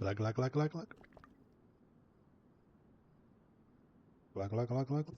Glug, glug, glug, glug, glug. Glug, glug, glug, glug.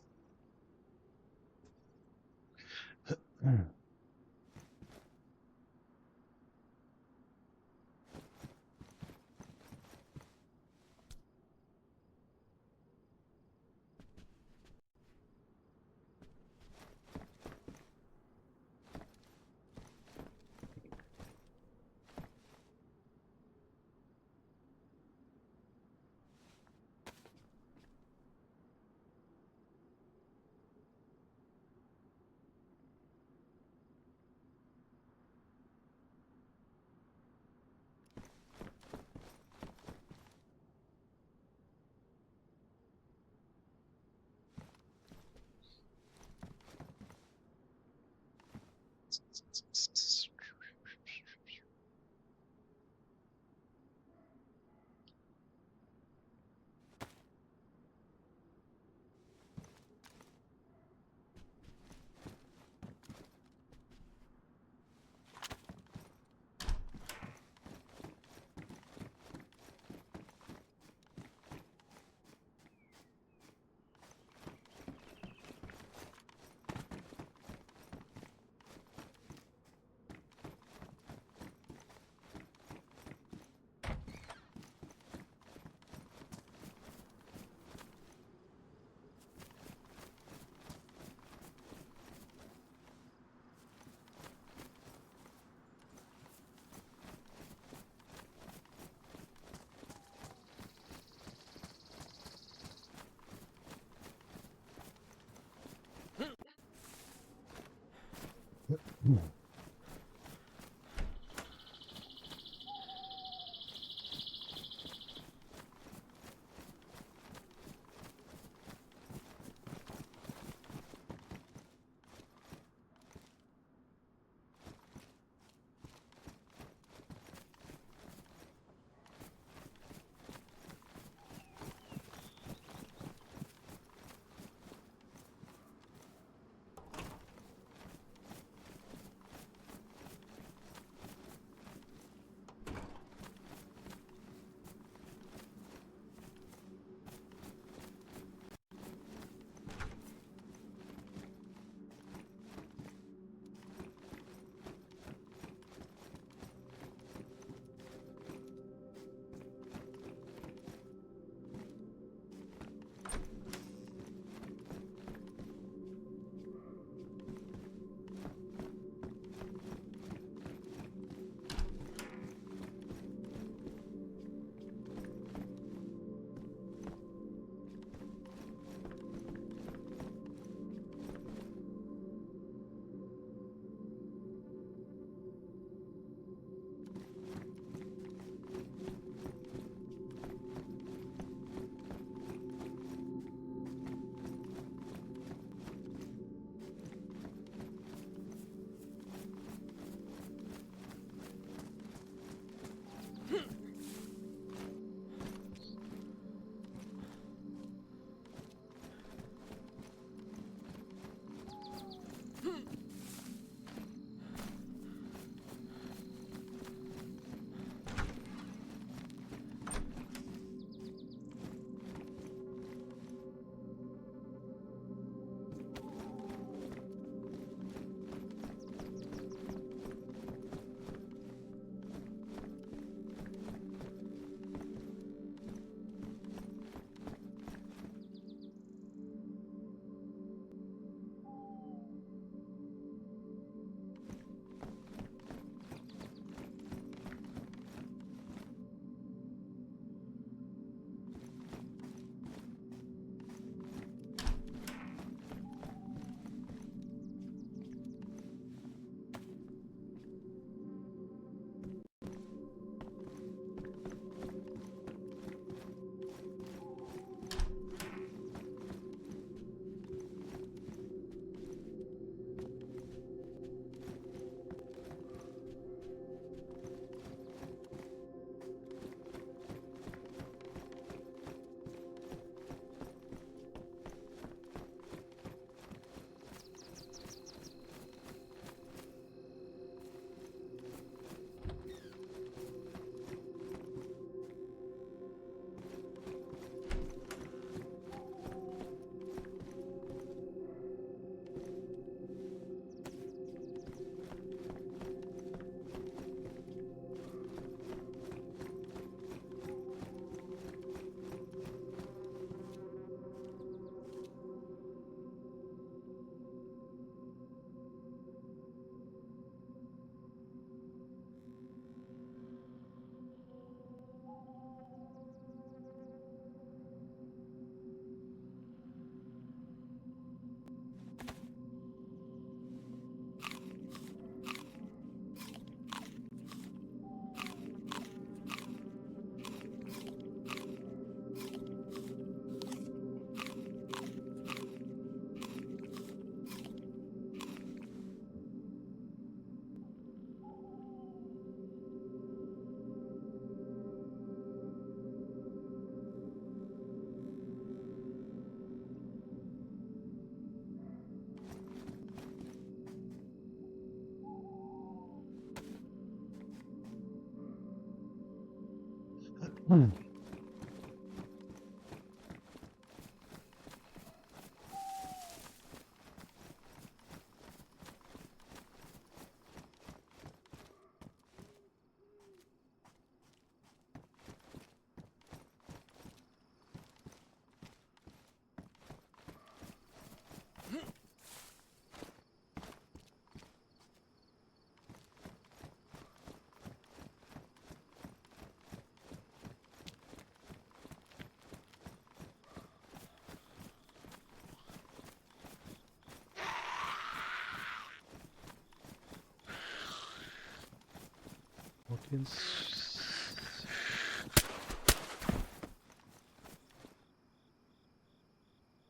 Hmm.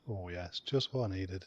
Oh yes, just what I needed.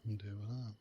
can do with that.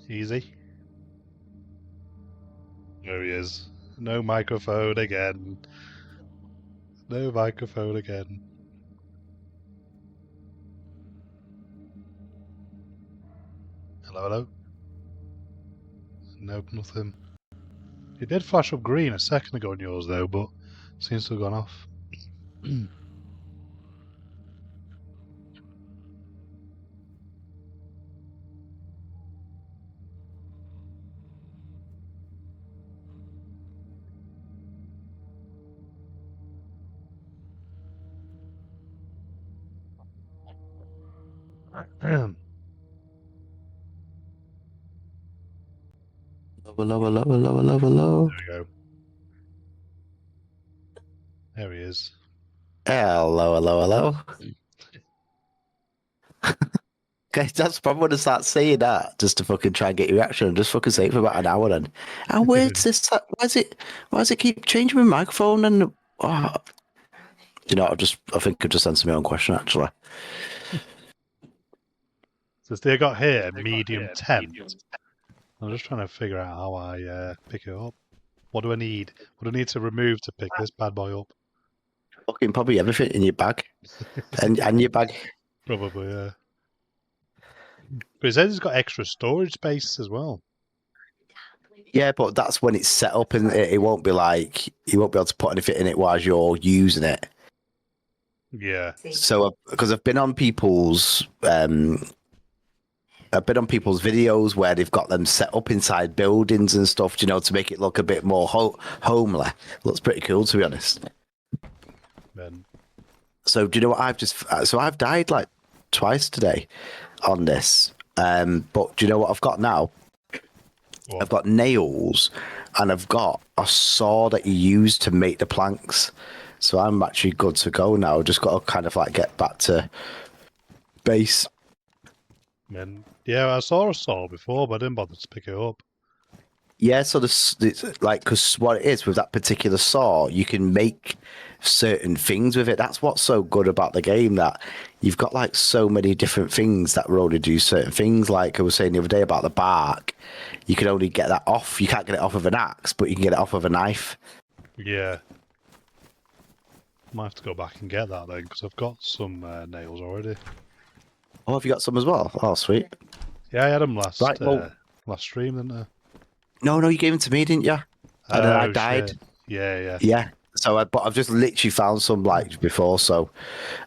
Easy. There he is. No microphone again. No microphone again. Hello, hello. Nope, nothing. It did flash up green a second ago on yours though, but seems to have gone off. Hello, hello, hello, hello, hello. There we go. There he is. Hello, hello, hello. Okay, that's probably when I start saying that just to fucking try and get your reaction and just fucking say it for about an hour then. And where's this? Why does it keep changing my microphone? And oh, you know, I think I've just answered my own question actually. So they got here medium tent. I'm just trying to figure out how I pick it up. What do I need? What do I need to remove to pick this bad boy up? Fucking probably everything in your bag and your bag. Probably, yeah. But it says it's got extra storage space as well. Yeah, but that's when it's set up, and it won't be like you won't be able to put anything in it while you're using it. Yeah. So, because I've been on people's videos where they've got them set up inside buildings and stuff, you know, to make it look a bit more homely. Looks pretty cool, to be honest. Then. So, do you know what I've died like twice today on this. But do you know what I've got now? What? I've got nails and I've got a saw that you use to make the planks. So I'm actually good to go now. Just got to kind of like get back to base. Then, yeah, I saw a saw before, but I didn't bother to pick it up. Yeah, so like, because what it is with that particular saw, you can make certain things with it. That's what's so good about the game, that you've got like so many different things that will only do certain things. Like I was saying the other day about the bark, you can only get that off. You can't get it off of an axe, but you can get it off of a knife. Yeah. Might have to go back and get that then, because I've got some nails already. Oh, have you got some as well? Oh, sweet. Yeah, I had them last Right, well, last stream, didn't I? no, you gave them to me, didn't you? And then I Oh, died. shit. Yeah. Yeah. So, but I've just literally found some like before. So,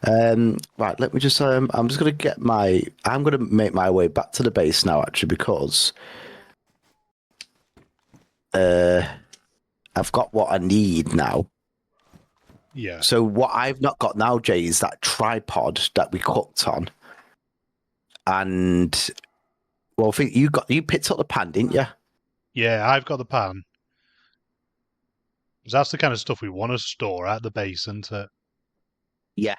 right, let me just. I'm just gonna I'm gonna make my way back to the base now, actually, because I've got what I need now. Yeah. So what I've not got now, Jay, is that tripod that we cooked on. And well, I think you picked up the pan, didn't you? Yeah, I've got the pan. 'Cause that's the kind of stuff we want to store at the base, isn't it? Yeah.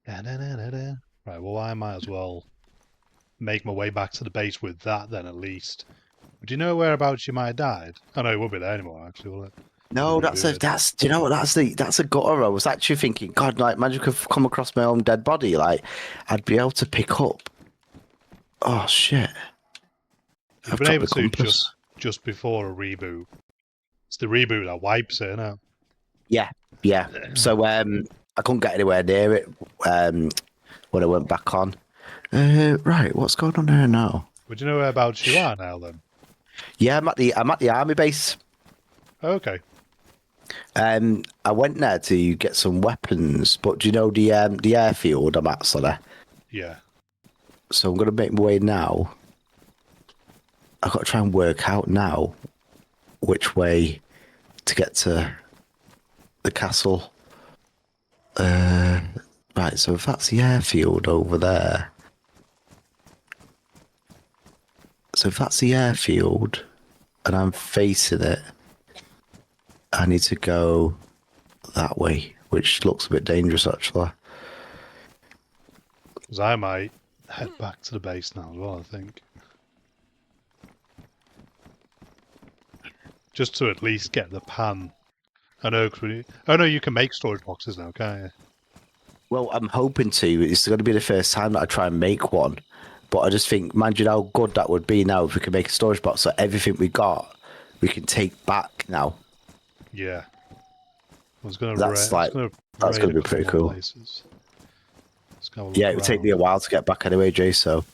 Right, well, I might as well make my way back to the base with that then, at least. Do you know whereabouts you might have died? Oh, no, it won't be there anymore, actually, will it? No, do you know what, that's a gutter. I was actually thinking, God, like, imagine if I've come across my own dead body, like, I'd be able to pick up. Oh shit. You've I've been dropped able the to compass. just before a reboot. It's the reboot that wipes it, innit? Yeah. So I couldn't get anywhere near it when I went back on. Right, what's going on here now? Would you know whereabouts you are now, then? Yeah, I'm at the army base. Okay. I went there to get some weapons, but do you know the airfield I'm at, sorry? Yeah. So I'm gonna make my way now. I've got to try and work out now which way to get to the castle. Right, so if that's the airfield over there. So if that's the airfield and I'm facing it, I need to go that way, which looks a bit dangerous actually. Because I might head back to the base now as well, I think. Just to at least get the pan. I know, oh no, you can make storage boxes now, can't you? Well, I'm hoping to. It's going to be the first time that I try and make one. But I just think, imagine how good that would be now if we could make a storage box. So everything we got, we can take back now. Yeah. I was gonna That's raid. I was like, gonna that's raid going a to be couple pretty more cool. places. Let's go have a Yeah, look it would take me a around. while to get back anyway, Jay. So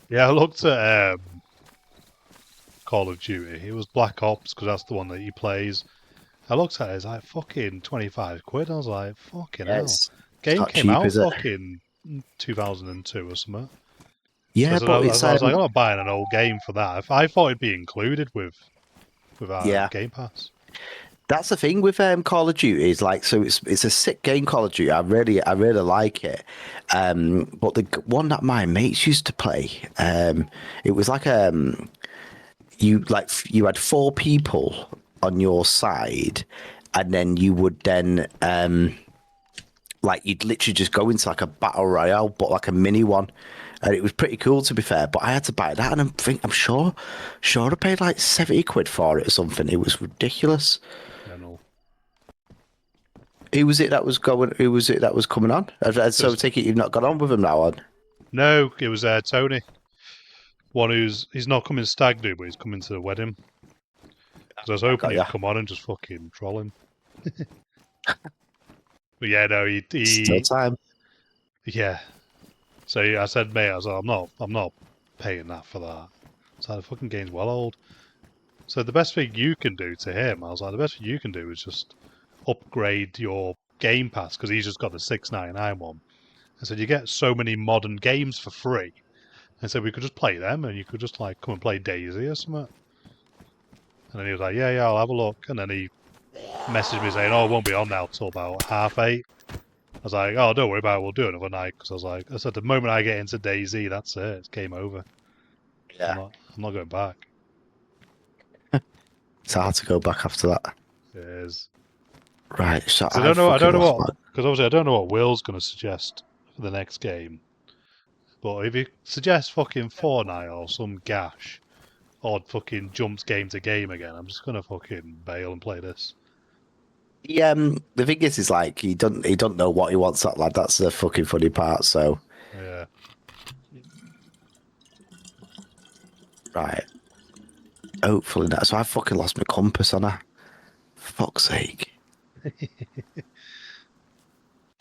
Yeah, I looked at Call of Duty. It was Black Ops because that's the one that he plays. I looked at it, it's like fucking 25 quid. I was like, fucking yeah, hell. it's Game not came cheap, out is it? fucking 2002 or something. So Yeah, but it's I was like, I'm not buying an old game for that. I thought it'd be included with our yeah. Game Pass. That's the thing with Call of Duty is like, so it's a sick game, Call of Duty. I really like it. But the one that my mates used to play, it was like you had four people on your side, and then you would then like you'd literally just go into like a battle royale, but like a mini one. And it was pretty cool, to be fair. But I had to buy that, and I'm sure I paid like 70 quid for it or something. It was ridiculous. I don't know. Who was it that was going? Who was it that was coming on? So take it you've not got on with him now, on? No, it was Tony. One he's not coming stag do, but he's coming to the wedding. Because I was hoping he'd come on and just fucking troll him. But yeah, no, Still time. yeah. So I said, mate, I'm not paying that for that. So the fucking game's well old. So the best thing you can do to him, I was like, the best thing you can do is just upgrade your Game Pass, because he's just got the $6.99 one. I said, you get so many modern games for free. And so we could just play them, and you could just like come and play DayZ or something. And then he was like, yeah, I'll have a look. And then he messaged me saying, oh, it won't be on now till about 8:30. I was like, oh, don't worry about it, we'll do it another night. Because I said, the moment I get into DayZ, that's it, it's game over. Yeah. I'm not going back. It's hard to go back after that. It is. Right. So I don't know what, because obviously I don't know what Will's going to suggest for the next game. But if he suggests fucking Fortnite or some gash, or fucking jumps game to game again, I'm just gonna fucking bail and play this. The thing is like he don't know what he wants, that lad. That's the fucking funny part. So Yeah. right. Hopefully not. So I fucking lost my compass on her. Fuck's sake.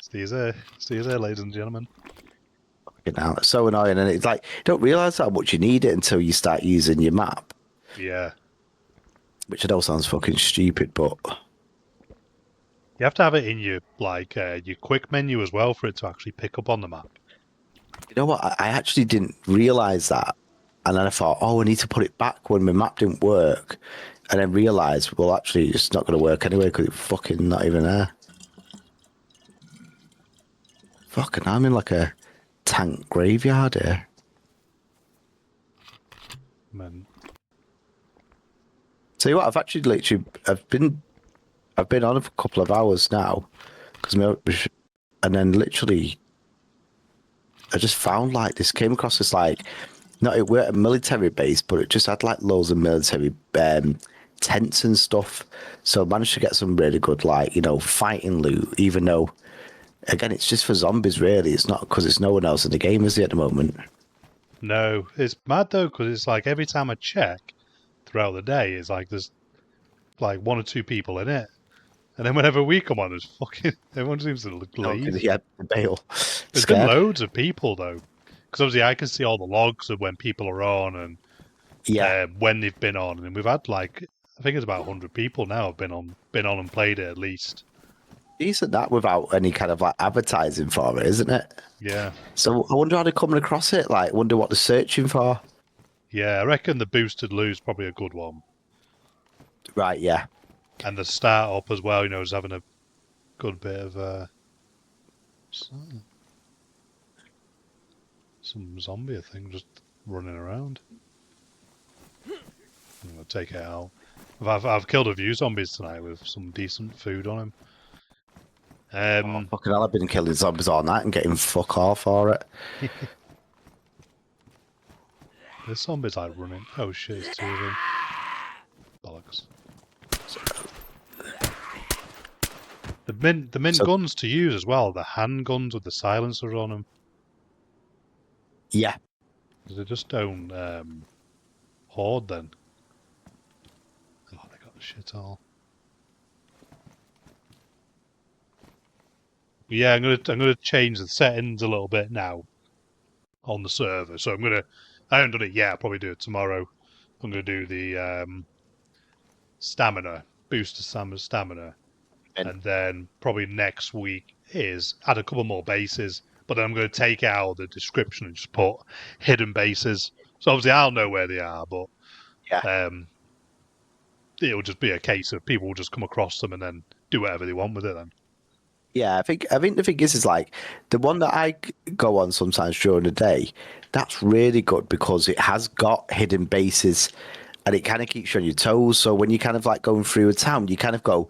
Steve's here, ladies and gentlemen. Fucking hell, it's so annoying, and it's like you don't realise how much you need it until you start using your map. Yeah. Which I know sounds fucking stupid, but You have to have it in your your quick menu as well for it to actually pick up on the map. you know what? I actually didn't realise that. And then I thought, oh, I need to put it back when my map didn't work. And then realised, well, actually, it's not going to work anyway because it's fucking not even there. Fucking, I'm in like a tank graveyard here. Man. Tell you what, I've actually literally, I've been on for a couple of hours now. And then literally, I just found like this, came across this like, no, it weren't a military base, but it just had like loads of military tents and stuff. So I managed to get some really good, like, fighting loot, even though, again, it's just for zombies, really. It's not because there's no one else in the game, is it, at the moment? No, it's mad though, because it's like every time I check throughout the day, it's like there's like one or two people in it. And then whenever we come on, there's fucking everyone seems to leave. Yeah, bail. There's been loads of people though, because obviously I can see all the logs of when people are on and when they've been on, and we've had like I think it's about 100 people now have been on and played it at least. Decent that without any kind of like advertising for it, isn't it? Yeah. So I wonder how they're coming across it. Like, wonder what they're searching for. Yeah, I reckon the boosted loot's probably a good one. Right. Yeah. And the startup as well, is having a good bit of some zombie thing just running around. I'm gonna take it out. I've killed a few zombies tonight with some decent food on them. Fucking hell, I've been killing zombies all night and getting fuck all for it. The zombies like running. Oh shit, it's two of them. Bollocks. The mint guns to use as well, the handguns with the silencers on them. Yeah. They just don't hoard then. Oh, they got the shit all. Yeah, I'm gonna change the settings a little bit now on the server. So I haven't done it yet. I'll probably do it tomorrow. I'm gonna do the stamina, boost the stamina, and then probably next week is add a couple more bases. But then I'm going to take out the description and just put hidden bases. So obviously I'll know where they are, but yeah. it'll just be a case of people will just come across them and then do whatever they want with it. Then. Yeah, I think the thing is like the one that I go on sometimes during the day. That's really good because it has got hidden bases, and it kind of keeps you on your toes. So when you kind of like going through a town, you kind of go,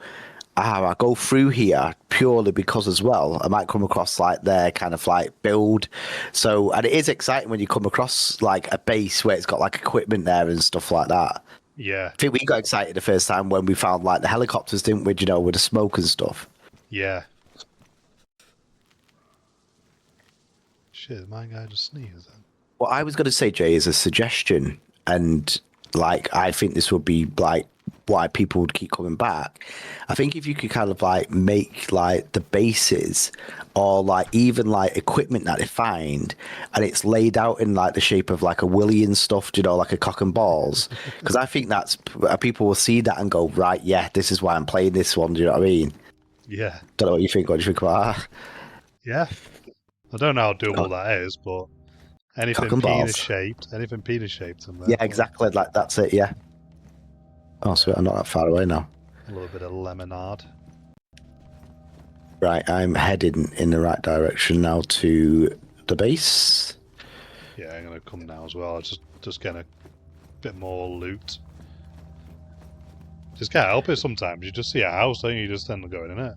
I go through here purely because as well I might come across like their kind of like build. So and it is exciting when you come across like a base where it's got like equipment there and stuff like that. Yeah, I think we got excited the first time when we found like the helicopters, didn't we? You know, with the smoke and stuff. yeah. Shit, my guy just sneezed then. What I was going to say, Jay, is a suggestion, and like I think this would be like why people would keep coming back. I think if you could kind of like make like the bases or like even like equipment that they find, and it's laid out in like the shape of like a willy and stuff, you know, like a cock and balls, because I think that's people will see that and go, right, yeah, this is why I'm playing this one. Do you know what I mean? Yeah, Don't know what you think. What do you think about that? yeah. I don't know how doable that is, but anything and balls. penis-shaped, I'm there. Yeah, exactly. Like that's it. Yeah. Oh, sweet. I'm not that far away now. A little bit of lemonade. Right, I'm heading in the right direction now to the base. Yeah, I'm gonna come now as well. Just get a bit more loot. Just can't help it sometimes. You just see a house, don't you? You just end up going in it.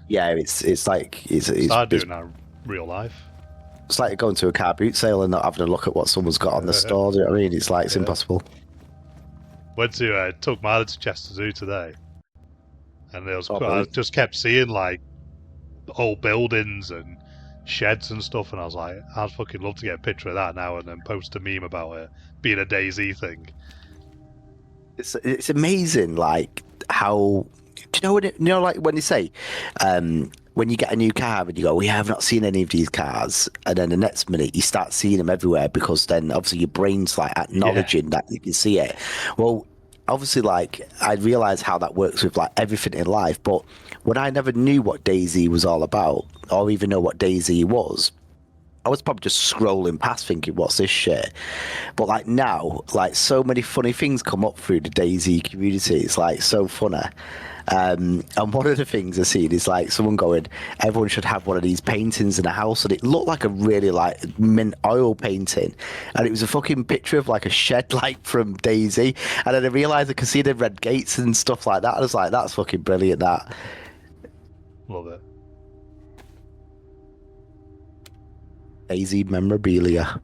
Yeah, it's like it's Start doing that in real life. It's like going to a car boot sale and not having a look at what someone's got on the store. Do you know what I mean? It's like it's impossible. Went to took Marley to Chester Zoo today, and I brilliant. just kept seeing like old buildings and sheds and stuff, and I was like, I'd fucking love to get a picture of that now and then post a meme about it being a DayZ thing. It's amazing, like how do you know when you know like when they say when you get a new car and you go, we have not seen any of these cars, and then the next minute you start seeing them everywhere because then obviously your brain's like acknowledging that you can see it. Well, obviously, like I realize how that works with like everything in life, but when I never knew what DayZ was all about, or even know what DayZ was, I was probably just scrolling past thinking, what's this shit? But like now, like so many funny things come up through the DayZ community. It's like so funny. And one of the things I've seen is like someone going, everyone should have one of these paintings in a house, and it looked like a really like mint oil painting, and it was a fucking picture of like a shed like from DayZ, and then I realised I could see the red gates and stuff like that. I was like, that's fucking brilliant. That Love it. DayZ memorabilia.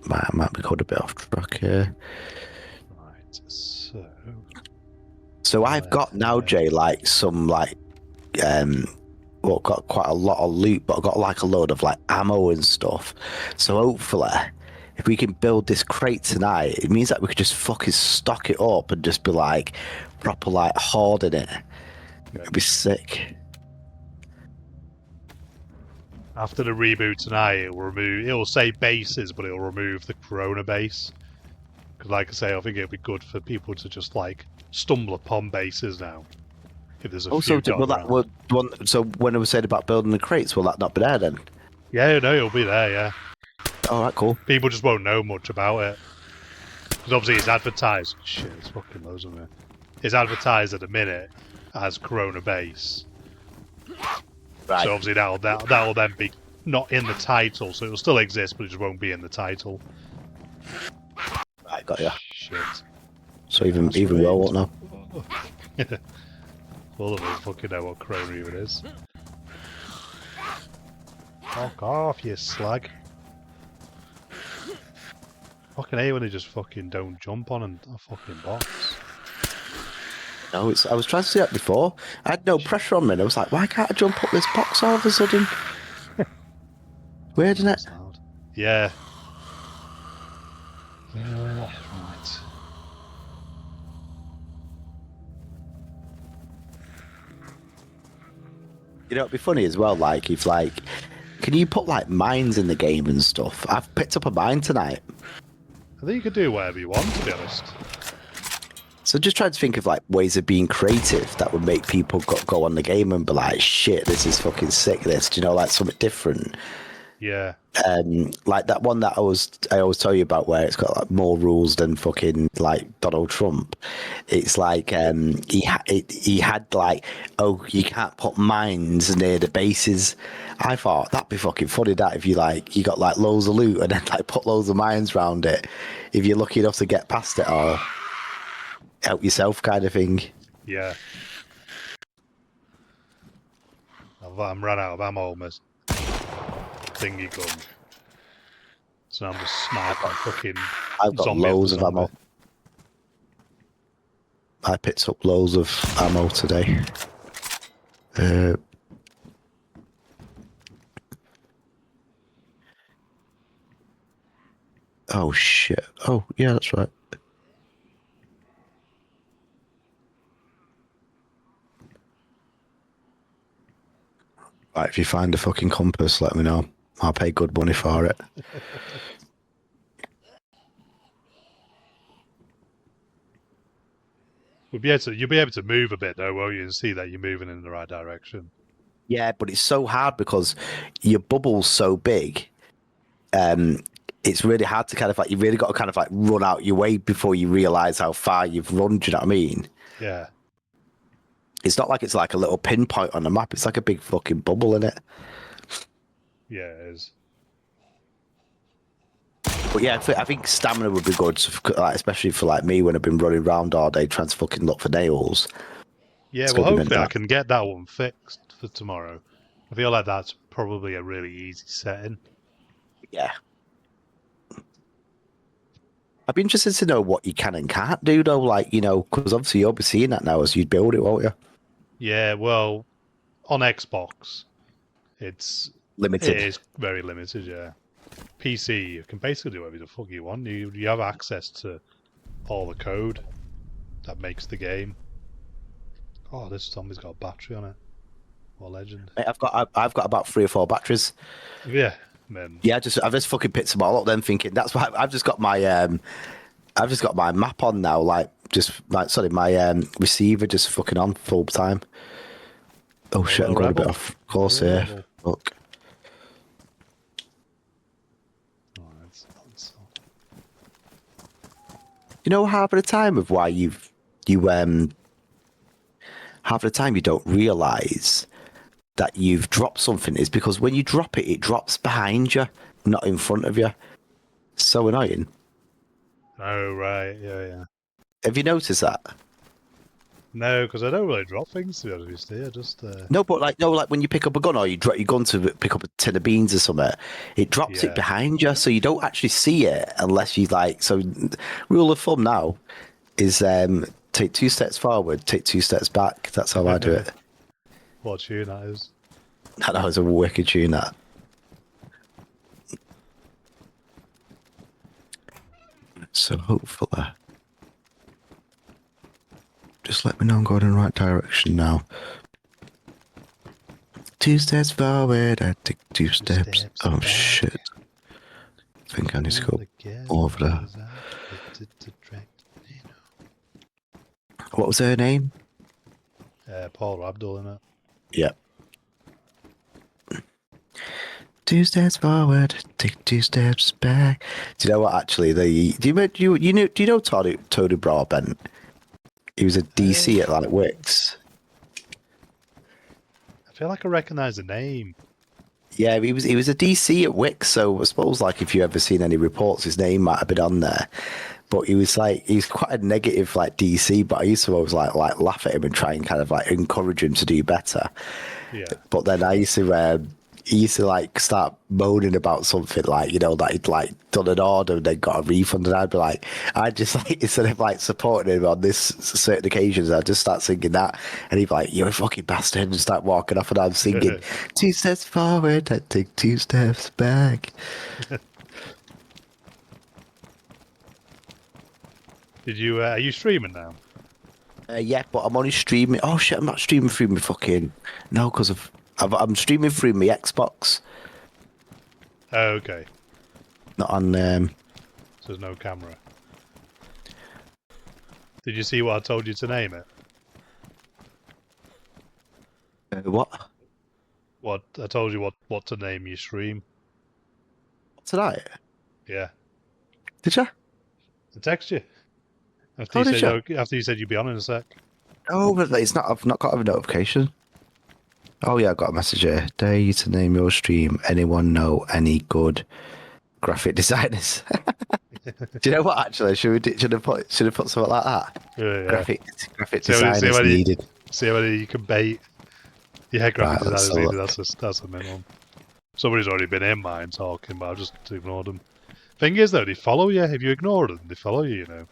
Might be called a bit off track here. Right, So I've got now, Jay, like some like well, got quite a lot of loot, but I've got like a load of like ammo and stuff. So hopefully, if we can build this crate tonight, it means that we could just fucking stock it up and just be like proper like hoarding it. It'd be sick. After the reboot tonight, it'll say bases, but it'll remove the Corona base. Because, like I say, I think it'll be good for people to just like stumble upon bases now. If there's a few so when I was saying about building the crates, will that not be there then? Yeah, no, it'll be there. Yeah. All right, cool. People just won't know much about it because obviously it's advertised. Shit, there's fucking loads of it. It's advertised at the minute as Corona base. Right. So obviously that'll then be not in the title, so it'll still exist, but it just won't be in the title. Right, got ya. Shit. So even well, won't know. All of us fucking know what Corona even is. Fuck off, you slag. Fucking hate when they just fucking don't jump on a fucking box. No, I was trying to see that before. I had no pressure on me. And I was like, why can't I jump up this box all of a sudden? Weird, isn't it? Yeah. Right. You know, it'd be funny as well, like, if, like, can you put, like, mines in the game and stuff? I've picked up a mine tonight. I think you could do whatever you want, to be honest. So just trying to think of, like, ways of being creative that would make people go on the game and be like, shit, this is fucking sick, this. Do you know, like, something different? Yeah. Like that one that I always tell you about, where it's got like more rules than fucking like Donald Trump. It's like he had like, oh, you can't put mines near the bases. I thought that'd be fucking funny, that if you got like loads of loot and then like put loads of mines around it, if you're lucky enough to get past it or help yourself kind of thing. Yeah. I'm run out of ammo almost. Thingy gun. So I'm just sniping fucking I've got zombie after loads of zombie. ammo. I picked up loads of ammo today. Oh shit. Oh yeah, that's right. Right, if you find a fucking compass, let me know. I'll pay good money for it. You'll be able to move a bit though, won't you, and see that you're moving in the right direction. Yeah, but it's so hard because your bubble's so big. It's really hard to kind of like, you really got to kind of like run out your way before you realize how far you've run. Do you know what I mean? Yeah. It's not like it's like a little pinpoint on the map. It's like a big fucking bubble in it. Yeah, it is. But yeah, I think stamina would be good, like, especially for like me when I've been running around all day trying to fucking look for nails. Yeah, It's well, gonna be meant hopefully I that. can get that one fixed for tomorrow. I feel like that's probably a really easy setting. Yeah. I'd be interested to know what you can and can't do though, like, because obviously you'll be seeing that now as you build it, won't you? Yeah, well, on Xbox, it Limited. is very limited. Yeah, PC you can basically do whatever the fuck you want. You have access to all the code that makes the game. Oh, this zombie's got a battery on it. What a legend. Mate, I've got about 3 or 4 batteries. Yeah, man. Yeah, I've just fucking picked them all up. Then thinking that's why I've just got my map on now. Like my receiver just fucking on full time. Oh shit, I'm going a bit Rebel. off course Hello, here. Rebel. Look, Oh, that's half of the time of why you half of the time you don't realize that you've dropped something is because when you drop it, it drops behind you, not in front of you. So annoying. Oh, right. Yeah, yeah. Have you noticed that? No, because I don't really drop things, to be honest with you. I just, No, but like when you pick up a gun or you drop your gun to pick up a tin of beans or something, it drops it yeah. behind you, so you don't actually see it unless you like. So, rule of thumb now is take 2 steps forward, take 2 steps back. That's how I do it. What tune that is. That was a wicked tune. That. So hopefully, just let me know I'm going in the right direction now. 2 steps forward, I take 2 steps. Oh back. shit! I think I need to go over there. What was her name? Paul Abdul, innit? Yep. 2 steps forward, take 2 steps back. Do you know what? Actually, do you know Tony Broadbent? He was a DC at like Wix. I feel like I recognise the name. Yeah, he was a DC at Wix. So I suppose like if you ever seen any reports, his name might have been on there. But he's quite a negative like DC. But I used to always like laugh at him and try and kind of like encourage him to do better. Yeah. But then he used to like start moaning about something like, that he'd like done an order and then got a refund, and I'd be like, I just like, instead of like supporting him on this certain occasions, I'd just start singing that, and he'd be like, you're a fucking bastard, and start walking off, and I'm singing 2 steps forward, I take 2 steps back. Are you streaming now? Yeah, but I'm only streaming. Oh shit, I'm not streaming through my fucking, no, because I'm streaming through my Xbox, Oh, okay. not on So there's no camera. Did you see what I told you to name it? what? What I told you what to name your stream? tonight? Yeah. Did you? I text you. Oh, did you? After you said you'd be on in a sec. Oh, but it's not. I've not got a notification. Oh yeah, I got a message here. Dare you to name your stream. Anyone know any good graphic designers? Do you know what? Actually, should have put something like that. Yeah. Graphic See how designers many needed. you can bait. Yeah, graphic Right, let's designers have a needed. look. That's a minimum. Somebody's already been in mine talking, but I've just ignored them. Thing is, though, they follow you. If you ignore them, they follow you. You know.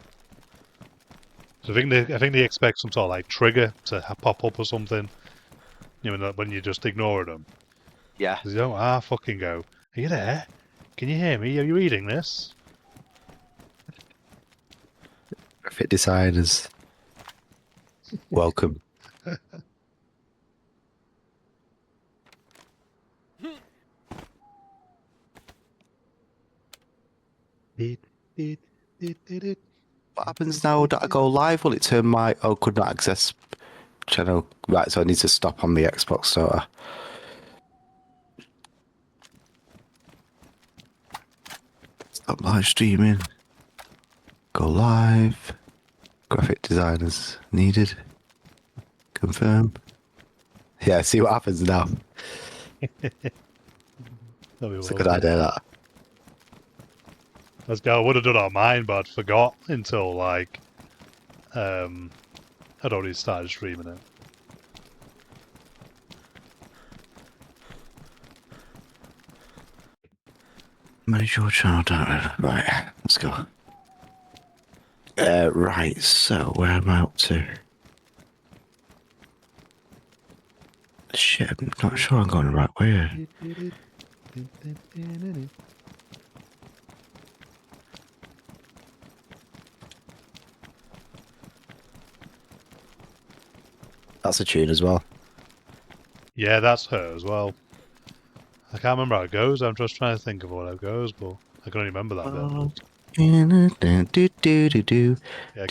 So I think they expect some sort of like trigger to pop up or something. You know, when you just ignore them. Yeah. Because you don't fucking go. Are you there? Can you hear me? Are you reading this? Graphic designers. Welcome. What happens now that I go live? Will it turn my could not access channel? Right, so I need to stop on the Xbox store. Stop live streaming. Go live. Graphic designers needed. Confirm. Yeah, see what happens now. It's a good idea, that. Let's go. I would have done it on mine, but I'd forgot until like I'd already started streaming it. Manage your channel down. Right, let's go. Right, so where am I up to? Shit, I'm not sure I'm going the right way. That's a tune as well. Yeah, that's her as well. I can't remember how it goes. I'm just trying to think of what it goes, but I can only remember that bit. Yeah, keep going. I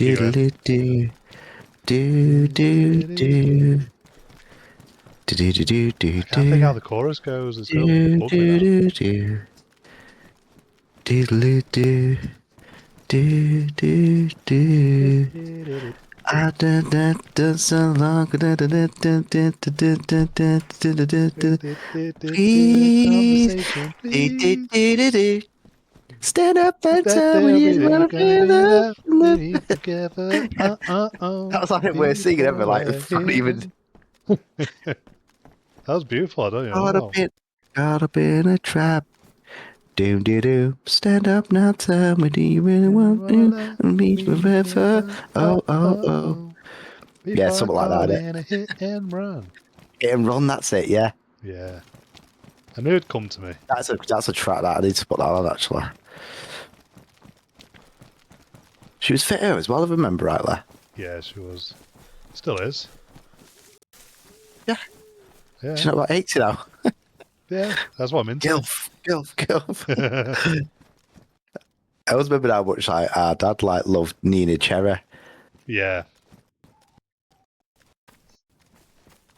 can't think how the chorus goes. It's so buggy now. I did that so long. Please. Stand up and tell me you wanna be loved. Together. That was like we're singing ever, like not even. That was beautiful. I don't even know. Caught up in a trap. Doom doo doo. Stand up now, tell me, do you really want to be forever? Oh. Yeah, something like that. In a hit and run. Hit and run, that's it, yeah. Yeah. I knew it'd come to me. That's a track that I need to put that on, actually. She was fitter as well, if I remember rightly. Yeah, she was. Still is. Yeah. Yeah. She's not about 80 now. Yeah, that's what I'm into. Gilf. I always remember how much our dad loved Nina Cherry. Yeah.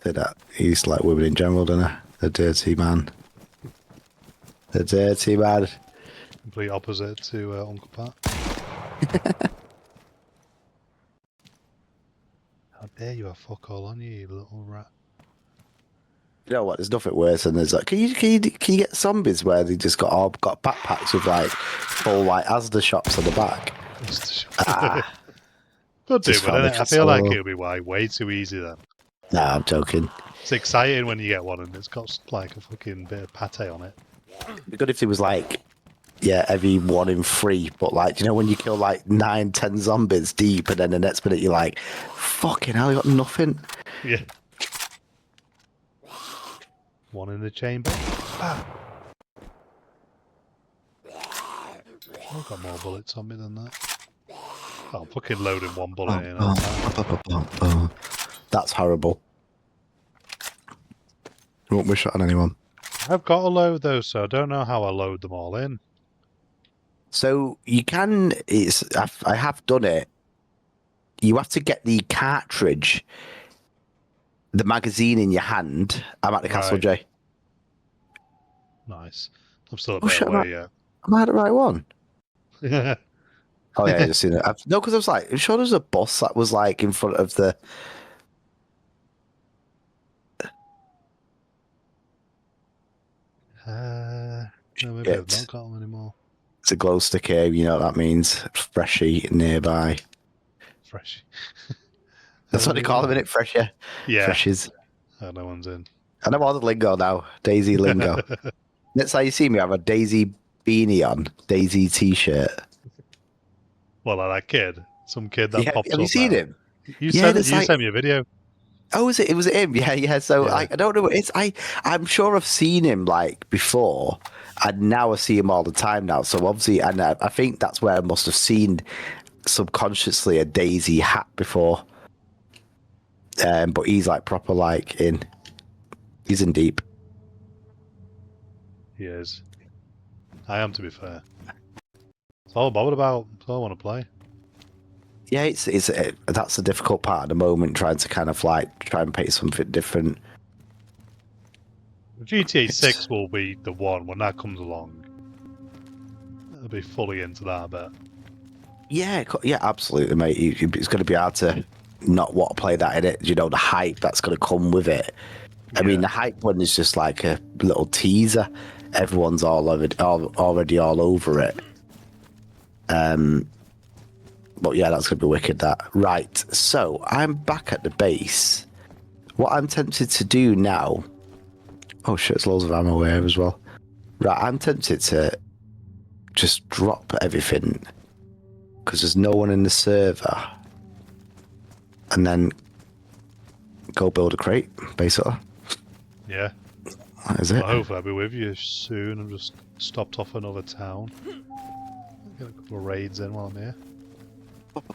Said that he used to like women in general, didn't he? The dirty man. Complete opposite to Uncle Pat. How dare you have fuck all on you little rat. You know what? There's nothing worse than there's like, can you get zombies where they just got backpacks with like full like Asda shops on the back? Could do, but I feel like it would be way too easy then. Nah, I'm joking. It's exciting when you get one and it's got like a fucking bit of pate on it. It'd be good if it was like, yeah, every 1 in 3, but like, you know, when you kill like 9, 10 zombies deep, and then the next minute you're like, fucking hell, you got nothing. Yeah. One in the chamber. Ah. I've got more bullets on me than that. Oh, I'm fucking loading one bullet in all time. That's horrible. You won't wish that on anyone. I've got a load though, so I don't know how I load them all in. So you can. I have done it. You have to get the cartridge, the magazine in your hand. I'm at the castle, Jay. Nice. I'm still a bit away, yeah. Am I the right one? Yeah. Oh yeah, I just seen it. No, because I was like, I'm sure there's a bus that was like in front of the. No, maybe I've not It's got them anymore. a glow stick here. You know what that means? Freshie nearby. Fresh. That's what they call them, innit? Fresher, Yeah. freshies. Oh, no one's in. I know all the lingo now. DayZ lingo. That's how you see me. I have a DayZ beanie on, DayZ t-shirt. Well, like that kid. Some kid that Yeah, pops have you up seen now. him? Yeah, there's You like, sent me a video. oh, is it? It was him. Yeah, yeah. So Yeah. I don't know. It's I'm sure I've seen him like before, and now I see him all the time now. So obviously, and I think that's where I must have seen subconsciously a DayZ hat before. But he's like proper like in. He's in deep. He is. I am, to be fair. It's all I'm bothered about. It's all I want to play. Yeah, it's that's the difficult part at the moment, trying to kind of like try and pay something different. GTA 6 will be the one when that comes along. I'll be fully into that, I bet. Yeah, yeah, absolutely, mate. It's going to be hard to not want to play that in it. You know, the hype that's going to come with it. I mean, the hype one is just like a little teaser. Everyone's already all over it. But yeah, that's going to be wicked. That right. So I'm back at the base. What I'm tempted to do now. Oh shit! There's loads of ammo here as well. Right, I'm tempted to just drop everything because there's no one in the server, and then go build a crate, basically. Yeah. That is it. Well, hopefully I'll be with you soon. I've just stopped off another town. Get a couple of raids in while I'm here.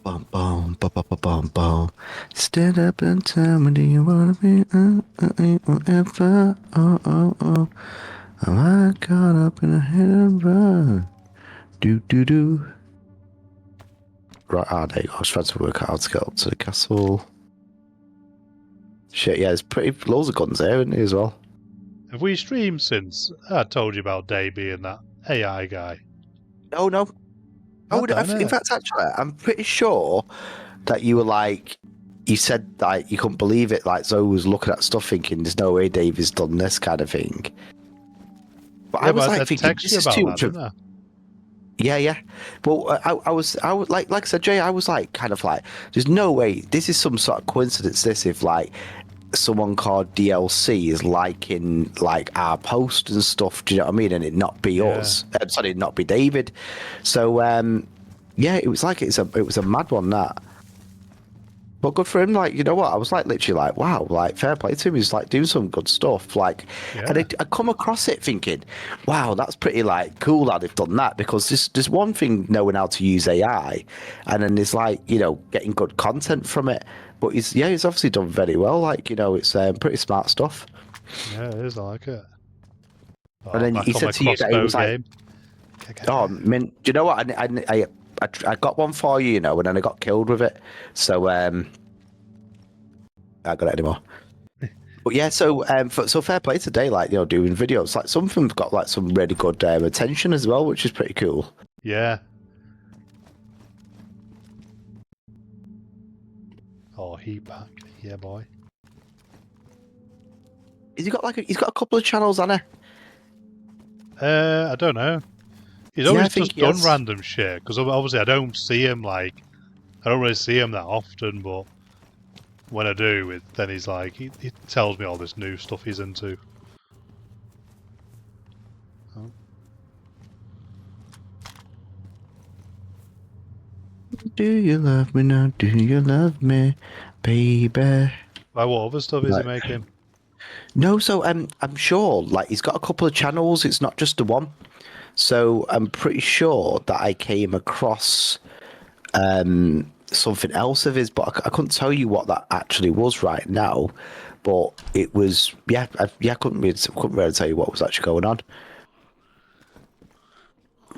Bum, bum, bum, bum, bum, bum. Stand up and tell me, do you wanna be? I ain't whatever. Oh. Am I caught up in a hit and run? Do. Right, there you go. I was trying to work out how to get up to the castle. Shit, yeah, there's pretty loads of guns there, isn't there, as well? Have we streamed since I told you about Day being that AI guy? No. Not done In it. fact, actually, I'm pretty sure that you were like, you said like you couldn't believe it. Like Zoe was looking at stuff, thinking, "There's no way Davey's done this kind of thing." But Yeah, I was but I like thinking, texted "This you is about too that, much of." didn't I? Yeah. Well, I was like I said, Jay, I was like kind of like, "There's no way this is some sort of coincidence." This if like someone called DLC is liking like our post and stuff. Do you know what I mean? And it not be us. Sorry, it not be David. So yeah, it was like it was a mad one that. But good for him. Like, you know what? I was like literally like, wow, like fair play to him. He's like doing some good stuff. Like, and Yeah. I come across it thinking, wow, that's pretty like cool that they've done that because there's one thing knowing how to use AI, and then there's like getting good content from it. But he's obviously done very well. Like it's pretty smart stuff. Yeah, it is. I like it. And Oh, then he back on said my to you that he crossbow was like, game. oh, man, do you know what? I got one for you, and then I got killed with it. So I got it anymore. But yeah, so so fair play today, like doing videos. Like some of them got like some really good attention as well, which is pretty cool. Yeah. Oh, heat pack. Yeah, boy. He's got a couple of channels on it. I don't know. He's Yeah, I always think just he done has. random shit because obviously I don't see him I don't really see him that often, but when I do, then he's like he tells me all this new stuff he's into. Oh. Do you love me now? Do you love me, baby? Like what other stuff is he making? No, so I'm sure like he's got a couple of channels. It's not just the one. So I'm pretty sure that I came across something else of his, but I couldn't tell you what that actually was right now. But it was I couldn't really tell you what was actually going on.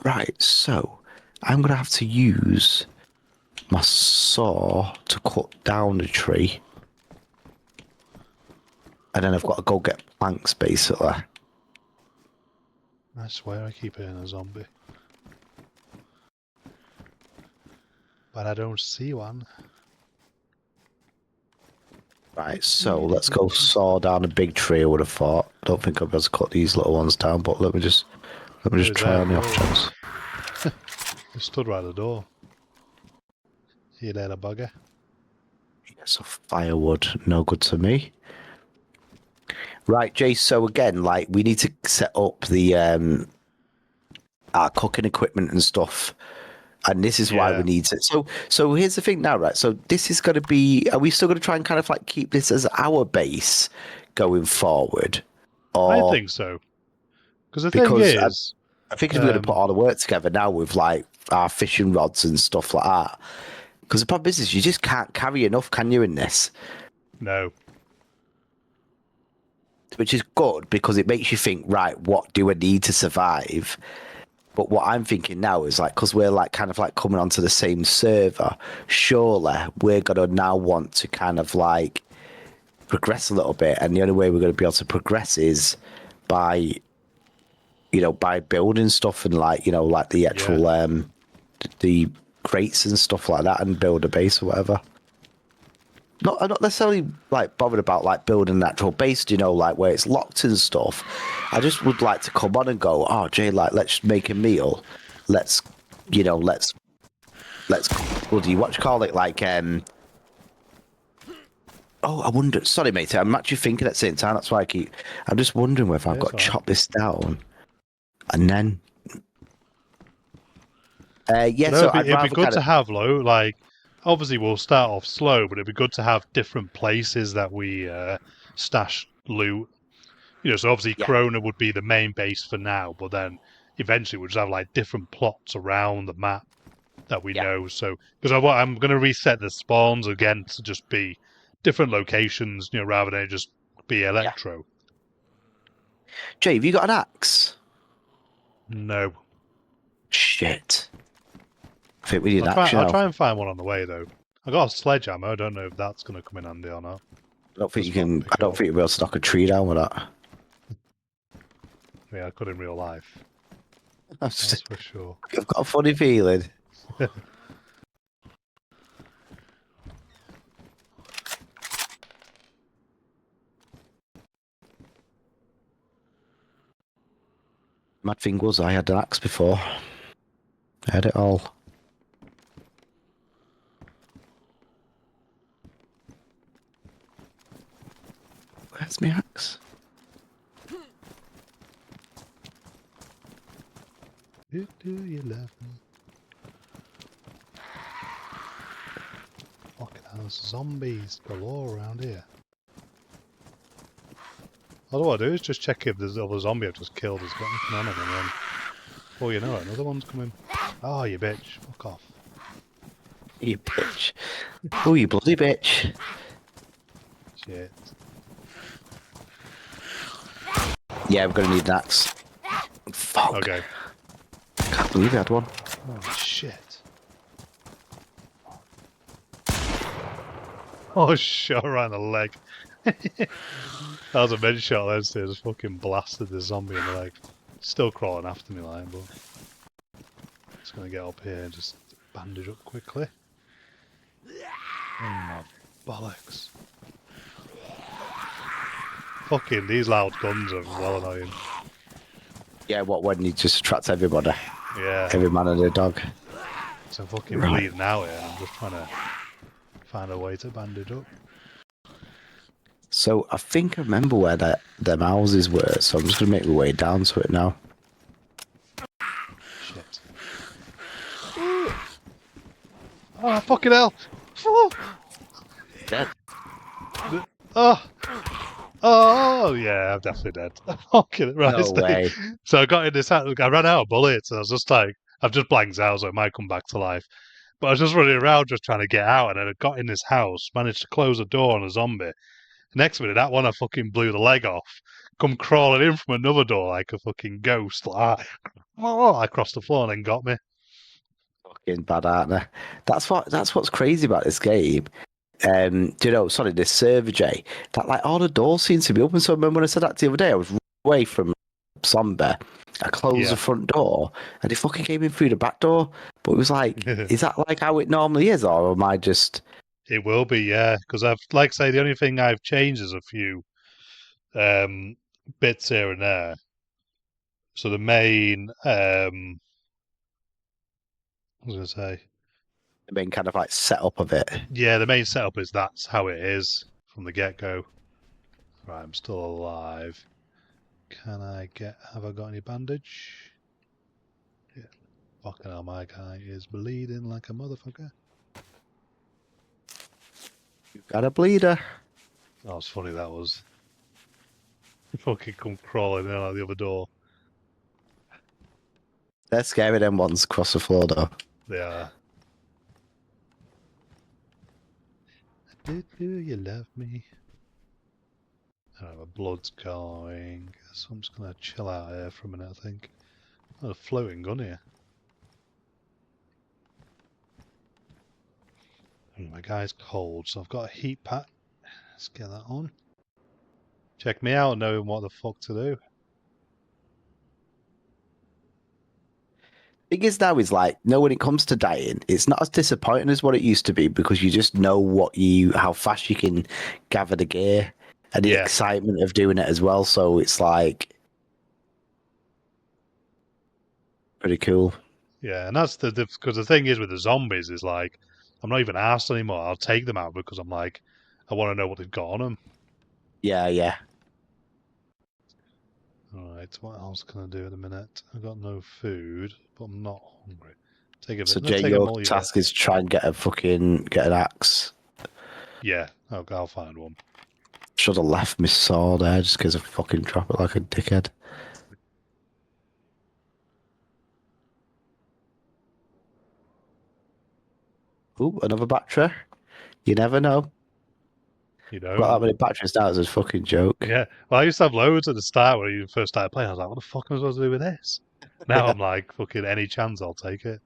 Right, so I'm gonna have to use my saw to cut down the tree, and then I've got to go get planks basically. I swear I keep hearing a zombie. but I don't see one. Right, so let's go saw down a big tree. I would have thought. Don't think I'll be able to cut these little ones down, but let me just was try there, on the bro. off chance. It stood right at the door. See you later, bugger. Yeah, so firewood, no good to me. Right, Jay. So again, like we need to set up the our cooking equipment and stuff. And this is why we Yeah. need it. So here's the thing now, right? So this is going to be. Are we still going to try and kind of like keep this as our base going forward, I or think so. Because the thing because is, I think if we're going to put all the work together now with like our fishing rods and stuff like that, because the problem is you just can't carry enough, can you? In this, no. which is good because it makes you think, right? What do I need to survive? But what I'm thinking now is like, because we're like kind of like coming onto the same server, surely we're going to now want to kind of like progress a little bit. And the only way we're going to be able to progress is by, by building stuff and like, like the actual, the crates and stuff like that and build a base or whatever. I'm not necessarily like bothered about like building an actual base, like where it's locked and stuff. I just would like to come on and go, oh, Jay, like let's make a meal. Let's bloody what do you call it? Like oh, I wonder. Sorry, mate. I'm actually thinking at the same time. That's why I'm just wondering whether I've got to chop this down and then. Yeah, No, so it'd be good to have, like, obviously we'll start off slow, but it'd be good to have different places that we stash loot. So obviously Corona would be the main base for now, but then eventually we'll just have like different plots around the map that we know. So, because I'm going to reset the spawns again to just be different locations, rather than just be electro. Jay, have you got an axe? No. Shit. I think we need I'll try and find one on the way though. I got a sledgehammer. I don't know if that's going to come in handy or not. I don't think you can. I don't think you'll be able to knock a tree down with that. Yeah, I could in real life. That's for sure. I've got a funny feeling. Mad thing was, I had an axe before. I had it all. Where's my axe? Do you love me? Fucking hell, there's zombies galore around here. All I do is just check if there's other zombie I've just killed has got anything on him, and then, before you know it, another one's coming. Oh, you bitch. Fuck off. You bitch. Oh, you bloody bitch. Shit. Yeah, we're going to need an axe. Fuck. Okay. Can't believe I had one. Oh, shit. Oh, shot right in the leg. That was a mid shot then, so I just fucking blasted the zombie in the leg. Still crawling after me, like, but just gonna get up here and just bandage up quickly. Oh my bollocks. Fucking these loud guns are well annoying. Yeah, when you just attract everybody. Yeah. Every man and their dog. So I'm fucking bleeding out here and I'm just trying to find a way to bandage up. So I think I remember where them houses were, so I'm just going to make my way down to it now. Shit. Oh, fucking hell! Oh! Dead. Oh, yeah, I'm definitely dead. Fucking right. No way. So I got in this house, I ran out of bullets, and I was just like, I've just blanked out, so it might come back to life. But I was just running around just trying to get out, and then I got in this house, managed to close the door on a zombie. Next minute, that one I fucking blew the leg off, come crawling in from another door like a fucking ghost. Like, across the floor and then got me. Fucking bad, aren't they? That's what's crazy about this game. Sorry, this server, Jay, that like all the doors seem to be open. So I remember when I said that the other day, I was away from zombie. I closed the front door and they fucking came in through the back door. But it was like, is that like how it normally is, or am I just? It will be, yeah, because I've, like I say, the only thing I've changed is a few um, bits here and there. So the main, what was I going to say? The main kind of like setup of it. Yeah, the main setup is that's how it is from the get-go. Right, I'm still alive. Can I get? Have I got any bandage? Yeah. Fucking hell, my guy is bleeding like a motherfucker. You've got a bleeder. That was funny. That was fucking come crawling in out the other door. They're scary. Them ones across the floor though. They are. Do you love me? I don't know, my blood's going. So I'm just gonna chill out here for a minute. I think. Oh, a floating gun here. And my guy's cold, so I've got a heat pack. Let's get that on. Check me out, knowing what the fuck to do. Thing is now is like, when it comes to dying, it's not as disappointing as what it used to be because you just know how fast you can gather the gear and the Yeah. excitement of doing it as well. So it's like pretty cool. Yeah, and that's because the thing is with the zombies is like, I'm not even asked anymore. I'll take them out because I'm like, I want to know what they've got on them. Yeah, yeah. Alright, what else can I do in a minute? I've got no food, but I'm not hungry. Take a bit. So Let's Jay, take a your multi-bit. task is try and get an axe. Yeah, I'll find one. Should have left my sword there just because I fucking drop it like a dickhead. Ooh, another battery. You never know. You Got don't. that many batteries now is a fucking joke. Yeah. Well, I used to have loads at the start when you first started playing. I was like, what the fuck am I supposed to do with this? Now I'm like, fucking any chance, I'll take it.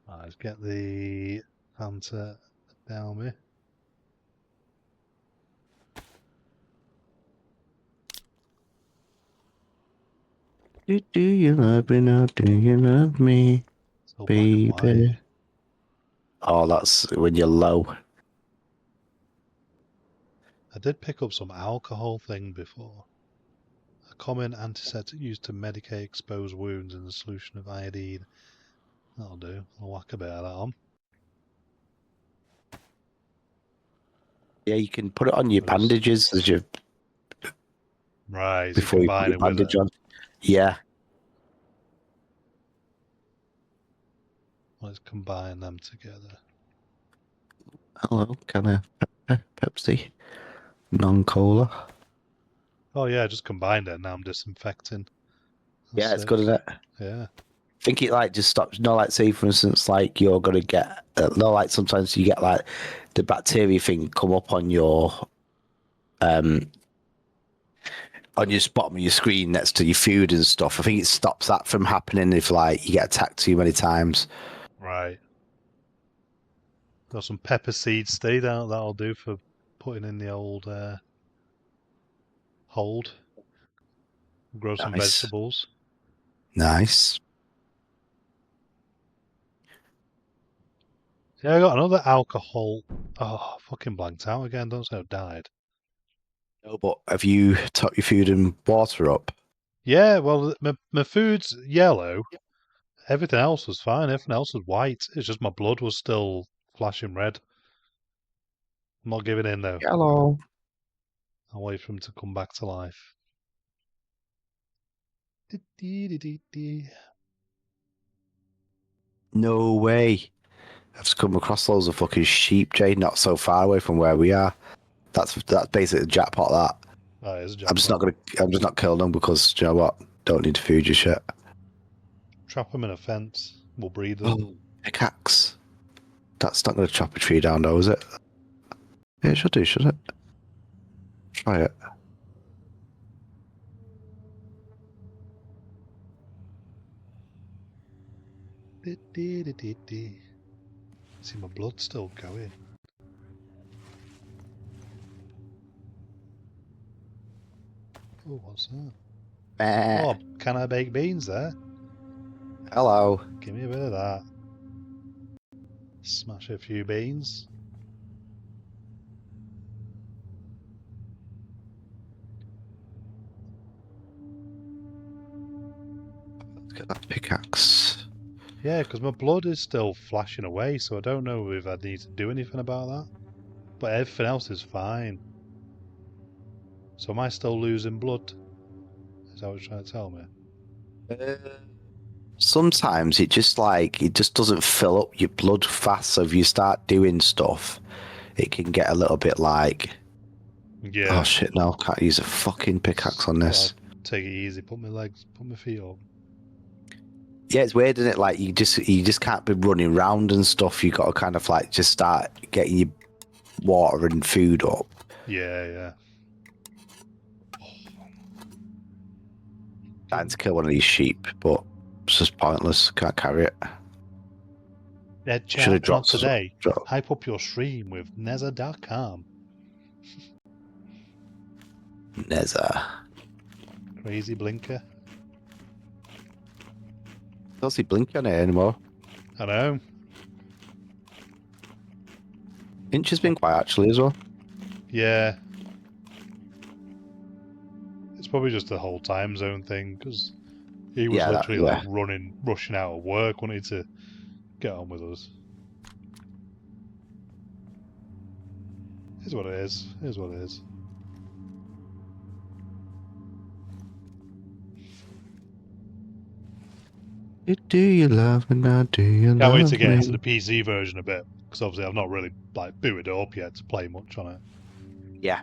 Right, let's get the banter down me. Do you love me now? Do you love me, It's all black and white. baby? Oh, that's when you're low. I did pick up some alcohol thing before. A common antiseptic used to medicate exposed wounds in a solution of iodine. That'll do. I'll whack a bit of that on. Yeah, you can put it on your bandages as you Right, so you before you put combine your it with it. bandage on. Yeah. Let's combine them together. Hello, can I Pepsi? Non-cola. Oh yeah, I just combined it. Now I'm disinfecting. That's Yeah, it's sick. good, isn't it? Yeah. I think it like just stops. No, like say for instance, like you're gonna get. No, like sometimes you get like the bacteria thing come up on your bottom of your screen next to your food and stuff. I think it stops that from happening if like you get attacked too many times. Right. Got some pepper seeds, Steve. That'll do for putting in the old hold. Grow some Nice, vegetables. nice. Yeah, I got another alcohol. Oh, fucking blanked out again. Don't say I died. No, but have you topped your food and water up? Yeah, well, my food's yellow. Everything else was fine. Everything else was white. It's just my blood was still flashing red. I'm not giving in though. Hello. I'll wait for him to come back to life. No way. I've just come across loads of fucking sheep, Jay, not so far away from where we are. That's basically the jackpot. That That is a I'm just not jackpot. gonna. I'm just not killing them because do you know what? Don't need to feed you shit. Trap them in a fence. We'll breed them. Oh, pickaxe. That's not gonna chop a tree down, though, is it? Yeah, it should do, should it? Try it. See, my blood's still going. Oh, what's that? Oh, can I bake beans there? Hello. Give me a bit of that. Smash a few beans. Let's get that pickaxe. Yeah, because my blood is still flashing away, so I don't know if I need to do anything about that. But everything else is fine. So am I still losing blood? Is that what you're trying to tell me? Sometimes it just doesn't fill up your blood fast. So if you start doing stuff, it can get a little bit like, Yeah. oh shit, no, I can't use a fucking pickaxe on this. Well, take it easy. Put my feet up. Yeah, it's weird, isn't it? Like you just can't be running around and stuff. You got to kind of like just start getting your water and food up. Yeah. Trying to kill one of these sheep, but it's just pointless. Can't carry it. Dead Should have chat, not dropped today. drop. Hype up your stream with Neza.com. Neza. Crazy blinker. Don't see Blink on it anymore. I know. Inch has been quiet actually as well. Yeah. It's probably just the whole time zone thing, because he was literally like rushing out of work, wanting to get on with us. Is what it is. Is what it is. Do you love me now? Do you Can't love wait to get me? into the PC version a bit, because obviously I've not really like booted it up yet to play much on it. Yeah.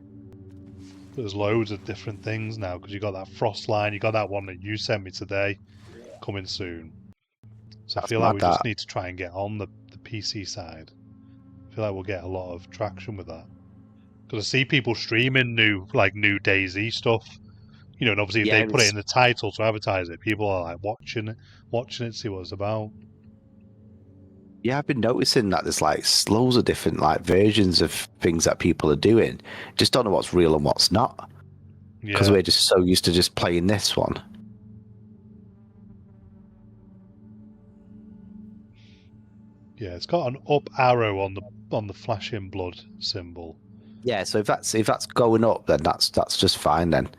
There's loads of different things now, because you got that frost line, you got that one that you sent me today, coming soon. So I feel like we just need to try and get on the PC side. I feel like we'll get a lot of traction with that. Because I see people streaming new DayZ stuff. You know, and obviously if they put it in the title to advertise it, people are like watching it, see what it's about. Yeah, I've been noticing that there's like loads of different like versions of things that people are doing. Just don't know what's real and what's not. Because we're just so used to just playing this one. Yeah, it's got an up arrow on the flashing blood symbol. Yeah, so if that's going up, then that's just fine. Then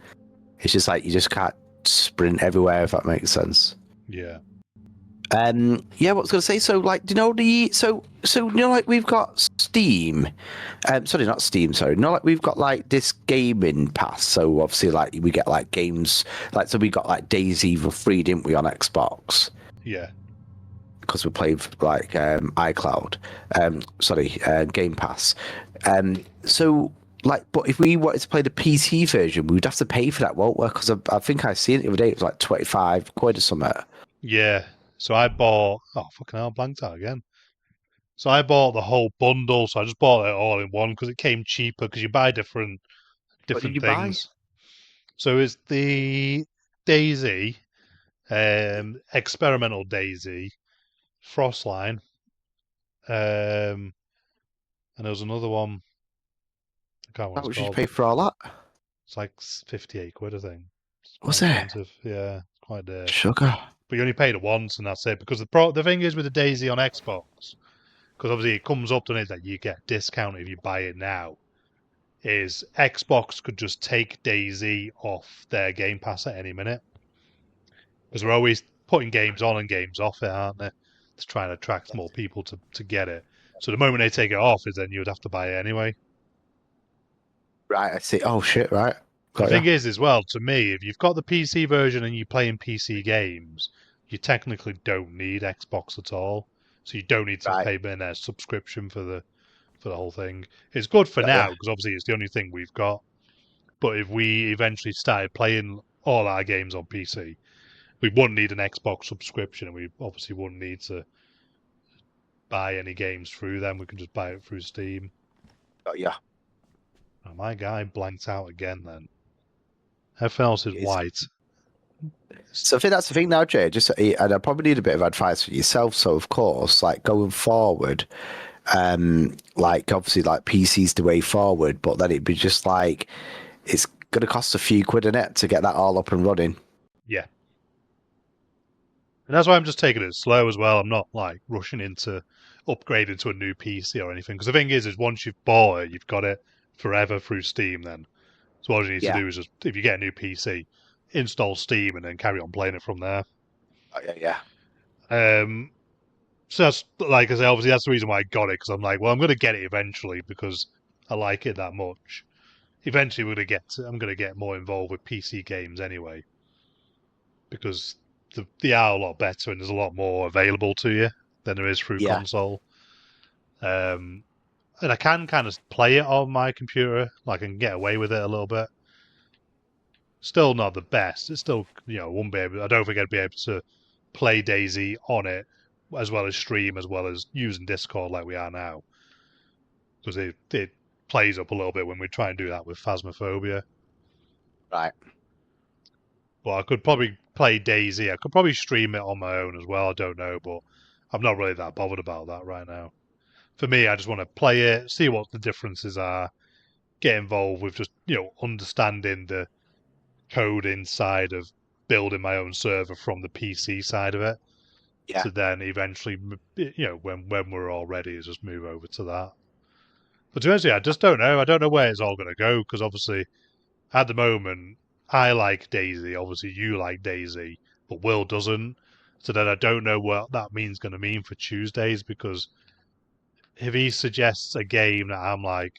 it's just like you just can't sprint everywhere, if that makes sense. Yeah. Yeah, what was I gonna say? So like, do you know you know, like we've got Steam. Sorry, not Steam. Sorry, no, like we've got like this gaming pass. So obviously, like we get like games, like so we got like DayZ for free, didn't we, on Xbox? Yeah. Because we played like iCloud. Game Pass. So like, but if we wanted to play the PC version, we would have to pay for that, won't we? Because I think I seen it the other day. It was like 25 quid or something. Yeah. So I bought. Oh fucking hell! Blanked out again. So I bought the whole bundle. So I just bought it all in one because it came cheaper. Because you buy different What did you things. So it's the DayZ, experimental DayZ, Frostline, and there was another one. I can't remember what it's How much called. did you pay for all that? It's like 58 quid, I think. It's quite Was it? expensive. Yeah, it's quite dear. Sugar. But you only paid it once, and that's it. Because the thing is with the DayZ on Xbox, because obviously it comes up to it that you get a discount if you buy it now, is Xbox could just take DayZ off their Game Pass at any minute. Because we're always putting games on and games off it, aren't they? To try and attract more people to get it. So the moment they take it off is then you would have to buy it anyway. Right, I see. Oh shit! Right. The thing is, as well, to me, if you've got the PC version and you're playing PC games, you technically don't need Xbox at all. So you don't need to pay a subscription for the whole thing. It's good for now because obviously it's the only thing we've got. But if we eventually started playing all our games on PC, we wouldn't need an Xbox subscription, and we obviously wouldn't need to buy any games through them. We can just buy it through Steam. Oh yeah. Oh, my guy blanked out again then. Everything else is white. So I think that's the thing now, Jay. And I probably need a bit of advice for yourself. So of course, like going forward, like obviously like PC's the way forward, but then it'd be just like it's gonna cost a few quid in it to get that all up and running. Yeah. And that's why I'm just taking it slow as well. I'm not like rushing into upgrading to a new PC or anything. Because the thing is once you've bought it, you've got it forever through Steam then. So all you need to Yeah. do is just, if you get a new PC, install Steam and then carry on playing it from there. Oh, yeah, yeah. So that's, like I say, obviously that's the reason why I got it, because I'm like, well, I'm going to get it eventually because I like it that much. Eventually, I'm going to get more involved with PC games anyway, because they are a lot better and there's a lot more available to you than there is through Yeah. console. Um, and I can kind of play it on my computer, like I can get away with it a little bit. Still not the best. It's still, won't be able. I don't think I'd be able to play DayZ on it as well as stream, as well as using Discord like we are now, because it plays up a little bit when we try and do that with Phasmophobia. Right. But I could probably play DayZ. I could probably stream it on my own as well. I don't know, but I'm not really that bothered about that right now. For me, I just want to play it, see what the differences are, get involved with just understanding the code inside of building my own server from the PC side of it. Yeah. To then eventually, when we're all ready, just move over to that. But to be honest, I just don't know. I don't know where it's all going to go, because obviously at the moment I like DayZ. Obviously you like DayZ, but Will doesn't. So then I don't know what that means going to mean for Tuesdays, because if he suggests a game that I'm like,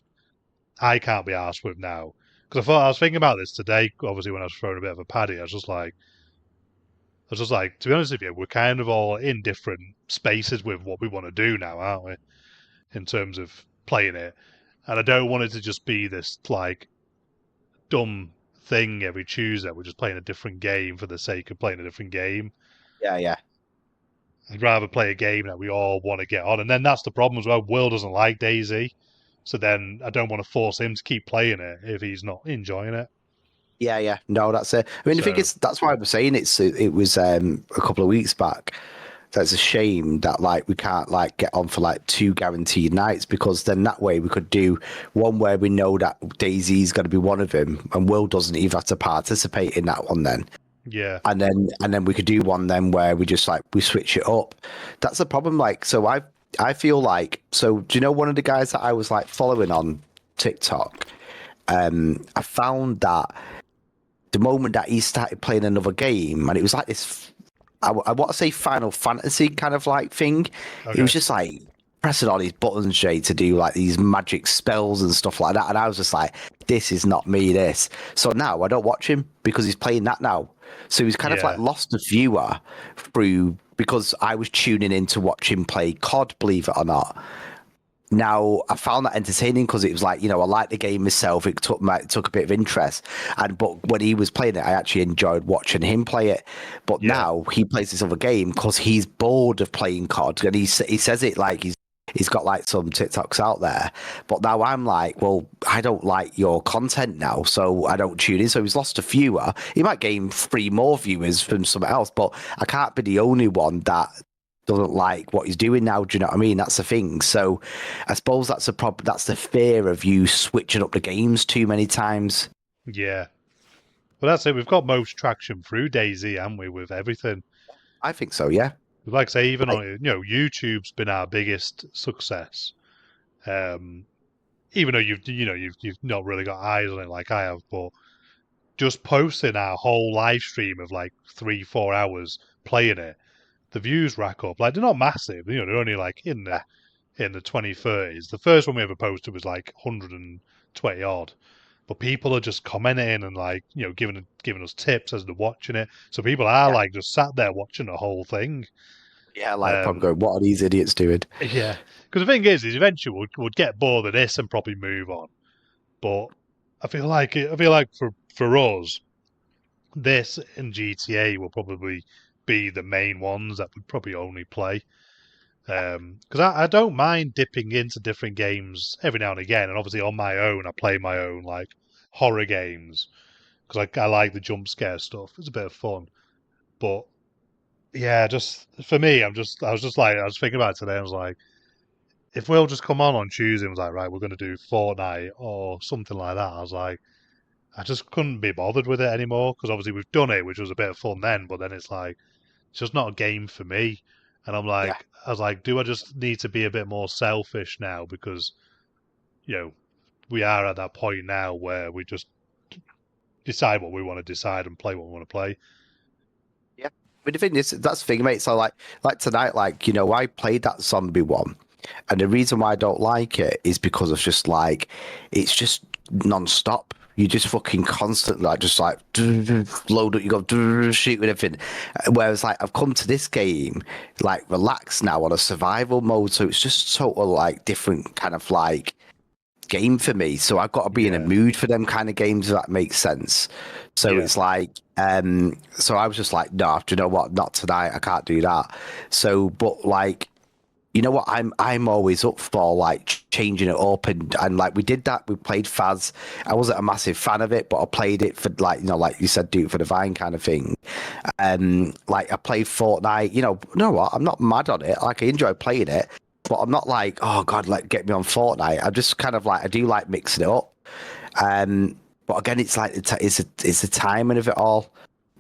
I can't be arsed with now. Because I was thinking about this today, obviously when I was throwing a bit of a paddy, I was just like, to be honest with you, we're kind of all in different spaces with what we want to do now, aren't we? In terms of playing it. And I don't want it to just be this like dumb thing every Tuesday. We're just playing a different game for the sake of playing a different game. Yeah, yeah. I'd rather play a game that we all want to get on. And then that's the problem as well. Will doesn't like DayZ. So then I don't want to force him to keep playing it if he's not enjoying it. Yeah, yeah. No, that's it. I mean, I think So that's why I was saying it was a couple of weeks back. That's a shame that like we can't like get on for like 2 guaranteed nights, because then that way we could do one where we know that Daisy's going to be one of them and Will doesn't even have to participate in that one then. yeah, And then we could do one then where we just like we switch it up. That's the problem. Like, so I feel like, so do you know one of the guys that I was like following on TikTok? I found that the moment that he started playing another game, and it was like this, I want to say Final Fantasy kind of like thing. It okay, was just like pressing all these buttons, Jay, to do like these magic spells and stuff like that. And I was just like, this is not me, this. So now I don't watch him because he's playing that now. So he's kind of like yeah, lost a viewer through, because I was tuning in to watch him play COD, believe it or not. Now I found that entertaining because it was like, I liked the game myself. It took a bit of interest, but when he was playing it, I actually enjoyed watching him play it. But yeah, now he plays this other game because he's bored of playing COD, and he says it like he's got like some TikToks out there. But now I'm like, well, I don't like your content now, so I don't tune in. So he's lost a viewer. He might gain 3 more viewers from somewhere else, but I can't be the only one that doesn't like what he's doing now. Do you know what I mean? That's the thing. So I suppose that's the problem. That's the fear of you switching up the games too many times. yeah. Well, that's it. We've got most traction through DayZ, haven't we, with everything? I think so. Yeah. Like I say, even Like, on YouTube's been our biggest success. Um, Even though you've not really got eyes on it like I have, but just posting our whole live stream of like 3-4 hours playing it, the views rack up. Like they're not massive, they're only like in the 20-30s. The first one we ever posted was like 120 odd. But people are just commenting and like, giving us tips as they're watching it. So people are yeah, like just sat there watching the whole thing. yeah. Like probably Um, going, what are these idiots doing? yeah. Because the thing is eventually we'll get bored of this and probably move on. But I feel like for us, this and GTA will probably be the main ones that would probably only play. Because I don't mind dipping into different games every now and again, and obviously on my own, I play my own like horror games because I like the jump scare stuff. It's a bit of fun, but yeah, just for me, I was thinking about it today. I was like, if we'll just come on Tuesday and was like, right, we're going to do Fortnite or something like that. I was like, I just couldn't be bothered with it anymore because obviously we've done it, which was a bit of fun then, but then it's like It's just not a game for me. And Yeah. I was like, do I just need to be a bit more selfish now because we are at that point now where we just decide what we want to decide and play what we want to play. Yeah. I mean, the thing is, that's the thing, mate. So, like tonight, I played that zombie one, and the reason why I don't like it is because of just like, it's just non-stop. You just fucking constantly just like load up, you go shoot with everything. Whereas like I've come to this game like relaxed now on a survival mode, so it's just total like different kind of like game for me. So I've got to be in a Yeah, mood for them kind of games, if that makes sense. So yeah, it's like, so I was just like, no, do you know what? Not tonight. I can't do that. So, but like, you know what? I'm always up for like changing it up and like we did that. We played Faz. I wasn't a massive fan of it, but I played it for like like you said, do it for the Vine kind of thing. Like I played Fortnite. You know what? I'm not mad on it. Like I enjoy playing it, but I'm not like, oh god, like get me on Fortnite. I'm just kind of like I do like mixing it up. But again, it's like it's the timing of it all.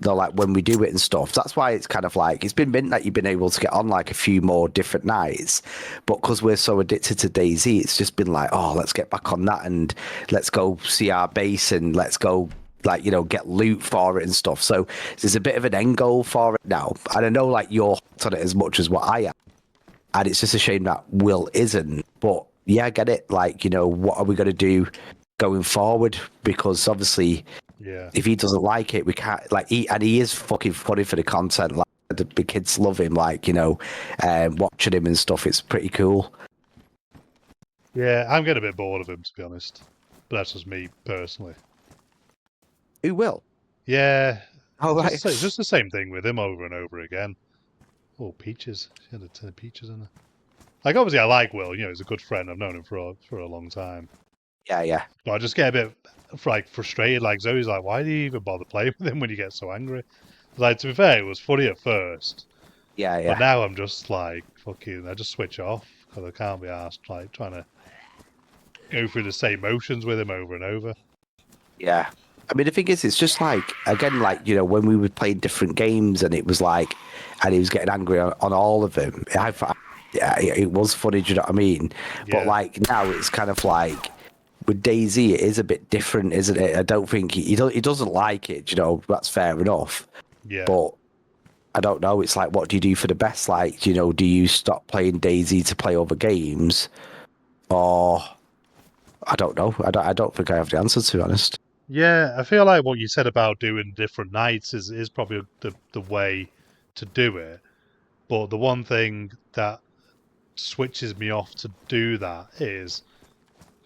Like when we do it and stuff. That's why it's kind of like it's been mint that you've been able to get on like a few more different nights. But because we're so addicted to DayZ, it's just been like, oh, let's get back on that and let's go see our base and let's go like get loot for it and stuff. So there's a bit of an end goal for it now. And I know like you're hot on it as much as what I am. And it's just a shame that Will isn't. But yeah, I get it. Like, what are we going to do going forward? Because obviously, yeah. if he doesn't like it, we can't, like, he is fucking funny for the content. Like, the kids love him, like, watching him and stuff. It's pretty cool. Yeah, I'm getting a bit bored of him, to be honest. But that's just me personally. Who will? Yeah, Oh, right. it's just the same thing with him over and over again. Oh, peaches. She had a ton of peaches in her. Like, obviously, I like Will. He's a good friend. I've known him for a long time. Yeah, yeah. But I just get a bit like frustrated. Like Zoe's like, why do you even bother playing with him when you get so angry? Like, to be fair, it was funny at first, Yeah, but yeah. now I'm just like fucking. I just switch off because I can't be asked like trying to go through the same motions with him over and over. Yeah. I mean, the thing is, it's just like, again, like, when we were playing different games and it was like, and he was getting angry on all of them. Yeah, it was funny, do you know what I mean? But Yeah, like now it's kind of like, with DayZ, it is a bit different, isn't it? I don't think he doesn't like it, that's fair enough. yeah. But I don't know. It's like, what do you do for the best? Like, do you stop playing DayZ to play other games? Or I don't know. I don't think I have the answer, to be honest. Yeah, I feel like what you said about doing different nights is probably the way to do it. But the one thing that switches me off to do that is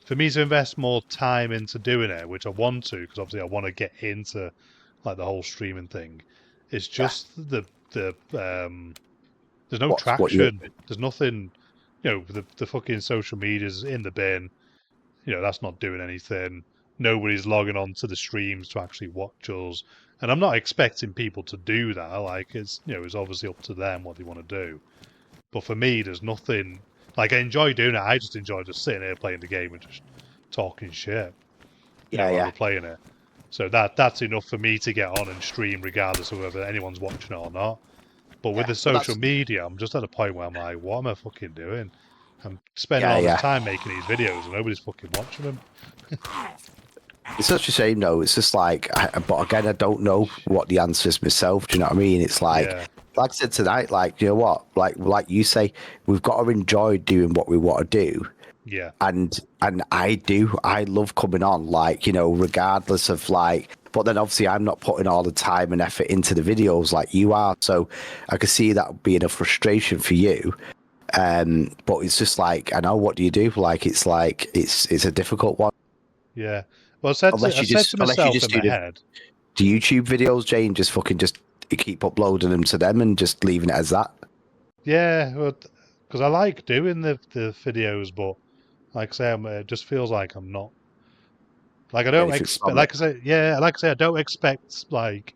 for me to invest more time into doing it, which I want to, because obviously I want to get into like the whole streaming thing. It's Yeah. just the there's no What you? traction. There's nothing. The fucking social media's in the bin. That's not doing anything. Nobody's logging on to the streams to actually watch us. And I'm not expecting people to do that. Like it's obviously up to them what they want to do. But for me, there's nothing like I enjoy doing it. I just enjoy just sitting here playing the game and just talking shit, Yeah, while yeah, we're playing it. So that's enough for me to get on and stream regardless of whether anyone's watching it or not. But with yeah. the But social that's media, I'm just at a point where I'm like, what am I fucking doing? I'm spending yeah, all this yeah. time making these videos and nobody's fucking watching them. It's such a shame, though. It's just like, but again, I don't know what the answer is myself. Do you know what I mean? It's Yeah, like I said tonight, like, you know what? Like you say, we've got to enjoy doing what we want to do. yeah, And I do. I love coming on, like, regardless of like, but then obviously I'm not putting all the time and effort into the videos like you are. So I could see that being a frustration for you. But it's just like, I know, what do you do? Like, it's a difficult one. yeah. Well, Unless I you said just to unless you myself just in my do head, the YouTube videos, Jane, just fucking just keep uploading them to them and just leaving it as that. yeah, because I like doing the videos, but like I say, it just feels like I'm not like I don't Anything expect. from it. Like I say, yeah, like I say, I don't expect like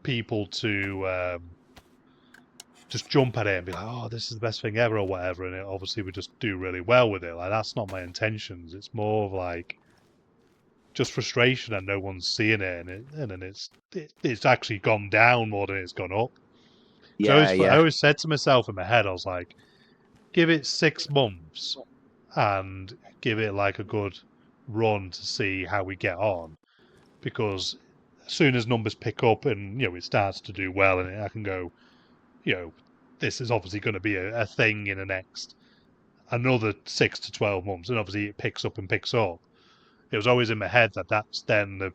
people to just jump at it and be like, "Oh, this is the best thing ever" or whatever, and it obviously we just do really well with it. Like that's not my intentions. It's more of like just frustration and no one's seeing it, and then it's actually gone down more than it's gone up. Yeah, I yeah, always said to myself in my head, I was like, give it 6 months and give it like a good run to see how we get on. Because as soon as numbers pick up and it starts to do well, and I can go, this is obviously going to be a thing in the next another 6 to 12 months, and obviously it picks up and picks up. It was always in my head that that's then the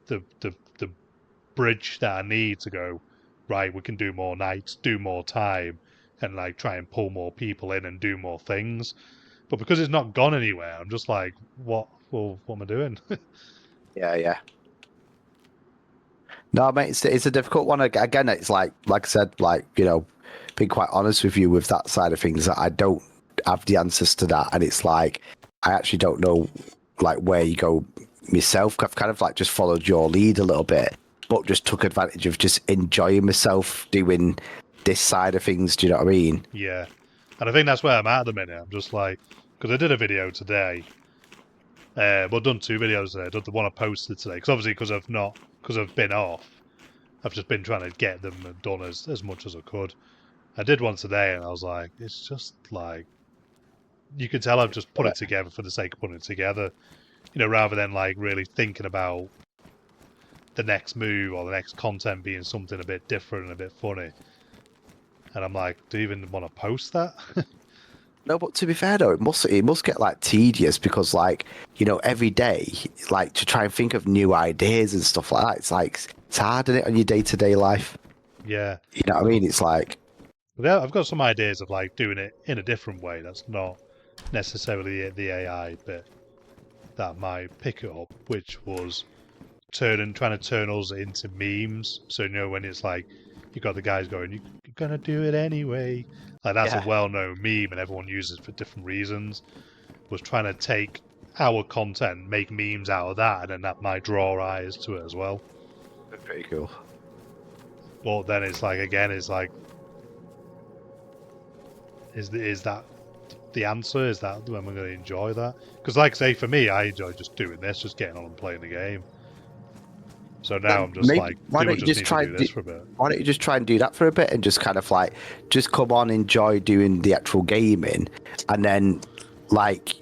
bridge that I need to go, right, we can do more nights, do more time, and like try and pull more people in and do more things. But because it's not gone anywhere, I'm just like, what am I doing? yeah, yeah. No, mate, it's a difficult one. Again, it's like I said, like, being quite honest with you with that side of things, that I don't have the answers to that, and it's like I actually don't know like where you go myself. I've kind of like just followed your lead a little bit, but just took advantage of just enjoying myself doing this side of things. Do you know what I mean? Yeah. And I think that's where I'm at the minute. I'm just like, because I did a video today. Well, done 2 videos today. I done the one I posted today. Because obviously, because I've been off, I've just been trying to get them done as much as I could. I did one today, and I was like, it's just like, you can tell I've just put it together for the sake of putting it together, rather than like really thinking about the next move or the next content being something a bit different and a bit funny. And I'm like, do you even want to post that? No, but to be fair though, it must get like tedious because like every day, like to try and think of new ideas and stuff like that. It's like it's hard, isn't it, on your day-to-day life? Yeah. You know what I mean? It's like, Well, I've got some ideas of like doing it in a different way. That's not necessarily the AI bit that might pick it up, which was trying to turn us into memes. So when it's like you got the guys going, you're gonna do it anyway. Like that's a yeah, well-known meme, and everyone uses it for different reasons. Was trying to take our content, make memes out of that, and then that might draw eyes to it as well. pretty cool. But then it's like again, it's like, is that the answer? Is that when we're going to enjoy that? Because, like I say, for me, I enjoy just doing this, just getting on and playing the game. So now I'm just Maybe like, why people don't you just just need to try? do this for a bit. Why don't you just try and do that for a bit and just kind of like just come on, enjoy doing the actual gaming, and then like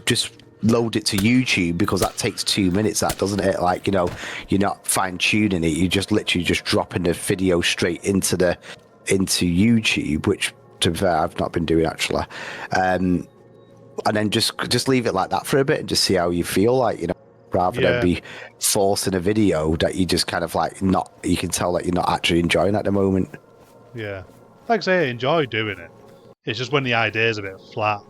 just load it to YouTube because that takes 2 minutes. That doesn't it? Like you're not fine tuning it. You just literally just dropping the video straight into YouTube, which to be fair I've not been doing actually. And then just leave it like that for a bit and just see how you feel, like rather than Yeah, be forcing a video that you just kind of like not, you can tell that you're not actually enjoying at the moment. yeah. Like I say, I enjoy doing it. It's just when the idea's a bit flat.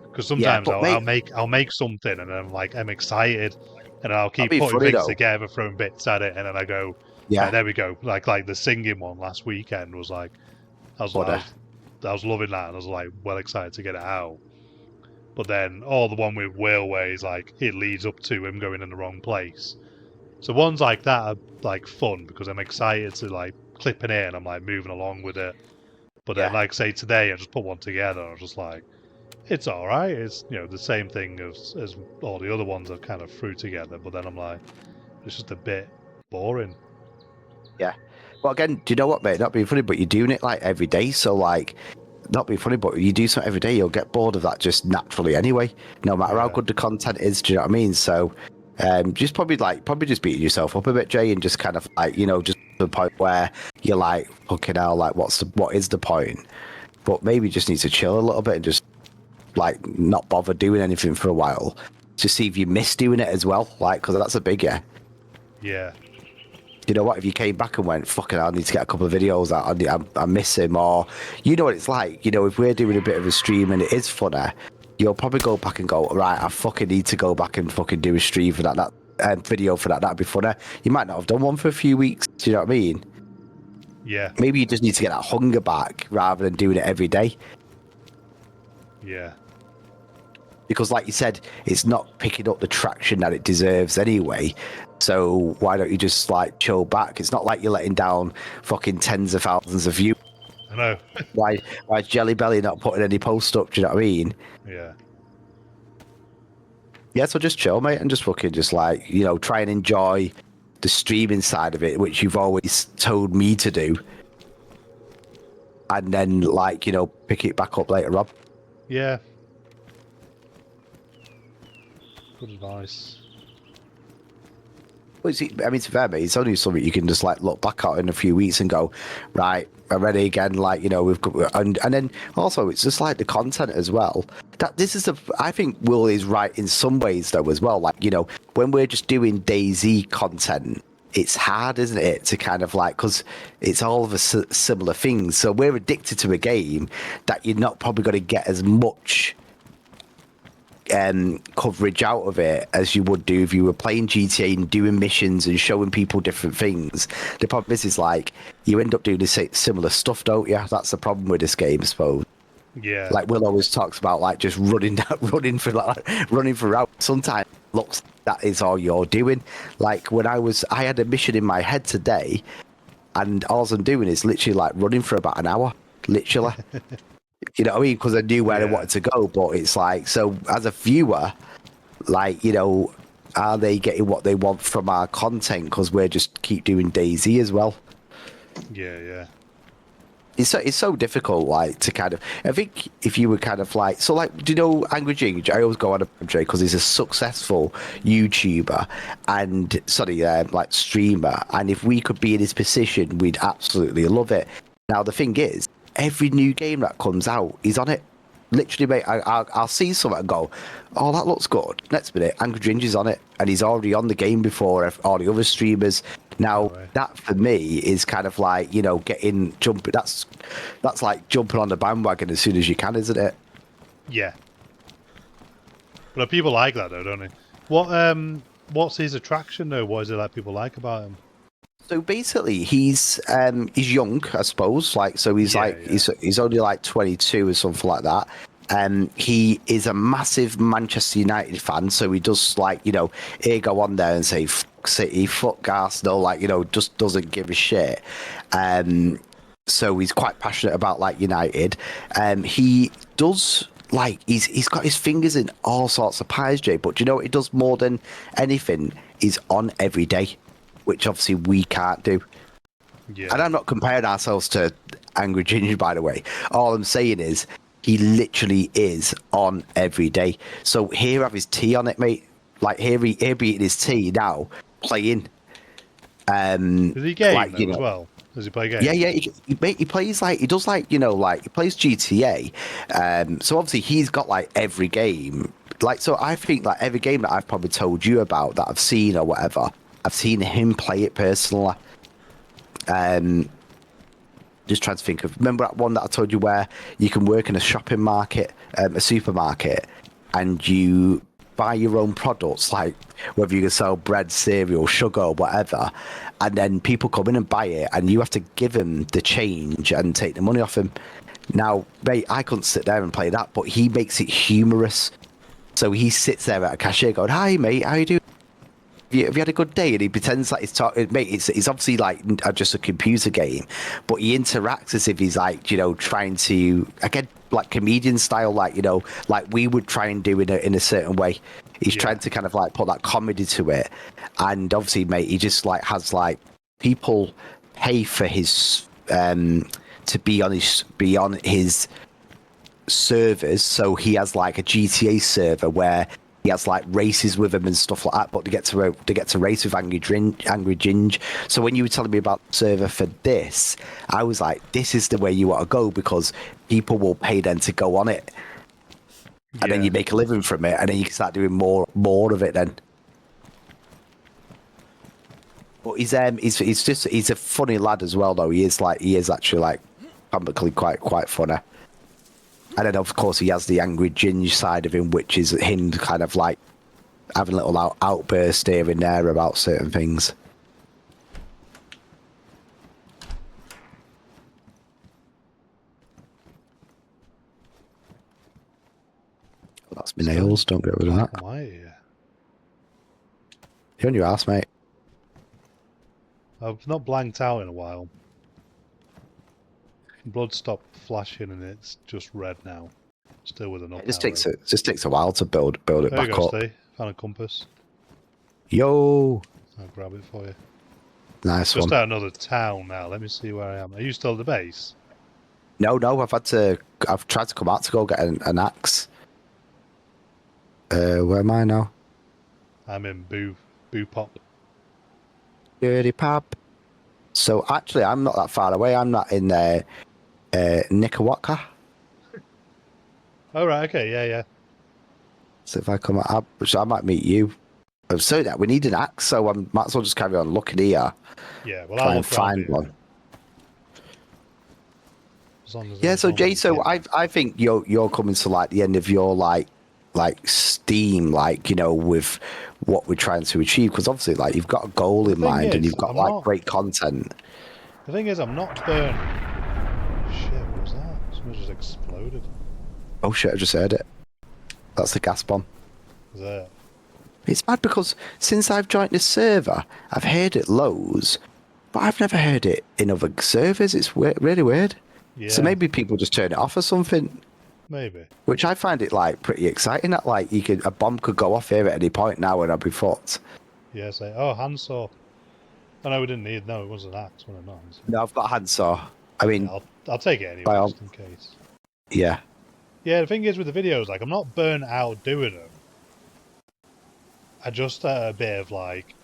Because Yeah, sometimes but mate, I'll make something and I'm like I'm excited, and I'll that'd keep be putting funny things though. together, throwing bits at it, and then I go, Yeah, there we go. Like the singing one last weekend was like, I was I but was I was loving that, and I was like well excited to get it out. But then the one with Will, where he's like, it leads up to him going in the wrong place. So ones like that are like fun because I'm excited to like clip it in. I'm like moving along with it. But then, yeah, like say today, I just put one together. I was just like, it's all right. It's the same thing as all the other ones I've kind of threw together. But then I'm like, it's just a bit boring. yeah. Well, again, do you know what, mate? Not being funny, but you're doing it like every day. So like, not being funny, but you do something every day, you'll get bored of that just naturally anyway. No matter how Yeah, good the content is, do you know what I mean? So, just probably just beating yourself up a bit, Jay, and just kind of like just to the point where you're like, fucking hell, like what is the point? But maybe you just need to chill a little bit and just like not bother doing anything for a while to see if you miss doing it as well. Like, because that's a big yeah. yeah, You know what? If you came back and went, fucking, I need to get a couple of videos out, I miss him, or you know what it's like. If we're doing a bit of a stream and it is funner, you'll probably go back and go, right, I fucking need to go back and fucking do a stream for that video for that. That'd be funner. You might not have done one for a few weeks. Do you know what I mean? yeah, Maybe you just need to get that hunger back rather than doing it every day. yeah, Because like you said, it's not picking up the traction that it deserves anyway. So why don't you just like chill back? It's not like you're letting down fucking tens of thousands of views. I know. Why is Jelly Belly not putting any posts up? Do you know what I mean? Yeah, Yeah, so just chill, mate, and just fucking just like, try and enjoy the streaming side of it, which you've always told me to do. and then like pick it back up later on. Yeah. Good advice. Well, I mean, to be fair, mate, it's only something you can just like look back at in a few weeks and go, right, I'm ready again. Like we've got, and then also it's just like the content as well. That this is I think Will is right in some ways though as well. Like when we're just doing DayZ content, it's hard, isn't it, to kind of like because it's all of a similar things. So we're addicted to a game that you're not probably going to get as much coverage out of it as you would do if you were playing GTA and doing missions and showing people different things. The problem is like you end up doing the similar stuff, don't you? That's the problem with this game, I suppose. Yeah. Like Will always talks about like just running for hours. Sometimes it looks that is all you're doing. Like when I had a mission in my head today, and all I'm doing is literally like running for about an hour, literally. You know what I mean? Because I knew where I wanted to go. But it's like, so as a viewer, like, are they getting what they want from our content? Because we're just keep doing DayZ as well. Yeah. It's so difficult, like, to kind of. I think if you were kind of like, so like, do you know Angry Ginge? I always go on Andre because he's a successful YouTuber and like streamer. And if we could be in his position, we'd absolutely love it. Now the thing is, every new game that comes out, he's on it. Literally, mate, I'll see something and go, oh, that looks good. Next minute, Angry Ginger's on it, and he's already on the game before all the other streamers. Now, that for me is kind of like, jumping. That's like jumping on the bandwagon as soon as you can, isn't it? Yeah. But people like that though, don't they? What's his attraction though? What is it that people like about him? So basically, he's young, I suppose. Like, so he's he's only like 22 or something like that. He is a massive Manchester United fan, so he does like he go on there and say fuck City, fuck Arsenal, like just doesn't give a shit. So he's quite passionate about like United. He does like he's got his fingers in all sorts of pies, Jay. But do you know what he does more than anything? He's on every day, which obviously we can't do. Yeah. And I'm not comparing ourselves to Angry Ginger, by the way. All I'm saying is he literally is on every day. So here have his tea on it, mate. Like here be eating his tea now, playing. Does he game like, as well? Does he play games? Yeah. He plays like he does like he plays GTA. So obviously he's got like every game. Like so, I think like every game that I've probably told you about that I've seen or whatever, I've seen him play it personally. Just trying to think of. Remember that one that I told you where you can work in a shopping market, a supermarket, and you buy your own products, like whether you can sell bread, cereal, sugar, or whatever, and then people come in and buy it, and you have to give them the change and take the money off them. Now, mate, I couldn't sit there and play that, but he makes it humorous. So he sits there at a cashier going, "Hi, mate, how you doing? Have you had a good day?" And he pretends like he's talking. Mate, it's obviously like just a computer game, but he interacts as if he's like trying to again like comedian style, like like we would try and do in a certain way. He's trying to kind of like put that comedy to it, and obviously, mate, he just like has like people pay for his to be on his servers. So he has like a GTA server where he has like races with him and stuff like that, but they get to race with Angry Ginge. So when you were telling me about the server for this, I was like, this is the way you want to go because people will pay then to go on it, and then you make a living from it, and then you can start doing more of it then. But he's a funny lad as well though. He is actually like comically quite funny. And then, of course, he has the Angry Ginge side of him, which is him kind of like having a little outburst here and there about certain things. Oh, that's my nails. Don't get rid of that. You're on your ass, mate. I've not blanked out in a while. Blood stopped flashing and it's just red now. Still with an up. It just takes a while to build it there back you go, up. Steve. Found a compass. Yo. I'll grab it for you. Nice just one. Out another town now. Let me see where I am. Are you still at the base? No, I've tried to come out to go get an axe. Where am I now? I'm in Boo Pop. Dirty pop. So actually, I'm not that far away. I'm not in Nicaragua. Oh right, okay, yeah. So if I come up, so I might meet you. So that we need an axe, so I might as well just carry on looking here, Yeah, well I'll try and look around find here. one. As long as Yeah. there's So one Jay, with so him. I think you're coming to like the end of your like steam, like with what we're trying to achieve, because obviously like you've got a goal Well, in mind and you've got like great content. the thing is I'm not burnt. Shit, what was that? Something just exploded. Oh shit! I just heard it. That's the gas bomb. Is that? It's bad because since I've joined this server, I've heard it loads, but I've never heard it in other servers. It's really weird. So Yeah, maybe people just turn it off or something, maybe. which I find it like pretty exciting. That like a bomb could go off here at any point now and I'd be fucked. Yeah, say, oh, handsaw. Oh no, we didn't need. No, it was an axe. When not handsaw. No, I've got a handsaw. I Yeah, mean, I'll take it by anyway, all, just in case. yeah, Yeah, the thing is with the videos, like I'm not burnt out doing them. I just a bit of like,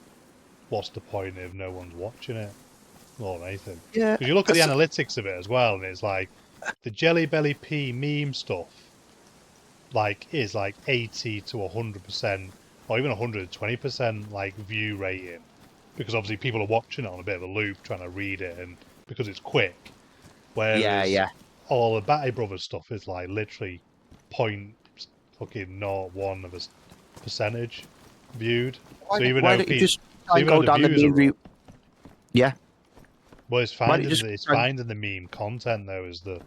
what's the point if no one's watching it more than anything? yeah. Because you look at the analytics of it as well, and it's like the Jelly Belly P meme stuff, like is like 80 to 100%, or even 120% like view rating, because obviously people are watching it on a bit of a loop, trying to read it, and because it's quick. Yeah, Whereas yeah. all the Batty Brothers stuff is like literally point fucking not one of a percentage viewed. So even Why though don't you just so try and even though go the down the views main are up, route? Yeah. well, Why don't you just it's try and... finding the meme content though is the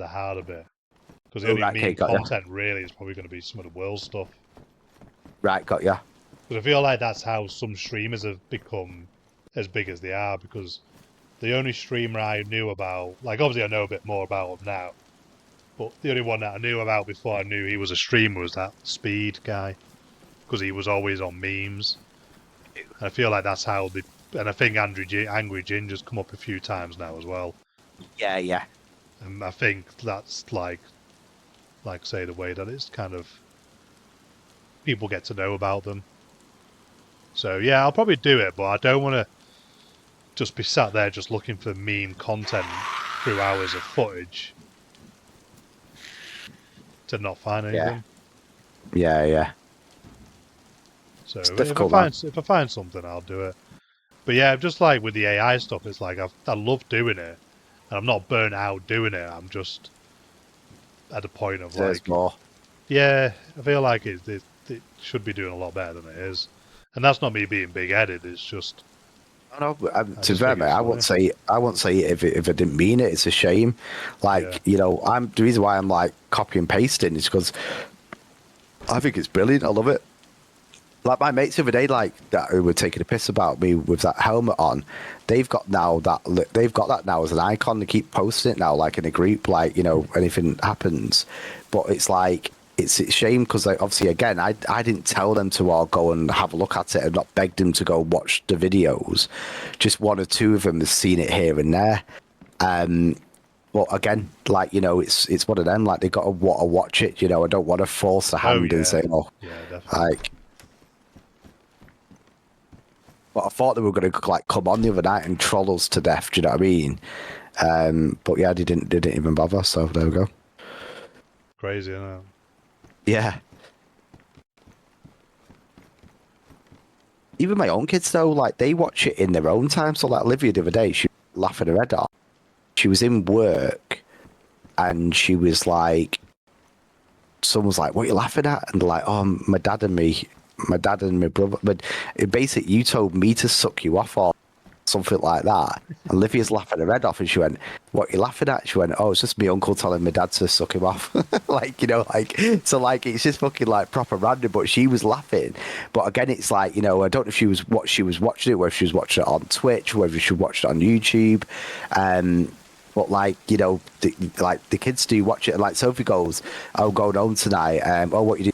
harder bit, because the Oh, only right, okay, meme got ya. content really is probably going to be some of the world stuff. Right, got ya. Because I feel like that's how some streamers have become as big as they are. Because the only streamer I knew about, like obviously I know a bit more about him now, but the only one that I knew about before I knew he was a streamer was that Speed guy, because he was always on memes. And I feel like that's how the. And I think Angry Ginger's come up a few times now as well. Yeah, yeah. And I think that's like say the way that it's kind of people get to know about them. So yeah, I'll probably do it, but I don't want to just be sat there just looking for meme content through hours of footage to not find Yeah. anything. Yeah, yeah. So It's difficult, man. if I find something, I'll do it. But yeah, just like with the AI stuff, it's like I love doing it, and I'm not burnt out doing it. I'm just at a point of There's like, more. yeah, I feel like it should be doing a lot better than it is, and that's not me being big headed. It's just I know, but, I to be just fair, think mate, it's funny. I won't say it if I didn't mean it. It's a shame. Yeah, Like, I'm the reason why I'm like copy and pasting is because I think it's brilliant. I love it. Like my mates the other day, like that who were taking a piss about me with that helmet on, they've got that now as an icon. They keep posting it now, like in a group, like anything happens. But it's like it's a shame because like obviously again, I didn't tell them to all go and have a look at it and not beg them to go watch the videos. Just one or two of them have seen it here and there. But again, like it's one of them. Like they got to want to watch it. I don't want to force the oh hand and yeah, say, oh, yeah, definitely. like. But I thought they were going to like come on the other night and troll us to death. Do you know what I mean? But yeah, they didn't even bother. So there we go. Crazy, isn't it? Yeah. Even my own kids though, like they watch it in their own time. So like Olivia the other day, she was laughing her head off. She was in work and she was like, someone was like, "What are you laughing at?" And they're like, "Oh, my dad and my brother." But it basically, you told me to suck you off or something like that. And Livia's laughing her head off, and she went, "What are you laughing at?" She went, "Oh, it's just my uncle telling my dad to suck him off." Like so, like it's just fucking like proper random. But she was laughing. But again, it's like I don't know if she was watching it, whether she was watching it on Twitch, whether she watched it on YouTube. But like like the kids do watch it. And like Sophie goes, "Oh, going home tonight. Oh, what you do?"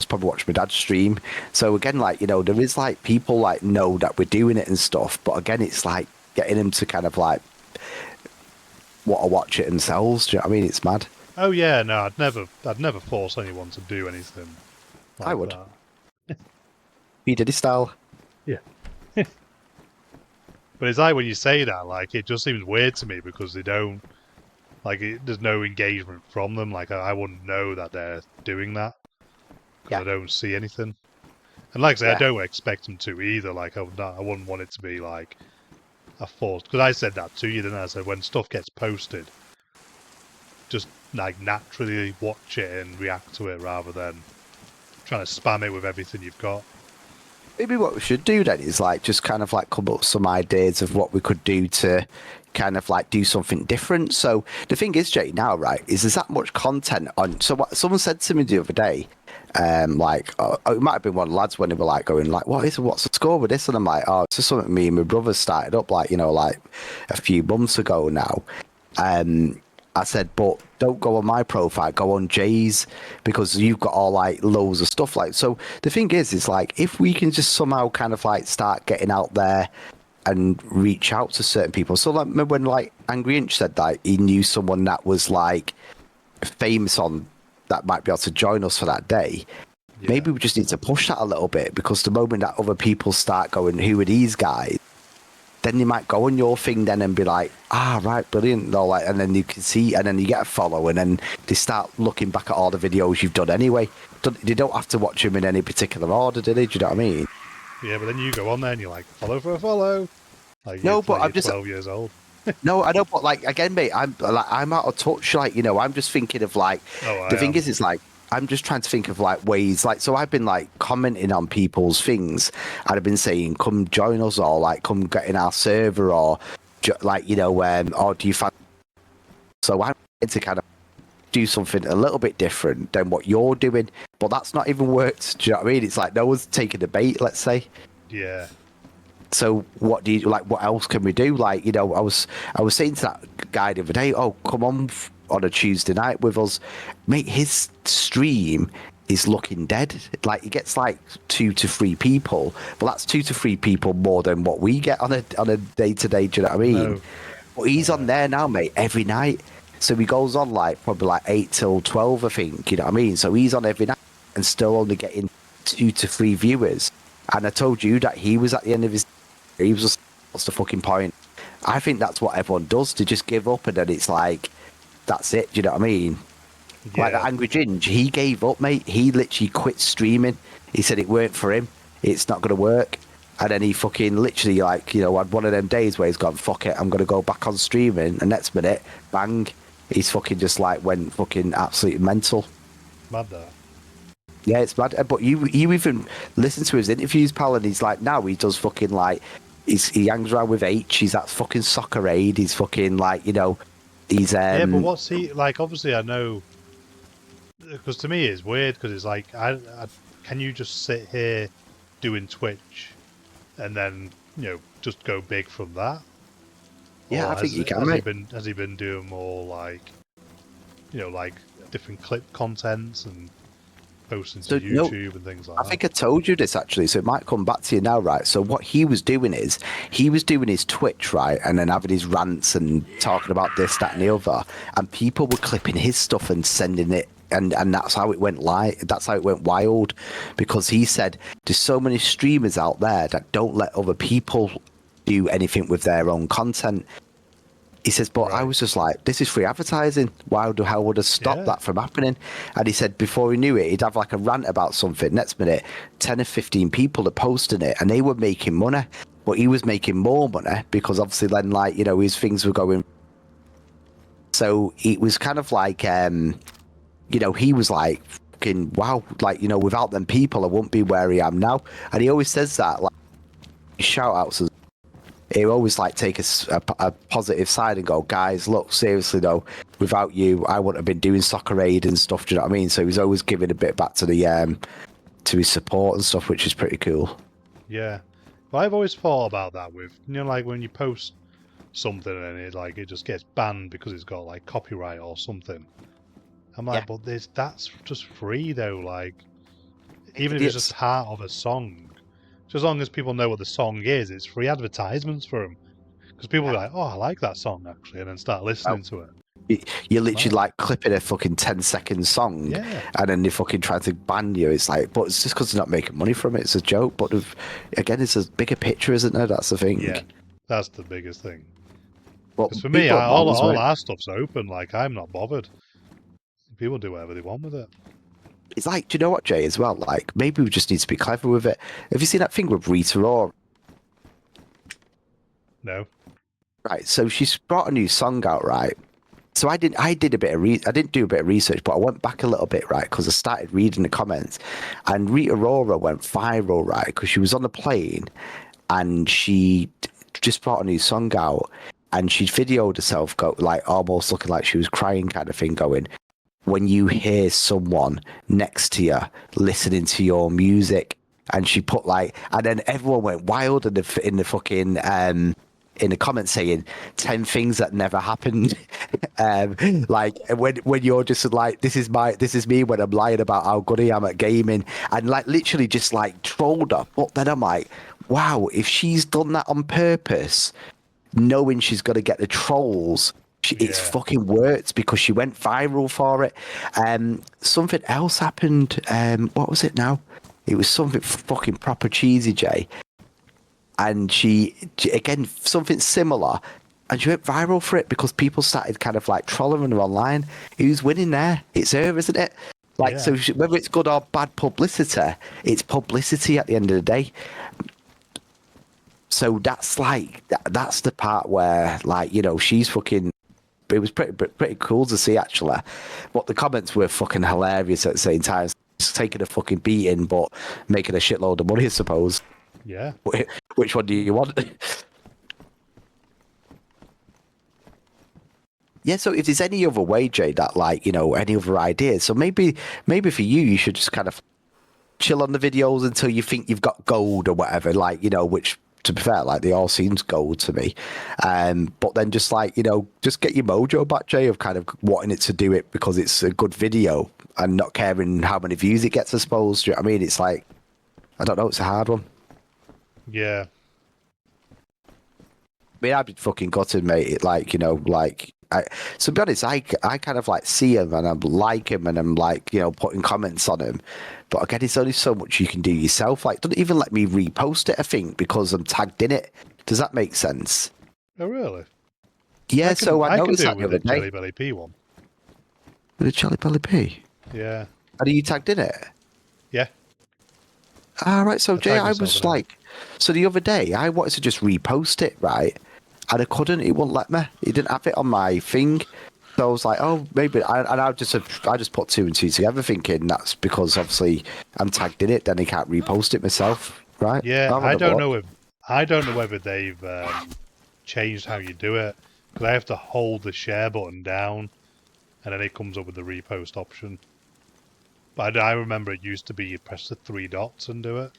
Probably watch my dad stream. So again, like there is like people like know that we're doing it and stuff. But again, it's like getting them to kind of like want to watch it themselves. Do you know what I mean? It's mad. Oh yeah, no, I'd never force anyone to do anything I like would. that. P Diddy style. Yeah. But it's like when you say that, like it just seems weird to me because they don't there's no engagement from them. Like I wouldn't know that they're doing that because Yeah. I don't see anything. And like I say, I Yeah. don't expect them to either. Like I wouldn't want it to be like a force because I said that to you. Then I said when stuff gets posted, just like naturally watch it and react to it rather than trying to spam it with everything you've got. Maybe what we should do then is like just kind of like come up with some ideas of what we could do to kind of like do something different. So the thing is, Jay, now right, is there's that much content on. So what someone said to me the other day, it might have been one of the lads when they were like going like, what's the score with this? And I'm like, oh, it's just something me and my brother started up like like a few months ago now. I said, but don't go on my profile, go on Jay's because you've got all like loads of stuff. Like, so the thing is like if we can just somehow kind of like start getting out there and reach out to certain people. So like remember when like Angry Inch said that he knew someone that was like famous on that might be able to join us for that day. Yeah. Maybe we just need to push that a little bit because the moment that other people start going, who are these guys? Then they might go on your thing then and be like, right, brilliant. They're like, and then you can see, and then you get a follow, and then they start looking back at all the videos you've done anyway. They don't have to watch them in any particular order, do they? Do you know what I mean? Yeah, but then you go on there and you're like, follow for a follow. No, but I'm you're just 12 years old. no, I know, but like again, mate, I'm out of touch. Like I'm just thinking of like Oh, the I thing am. is like I'm just trying to think of like ways. Like so, I've been like commenting on people's things, and I've been saying, "Come join us," or like, "Come get in our server," or like or do you find? So I'm trying to kind of do something a little bit different than what you're doing, but that's not even worked. Do you know what I mean? It's like no one's taking the bait. Let's say. Yeah. So what do you like? What else can we do? Like I was saying to that guy the other day, oh come on a Tuesday night with us, mate. His stream is looking dead. Like he gets like 2 to 3 people, but that's 2 to 3 people more than what we get on a day to day. Do you know what I mean? No. But he's on there now, mate, every night. So he goes on like probably like 8 till 12, I think. You know what I mean? So he's on every night and still only getting 2 to 3 viewers. And I told you that he was at the end of his. He was just, what's the fucking point? I think that's what everyone does to just give up, and then it's like, that's it. Do you know what I mean? Like the Yeah. Angry Ginge, he gave up, mate. He literally quit streaming. He said it weren't for him. It's not going to work. And then he fucking literally, like, had one of them days where he's gone, fuck it, I'm going to go back on streaming. And next minute, bang, he's fucking just like went fucking absolutely mental. Mad that. Yeah, it's mad. But you even listen to his interviews, pal, and he's like, now he does fucking like, he hangs around with H. He's at fucking Soccer Aid. He's fucking like, he's Yeah, but what's he like? Obviously, I know because to me it's weird because it's like, can you just sit here doing Twitch and then just go big from that? yeah, Or I think you can, has mate. he been doing more like like different clip contents and posting to So no, YouTube and things like I that? think I told you this actually, so it might come back to you now, right? So what he was doing is he was doing his Twitch, right, and then having his rants and talking about this, that, and the other, and people were clipping his stuff and sending it. And that's how it went live. That's how it went wild, because he said there's so many streamers out there that don't let other people do anything with their own content. He says, but I Right. was just like, this is free advertising. How would have stopped Yeah. that from happening? And he said, before he knew it, he'd have like a rant about something. Next minute, 10 or 15 people are posting it and they were making money. But he was making more money because obviously then, like, his things were going. So it was kind of like, he was like, fucking, wow, like, without them people, I wouldn't be where I am now. And he always says that, like, shout outs. He always like take a positive side and go, guys, look, seriously though, without you, I wouldn't have been doing Soccer Aid and stuff. Do you know what I mean? So he's always giving a bit back to the to his support and stuff, which is pretty cool. Yeah. Well, I've always thought about that with like when you post something and it just gets banned because it's got like copyright or something. I'm like, Yeah. but that's just free though. Like, even if it's Idiots. just part of a song, just as long as people know what the song is, it's free advertisements for them. Because people are like, oh, I like that song actually, and then start listening to it. You're literally Wow. like clipping a fucking 10-second song, Yeah. and then they fucking try to ban you. It's like, but it's just because they're not making money from it. It's a joke. But again, it's a bigger picture, isn't there? That's the thing. Yeah. That's the biggest thing. But Because for me, people are morons, all right? our stuff's open. Like, I'm not bothered. People do whatever they want with it. It's like, do you know what, Jay? As well, like maybe we just need to be clever with it. Have you seen that thing with Rita Ora? No. Right. So she's brought a new song out, right? So I did a bit of I didn't do a bit of research, but I went back a little bit, right? Because I started reading the comments, and Rita Ora went viral, right? Because she was on the plane, and she just brought a new song out, and she videoed herself go like almost looking like she was crying, kind of thing, going, "When you hear someone next to you listening to your music," and she put like, and then everyone went wild in the fucking in the comments saying 10 things that never happened. Like when you're just like, this is me when I'm lying about how good I am at gaming, and like literally just like trolled her. But then I'm like, wow, if she's done that on purpose, knowing she's got to get the trolls, it's Yeah. fucking worked because she went viral for it. Something else happened. What was it now? It was something fucking proper cheesy, Jay. And she again, something similar, and she went viral for it because people started kind of like trolling her online. Who's winning there? It's her, isn't it? Like, Yeah. so whether it's good or bad publicity, it's publicity at the end of the day. So that's like that's the part where, like, you know, she's fucking. It was pretty cool to see, actually, but the comments were fucking hilarious at the same time. It's taking a fucking beating, but making a shitload of money, I suppose. Yeah. Which one do you want? Yeah, so if there's any other way, Jay, that, like, you know, any other ideas, so maybe for you should just kind of chill on the videos until you think you've got gold or whatever, like, you know, which, to be fair, like, they all seems gold to me. But then just, like, you know, just get your mojo back, Jay, of kind of wanting it to do it because it's a good video and not caring how many views it gets, I suppose. Do you know what I mean? It's like, I don't know, it's a hard one. Yeah. I mean, I'd be fucking gutted, mate. It, like, you know, like, to be honest, I kind of like see him and I'm like him and I'm like, you know, putting comments on him. But again, it's only so much you can do yourself. Like, don't even let me repost it, I think, because I'm tagged in it. Does that make sense? Oh, really? Yeah, so I can noticed do that it the with other the day. Jelly Belly P one. With a Jelly Belly P. Yeah. Are you tagged in it? Yeah. Ah, right. So, I Jay, tagged I myself was in it. like, so the other day, I wanted to just repost it, right? And I couldn't. It wouldn't let me. It didn't have it on my thing. So I was like, oh, maybe. I just put two and two together, thinking that's because obviously I'm tagged in it. Then I can't repost it myself, right? Yeah, I'll have a look. I don't know whether they've changed how you do it because I have to hold the share button down, and then it comes up with the repost option. But I remember it used to be you press the three dots and do it.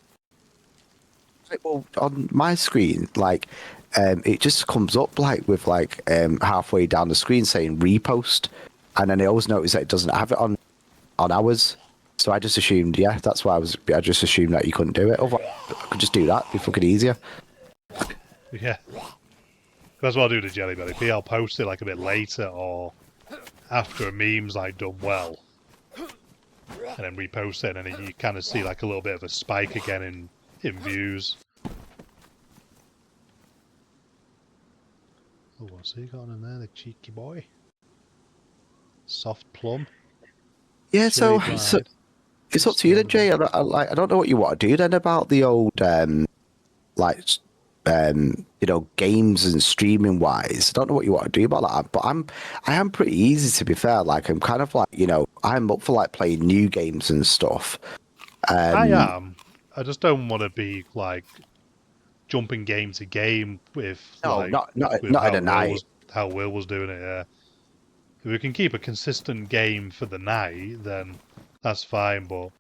Well, on my screen, like, it just comes up like with like halfway down the screen saying repost, and then I always notice that it doesn't have it on ours. So I just assumed, yeah, that's why I just assumed that you couldn't do it. Otherwise, I could just do that. It'd be fucking easier. Yeah, that's what I'll do to Jelly Belly P. I'll post it like a bit later or after a meme's like done well, and then repost it, and then you kind of see like a little bit of a spike again in views. Oh, what's he got in there, the cheeky boy? Soft plum. Yeah, Chili so fried. it's up to you then, Jay. I don't know what you want to do then about the old like you know, games and streaming wise. I don't know what you want to do about that, but I am pretty easy, to be fair. Like, I'm kind of like, you know, I'm up for like playing new games and stuff. I am. I just don't want to be like jumping game to game with No, like with not in a night. how Will was doing it. Yeah. If we can keep a consistent game for the night, then that's fine. But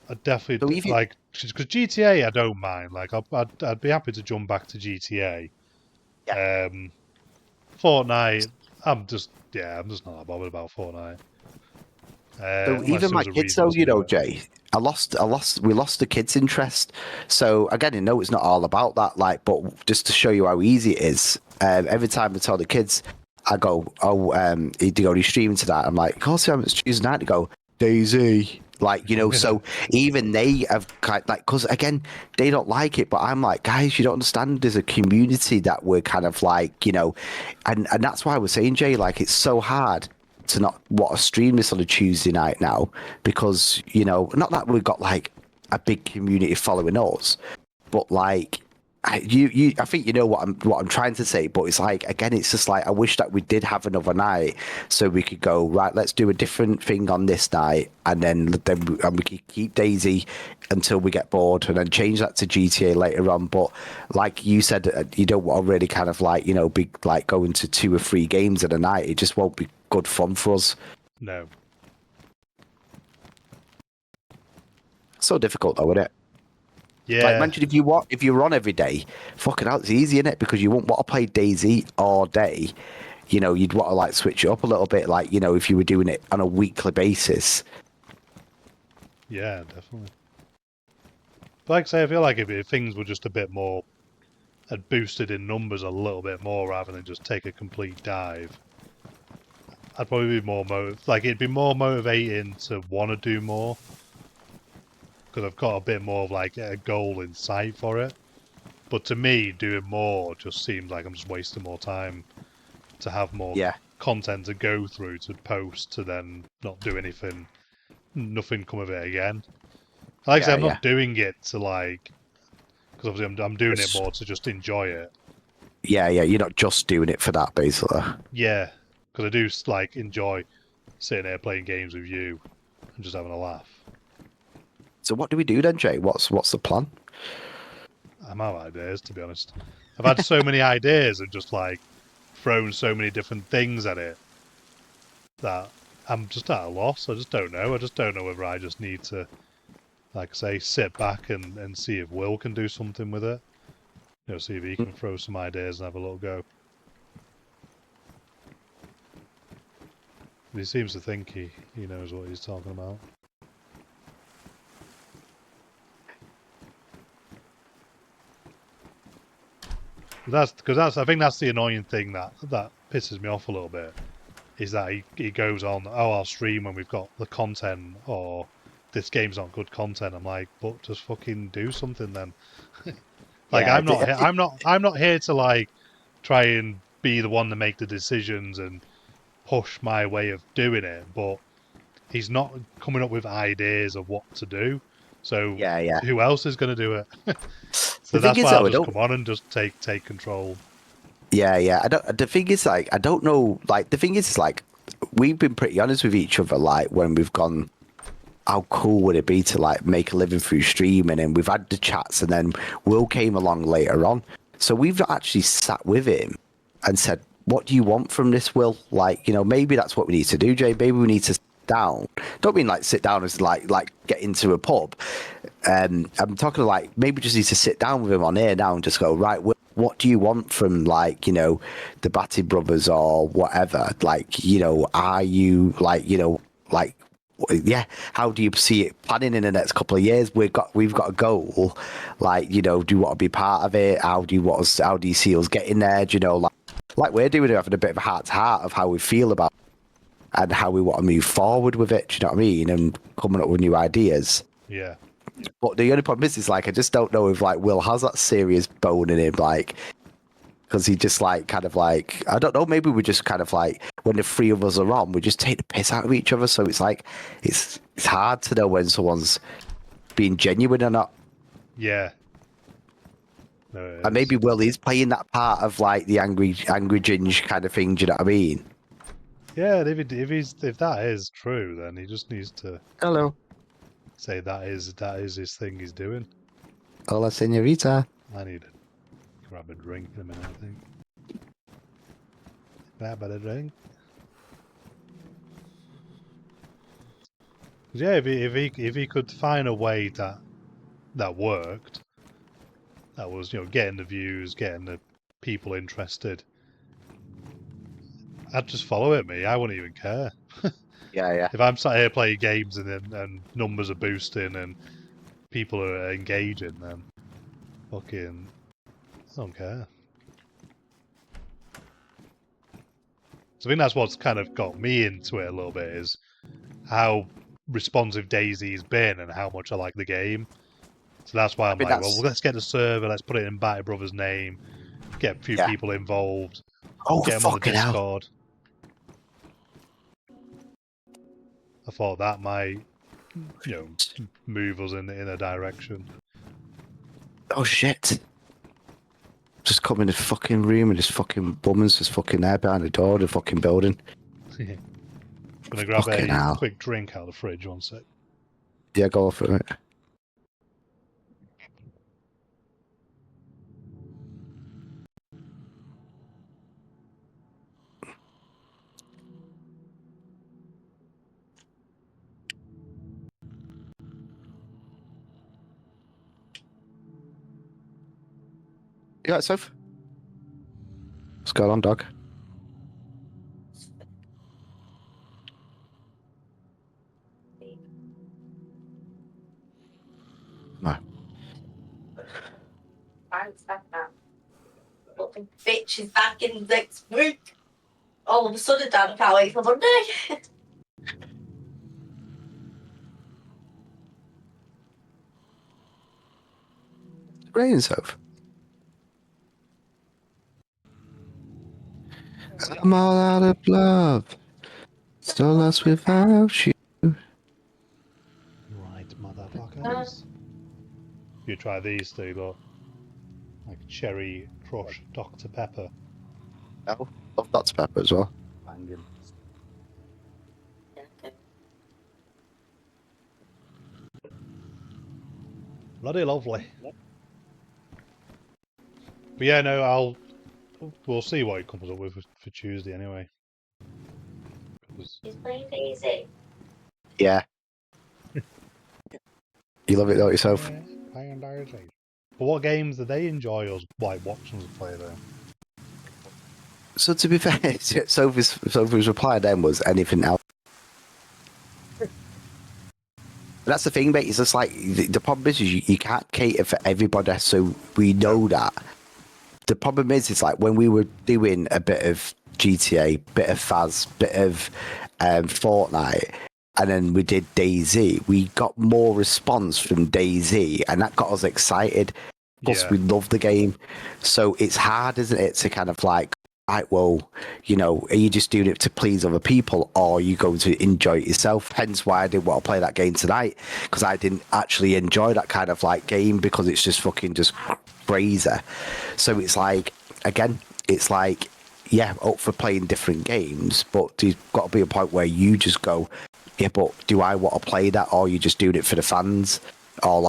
I So definitely even like because GTA, I don't mind. Like I'd be happy to jump back to GTA. yeah. Fortnite, I'm just I'm just not that bothered about Fortnite. So Unless even there my was a kids, reason though, to you do know, it. Jay. we lost the kids' interest. So again, I know it's not all about that, like, but just to show you how easy it is, every time I tell the kids, I go, oh, you go, you streaming to that? I'm like, of course I'm Tuesday night. To go, DayZ. Like, so even they have kind like, because again, they don't like it, but I'm like, guys, you don't understand. There's a community that we're kind of like, and that's why we're saying, Jay, like, it's so hard to not want to stream this on a Tuesday night now because, not that we've got like a big community following us, but like, I think you know what I'm trying to say, but it's like again, it's just like I wish that we did have another night so we could go right. Let's do a different thing on this night, and then we could keep DayZ until we get bored, and then change that to GTA later on. But like you said, you don't want to really kind of like be like going to 2 or 3 games in a night. It just won't be good fun for us. No. So difficult though, isn't it? Yeah. Like, imagine if you were on every day, fucking hell, it's easy, innit? Because you won't want to play DayZ all day. You'd want to like switch it up a little bit, like, if you were doing it on a weekly basis. Yeah, definitely. But like I say, I feel like if things were just a bit more, had boosted in numbers a little bit more rather than just take a complete dive, I'd probably be more it'd be more motivating to want to do more. Because I've got a bit more of like a goal in sight for it. But to me, doing more just seems like I'm just wasting more time to have more content to go through to post to then not do anything, nothing come of it again. Like I say, I'm not doing it to like, because obviously I'm doing it more to just enjoy it. Yeah, you're not just doing it for that, basically. Yeah, because I do like enjoy sitting here playing games with you and just having a laugh. So what do we do then, Jay? What's the plan? I'm out of ideas, to be honest. I've had so many ideas and just like thrown so many different things at it that I'm just at a loss. I just don't know. I just don't know whether I just need to, like I say, sit back and see if Will can do something with it. See if he can throw some ideas and have a little go. He seems to think he knows what he's talking about. I think that's the annoying thing that pisses me off a little bit, is that he goes on, oh, I'll stream when we've got the content, or this game's not good content. I'm like, but just fucking do something then. Like, I'm not here to like try and be the one to make the decisions and push my way of doing it, but he's not coming up with ideas of what to do. So who else is going to do it? So that's why I'll just come on and just take control. Yeah. The thing is, like, I don't know. Like, the thing is, like, we've been pretty honest with each other. Like, when we've gone, how cool would it be to like make a living through streaming? And we've had the chats, and then Will came along later on. So we've actually sat with him and said, "What do you want from this, Will? Like, maybe that's what we need to do, Jay. Maybe we need to sit down. Don't mean like sit down as like get into a pub. I'm talking like maybe just need to sit down with him on here now and just go, right, what do you want from like, the Batty Brothers or whatever? Like, are you like, like, how do you see it planning in the next couple of years? We've got a goal, like, do you want to be part of it? How do you see us getting there? Do you know, like we're doing it, having a bit of a heart to heart of how we feel about it and how we want to move forward with it. Do you know what I mean? And coming up with new ideas. Yeah. But the only problem is like, I just don't know if like Will has that serious bone in him, like, because he just like kind of like, I don't know, maybe we just kind of like, when the 3 of us are on, we just take the piss out of each other. So it's like, it's hard to know when someone's being genuine or not. Yeah. No, And maybe Will is playing that part of like the angry ginge kind of thing. Do you know what I mean? Yeah, if that is true, then he just needs to say that is his thing he's doing. Hola, señorita. I need to grab a drink in a minute, I think. Grab a drink. Yeah, if he could find a way that worked, that was getting the views, getting the people interested, I'd just follow it. I wouldn't even care. Yeah. If I'm sat here playing games and numbers are boosting and people are engaging, then fucking I don't care. So I think that's what's kind of got me into it a little bit, is how responsive DayZ's been and how much I like the game. So that's why I I'm mean, like, well, let's get the server, let's put it in Batty Brothers' name, get a few yeah. people involved, Oh, get them on the fucking hell. Discord. I thought that might, move us in a direction. Oh, shit. Just come in the fucking room and this fucking woman's just fucking there behind the door of the fucking building. Gonna grab Fucking a hell. quick drink out of the fridge, one sec. Yeah, go for it. You got Soph? What's going on, dog? No. Thanks, back now. Fucking bitch is back in next week. All of a sudden, Dad, I can't wait for Monday. Raining, Soph. I'm all out of love. Still lost without you. Right, motherfuckers. You try these two, look. Like cherry crush Dr. Pepper. No, love Dr. Pepper as well. Banging. Bloody lovely. But yeah, no, we'll see what he comes up with for Tuesday anyway. 'Cause He's playing DayZ. Yeah. You love it, don't you, Soph? playing DayZ. But what games do they enjoy us like watching us play though? So to be fair, Sophie's reply then was anything else. That's the thing, mate. It's just like the problem is you can't cater for everybody, so we know that. The problem is, it's like when we were doing a bit of GTA, bit of Faz, bit of Fortnite, and then we did DayZ. We got more response from DayZ, and that got us excited. Plus, Yeah. we love the game, so it's hard, isn't it, to kind of like, right, well, are you just doing it to please other people, or are you going to enjoy it yourself? Hence why I didn't want to play that game tonight, because I didn't actually enjoy that kind of like game, because it's just fucking just crazy. So it's like, again, it's like, yeah, up for playing different games, but there's got to be a point where you just go, yeah, but do I want to play that, or are you just doing it for the fans? Or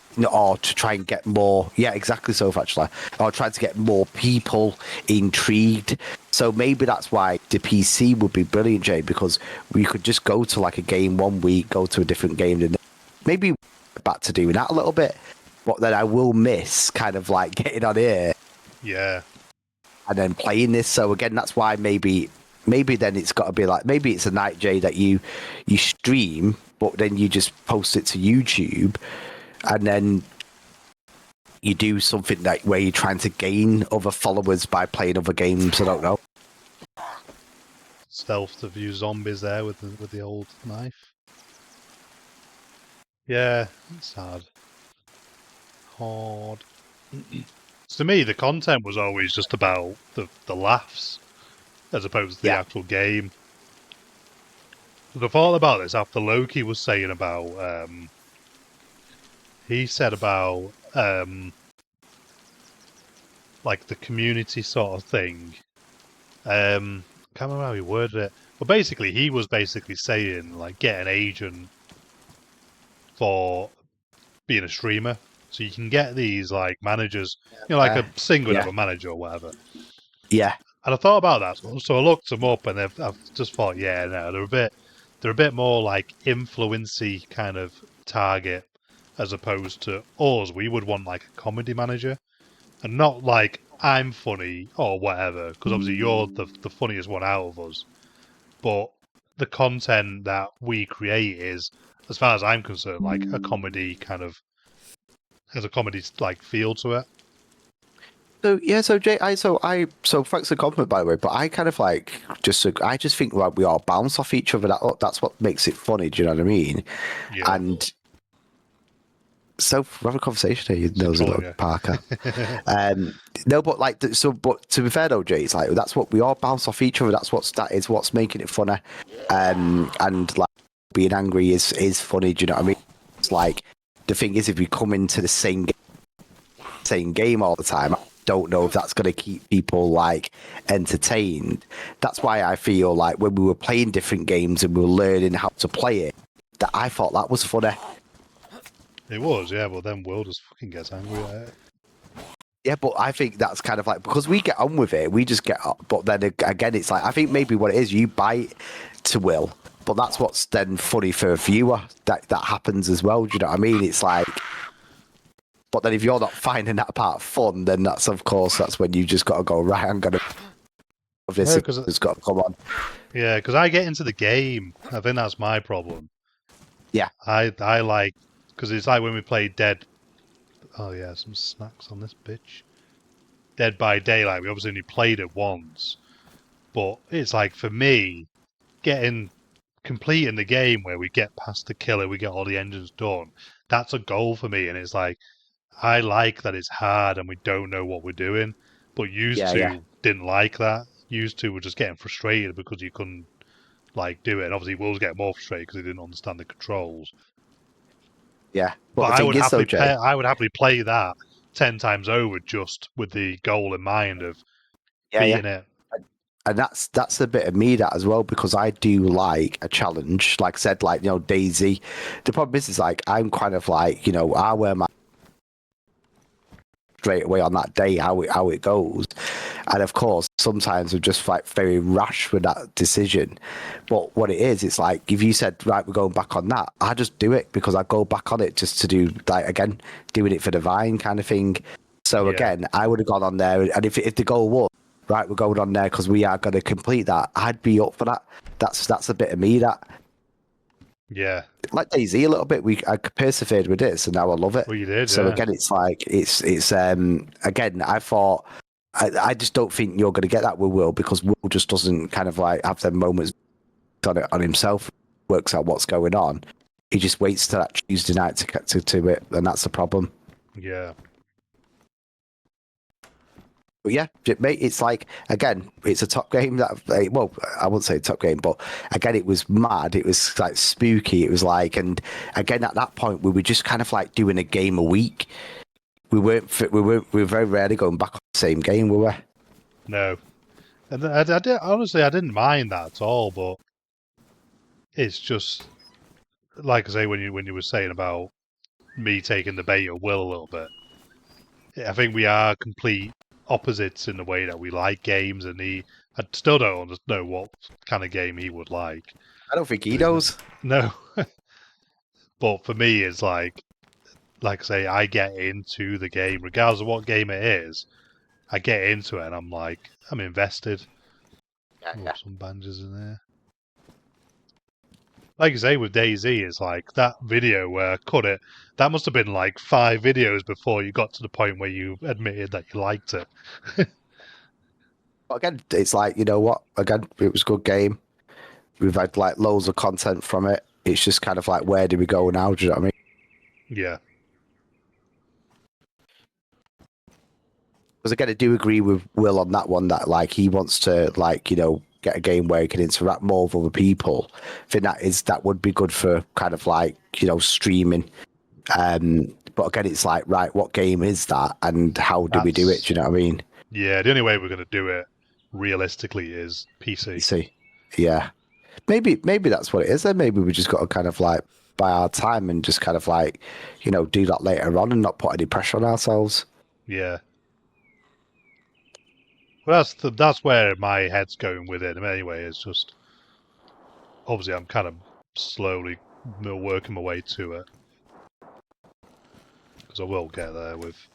to try and get more, yeah, exactly, so actually, or trying to get more people intrigued. So maybe that's why the PC would be brilliant, Jay, because we could just go to like a game one week, go to a different game, and maybe back to doing that a little bit. But then I will miss kind of like getting on here, Yeah. and then playing this. So again, that's why maybe then it's got to be like, maybe it's a night, Jay, that you stream, but then you just post it to YouTube. And then you do something that where you're trying to gain other followers by playing other games. I don't know. Stealth to view zombies there with the old knife. Yeah, it's hard. Hard. To me, the content was always just about the laughs, as opposed to the actual game. The thought about this after Loki was saying about, he said about like the community sort of thing. Can't remember how he worded it, but basically he was basically saying like get an agent for being a streamer, so you can get these like managers, like a single of a manager or whatever. Yeah. And I thought about that, so I looked them up, and I've just thought, yeah, no, they're a bit more like influency kind of target, as opposed to us. We would want like a comedy manager, and not like I'm funny or whatever, because obviously you're the funniest one out of us. But the content that we create is, as far as I'm concerned, like a comedy kind of has a comedy like feel to it. So yeah, so Jay, so thanks for the compliment by the way, but I kind of like I just think like we all bounce off each other. That's what makes it funny. Do you know what I mean? Yeah. And so we're having a conversation here, you nosy little yeah. Parker. No, but like but to be fair though, Jay, it's like that's what we all bounce off each other. That is what's making it funny. And like being angry is funny. Do you know what I mean? It's like the thing is, if we come into the same game all the time, I don't know if that's going to keep people like entertained. That's why I feel like when we were playing different games and we were learning how to play it, that I thought that was funny. It was, yeah, but then Will just fucking gets angry at it. Yeah, but I think that's kind of like, because we get on with it, we just get up. But then again, it's like, I think maybe what it is, you bite to Will, but that's what's then funny for a viewer. That happens as well. Do you know what I mean? It's like, but then if you're not finding that part fun, then that's when you just got to go, right, I'm going to, this has got to come on. Yeah, because I get into the game. I think that's my problem. Yeah. I like, because it's like when we played Dead. Oh yeah, some snacks on this bitch. Dead by Daylight. We obviously only played it once, but it's like for me, completing the game where we get past the killer, we get all the engines done. That's a goal for me, and it's like I like that it's hard and we don't know what we're doing. But used to didn't like that. Used to were just getting frustrated because you couldn't like do it. And obviously, Will's getting more frustrated because he didn't understand the controls. Yeah, but I would happily play that 10 times over just with the goal in mind of beating it. And that's a bit of me that as well, because I do like a challenge. Like I said, like, you know, DayZ. The problem is like I'm kind of like, you know, I wear my straight away on that day how it goes, and of course sometimes I'm just like very rash with that decision. But what it is, it's like if you said right, we're going back on that, I just do it because I go back on it just to do like again doing it for the vine kind of thing. So again, I would have gone on there, and if the goal was right, we're going on there because we are going to complete that, I'd be up for that. That's a bit of me that. Yeah. Like DayZ a little bit, I persevered with this, and now I love it. Well, you did. So again, it's like it's again. I thought I just don't think you're going to get that with Will, because Will just doesn't kind of like have them moments on himself, works out what's going on. He just waits till that Tuesday night to get to it, and that's the problem. Yeah. But yeah, mate, it's like, again, it's a top game that, well, I wouldn't say top game, but again, it was mad. It was like spooky. It was like, and again, at that point, we were just kind of like doing a game a week. We were very rarely going back on the same game, were we? No. And honestly, I didn't mind that at all, but it's just, like I say, when you were saying about me taking the bait of Will a little bit, I think we are complete opposites in the way that we like games, and I still don't know what kind of game he would like. I don't think he knows. No. But for me, it's like I say, I get into the game, regardless of what game it is. I get into it, and I'm like, I'm invested. Yeah. Some banjos in there. Like you say, with DayZ, it's like that video where I cut it. That must have been like 5 videos before you got to the point where you admitted that you liked it. But again, it's like, you know what? Again, it was a good game. We've had like loads of content from it. It's just kind of like, where do we go now? Do you know what I mean? Yeah. Because again, I do agree with Will on that one, that like he wants to, like, you know, get a game where he can interact more with other people. I think that would be good for kind of like, you know, streaming. But again, it's like, right, what game is that, and how do we do it? Do you know what I mean? Yeah, the only way we're going to do it realistically is PC. Yeah. Maybe that's what it is then. Maybe we just got to kind of like buy our time and just kind of like, you know, do that later on and not put any pressure on ourselves. Yeah. Well, that's where my head's going with it. Anyway, it's just obviously I'm kind of slowly working my way to it, because I will get there. It's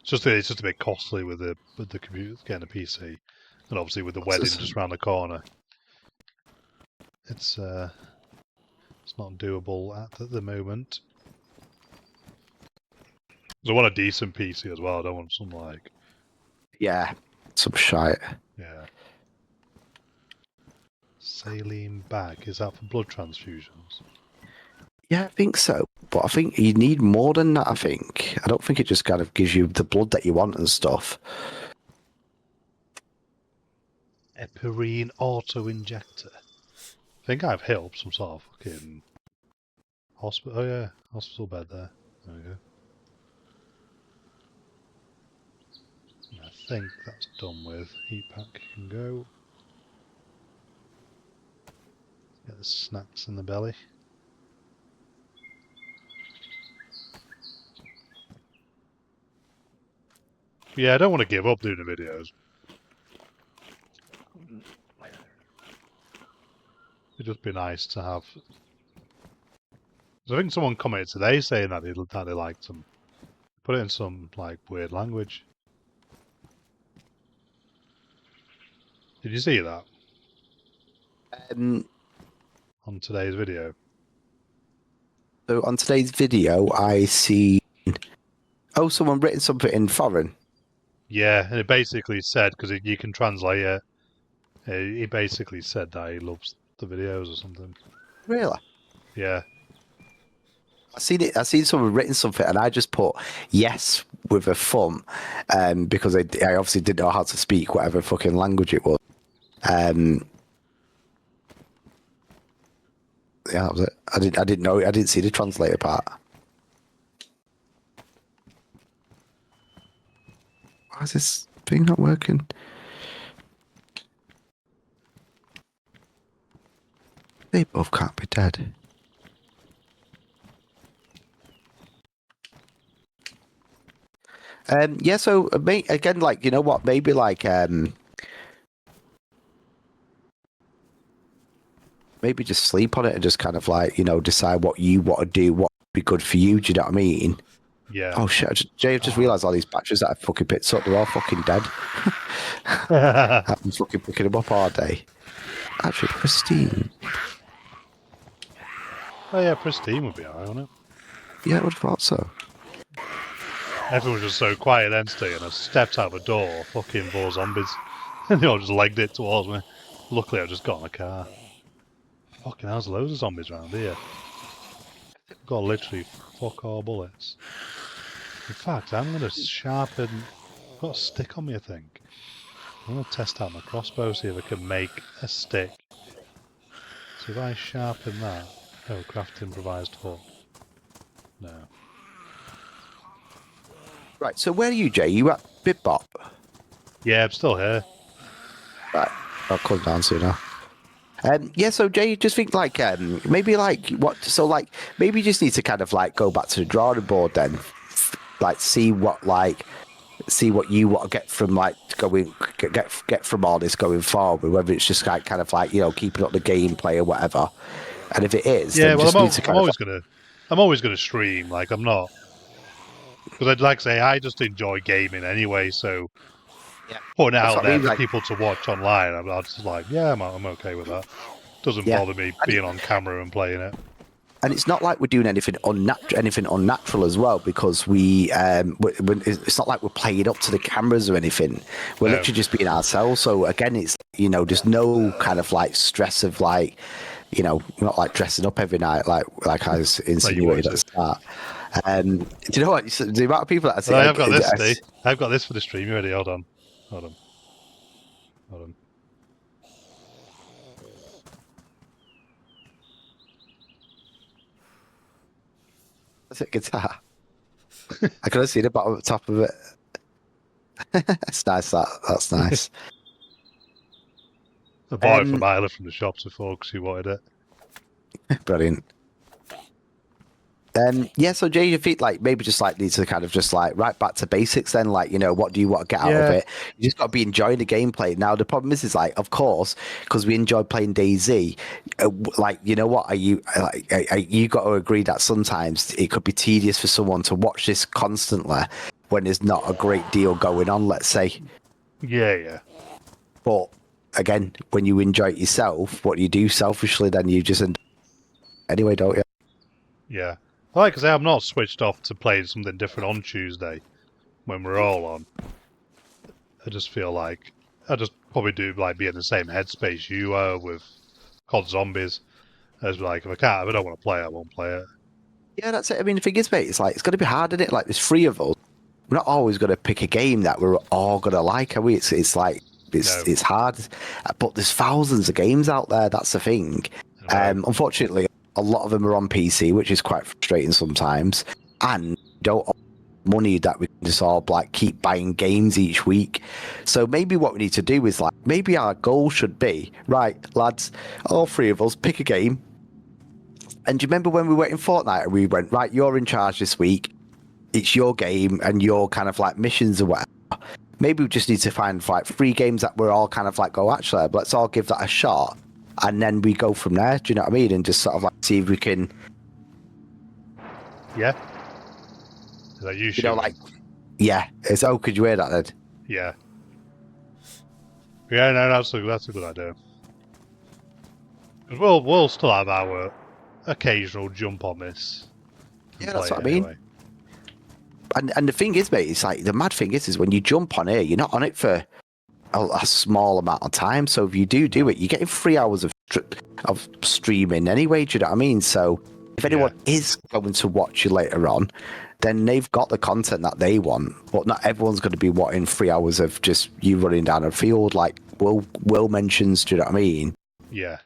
just a bit costly with the computer, getting a PC, and obviously with the wedding just around the corner. it's not doable at the moment. 'Cause I want a decent PC as well. I don't want some like Yeah, some shite. yeah. Saline bag, is that for blood transfusions? Yeah, I think so. But I think you need more than that, I think. I don't think it just kind of gives you the blood that you want and stuff. Epirine auto-injector. I think I've hit up some sort of fucking hospital. Oh yeah, hospital bed there. There we go. I think that's done with. Heat pack can go. Get the snacks in the belly. Yeah, I don't want to give up doing the videos. It'd just be nice to have. I think someone commented today saying that they liked them. Put it in some like weird language. Did you see that on today's video? So on today's video, I see. Oh, someone written something in foreign. Yeah, and it basically said because you can translate it. He basically said that he loves the videos or something. Really? Yeah. I seen it. I seen someone written something, and I just put yes with a thumb, because I obviously didn't know how to speak whatever fucking language it was. Yeah, that was it. I didn't know. I didn't see the translator part. Why is this thing not working? They both can't be dead. Yeah, so again, like, you know what, maybe like maybe just sleep on it and just kind of like, you know, decide what you want to do, what would be good for you. Do you know what I mean? Yeah. Oh shit! Jay, I've just realised all these batteries that I fucking picked up, they're all fucking dead. I've been fucking picking them up all day. Actually, pristine. Oh yeah, pristine would be alright, wouldn't it? Yeah, I would have thought so. Everyone was just so quiet then today, and I stepped out the door, fucking 4 zombies. And they all just legged it towards me. Luckily, I just got in the car. Fucking hell, there's loads of zombies around here. Got literally fuck all bullets. In fact, I'm going to sharpen... I've got a stick on me, I think. I'm going to test out my crossbow, see if I can make a stick. So if I sharpen that... Oh, craft improvised hook. No. Right, so where are you, Jay? You at Bip-Bop? Yeah, I'm still here. Right, I'll come down soon now. Yeah, so Jay, just think like maybe like what? So like maybe you just need to kind of like go back to the drawing board then, like see what you want to get from like get from all this going forward. Whether it's just like kind of like, you know, keeping up the gameplay or whatever. And if it is, Yeah, then well, just need to kind I'm always gonna stream. Like, I'm not, because I'd like to say I just enjoy gaming anyway. So Yeah. putting it That's out what I there mean, for like- people to watch online, I'm just like, yeah, I'm okay with that. Doesn't Yeah. bother me being on camera and playing it. And it's not like we're doing anything unnatural as well, because it's not like we're playing up to the cameras or anything. We're No. literally just being ourselves. So again, it's, you know, there's no kind of like stress of like, you know, not like dressing up every night like I was insinuated at the start. Do you know what? The amount of people that I see, But I've got this, Steve. I've got this for the stream already. Hold on. That's a guitar. I could have seen the bottom top of it. It's nice. That's nice. I bought it from Isla from the shops before because she wanted it. Brilliant. Yeah, so Jay, you feel like maybe just like need to kind of just like right back to basics then, like, you know, what do you want to get out of it? You just got to be enjoying the gameplay. Now the problem is like, of course, because we enjoy playing DayZ, like, you know what, you got to agree that sometimes it could be tedious for someone to watch this constantly when there's not a great deal going on, let's say. Yeah. But again, when you enjoy it yourself, what you do selfishly, then you just anyway, don't you? Yeah. Like I say, I'm not switched off to playing something different on Tuesday when we're all on. I just feel like I just probably do like be in the same headspace you are with COD Zombies. As like, if I don't want to play it, I won't play it. Yeah, that's it. I mean, the thing is, mate, it's like it's going to be hard, isn't it? Like, there's three of us. We're not always going to pick a game that we're all going to like, are we? It's like it's hard, but there's thousands of games out there. That's the thing. Unfortunately, a lot of them are on PC, which is quite frustrating sometimes, and don't have money that we can just all like keep buying games each week. So maybe what we need to do is like maybe our goal should be right, lads, all three of us pick a game. And do you remember when we were in Fortnite and we went, right, you're in charge this week. It's your game and your kind of like missions or whatever. Maybe we just need to find like 3 games that we're all kind of like, go, actually, let's all give that a shot. And then we go from there. Do you know what I mean? And just sort of like see if we can. Yeah. Is that you know, like, yeah. It's, oh, could you hear that then? Yeah. Yeah, no, that's a good idea. Because we'll still have our occasional jump on this. Yeah, that's what I mean. And the thing is, mate, it's like the mad thing is when you jump on here, you're not on it for a small amount of time. So if you do it, you're getting 3 hours of streaming anyway. Do you know what I mean? So if anyone is going to watch you later on, then they've got the content that they want. But not everyone's going to be wanting 3 hours of just you running down a field like Will mentions. Do you know what I mean? Yeah.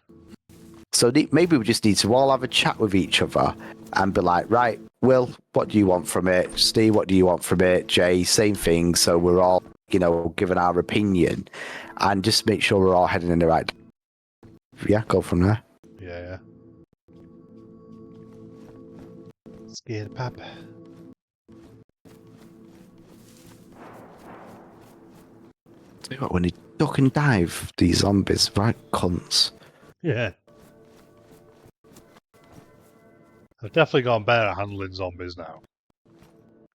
So maybe we just need to all have a chat with each other and be like, right, Will, what do you want from it? Steve, what do you want from it? Jay, same thing. So we're all, giving our opinion and just make sure we're all heading in the right. Yeah, go from there. Yeah. Scared papa. Tell you what, when you duck and dive these zombies, right cunts. Yeah. I've definitely gotten better at handling zombies now.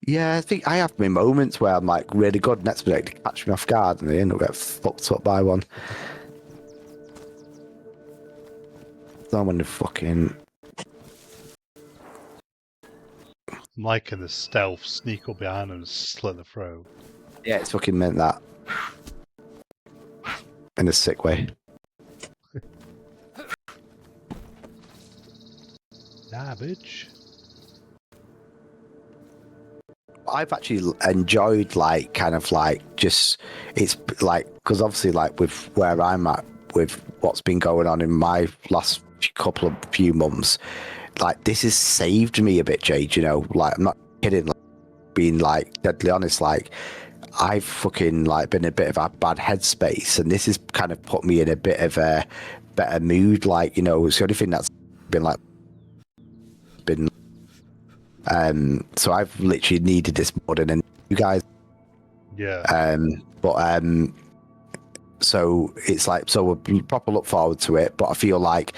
Yeah, I think I have my moments where I'm like really good, next minute they catch me off guard and they end up getting fucked up by one. So when they fucking... I'm liking the stealth, sneak up behind them and slit the throat. Yeah, it's fucking meant that. In a sick way. Nah, bitch. I've actually enjoyed like kind of like just it's like because obviously like with where I'm at with what's been going on in my last few months, like this has saved me a bit, Jade. Like I'm not kidding. Like, being like deadly honest, like I've fucking like been in a bit of a bad headspace, and this has kind of put me in a bit of a better mood. Like it's the only thing that's been like been. So I've literally needed this more than you guys. Yeah. So it's like, so we'll proper look forward to it, but I feel like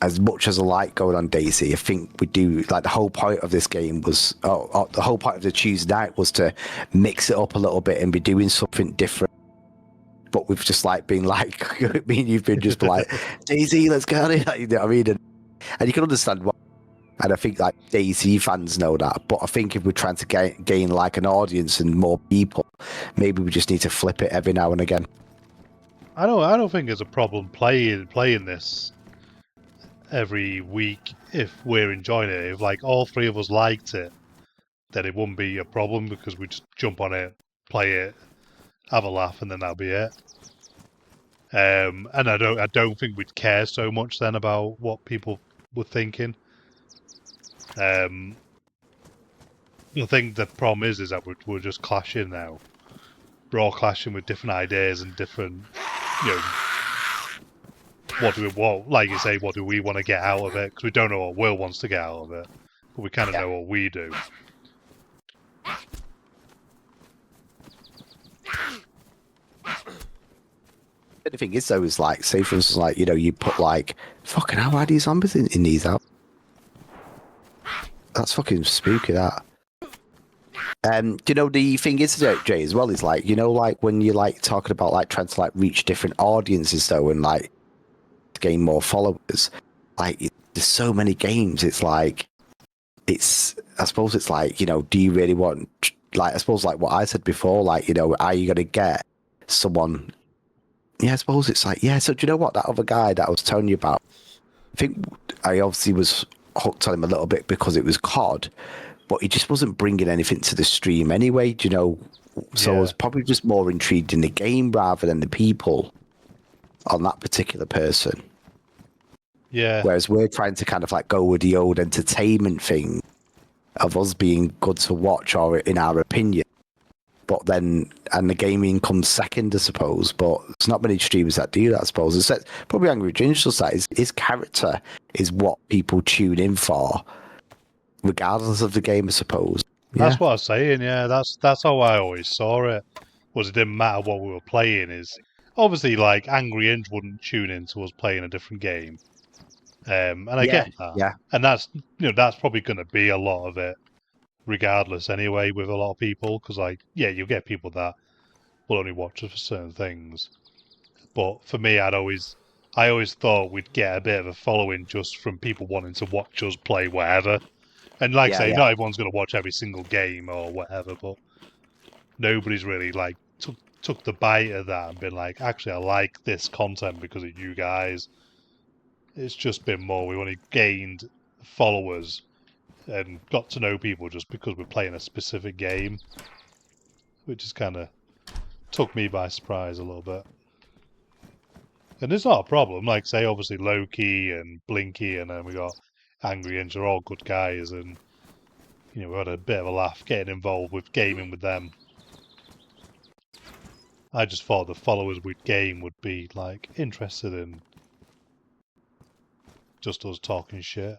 as much as I like going on DayZ, I think we do, like the whole point of this game was, the whole point of the Tuesday night was to mix it up a little bit and be doing something different. But we've just like been like, me and you've been just like, DayZ, let's go. You know what I mean? And you can understand why. And I think like DayZ fans know that, but I think if we're trying to gain like an audience and more people, maybe we just need to flip it every now and again. I don't think it's a problem playing this every week if we're enjoying it. If like all 3 of us liked it, then it wouldn't be a problem because we just jump on it, play it, have a laugh, and then that'll be it. And I don't think we'd care so much then about what people were thinking. I think the problem is that we're just clashing now. We're all clashing with different ideas and different, what do we want? Like you say, what do we want to get out of it? Because we don't know what Will wants to get out of it, but we kind of know what we do. The thing is, though, is like, say for instance, like you put like, fucking how are these zombies in these out? That's fucking spooky, that. Do you know the thing is, Jay, as well, is like, you know, like when you're like talking about like trying to like reach different audiences though, and like gain more followers, like there's so many games. It's like, I suppose it's like, you know, do you really want, like, I suppose like what I said before, like, you know, are you going to get someone? Yeah, I suppose it's like, yeah. So do you know what, that other guy that I was telling you about, I think I obviously was hooked on him a little bit because it was COD, but he just wasn't bringing anything to the stream anyway, do you know? So I was probably just more intrigued in the game rather than the people on that particular person. Yeah. Whereas we're trying to kind of like go with the old entertainment thing of us being good to watch, or in our opinion. But then, and the gaming comes second, I suppose. But there's not many streamers that do that, I suppose. It's probably Angry Ginger side. His character is what people tune in for, regardless of the game, I suppose. That's what I was saying, yeah. That's how I always saw it. Was it didn't matter what we were playing, is obviously like Angry Inch wouldn't tune into us playing a different game. And I get that. Yeah. And that's that's probably gonna be a lot of it, regardless anyway, with a lot of people, because like, yeah, you get people that will only watch us for certain things. But for me, I always thought we'd get a bit of a following just from people wanting to watch us play whatever. And like I say, not everyone's going to watch every single game or whatever, but nobody's really like took the bite of that and been like, actually, I like this content because of you guys. It's just been more, we've only gained followers and got to know people just because we're playing a specific game, which is kind of took me by surprise a little bit. And it's not a problem. Like, say, obviously Loki and Blinky, and then we got Angry Inch are all good guys, and we had a bit of a laugh getting involved with gaming with them. I just thought the followers we'd gain would be like interested in just us talking shit.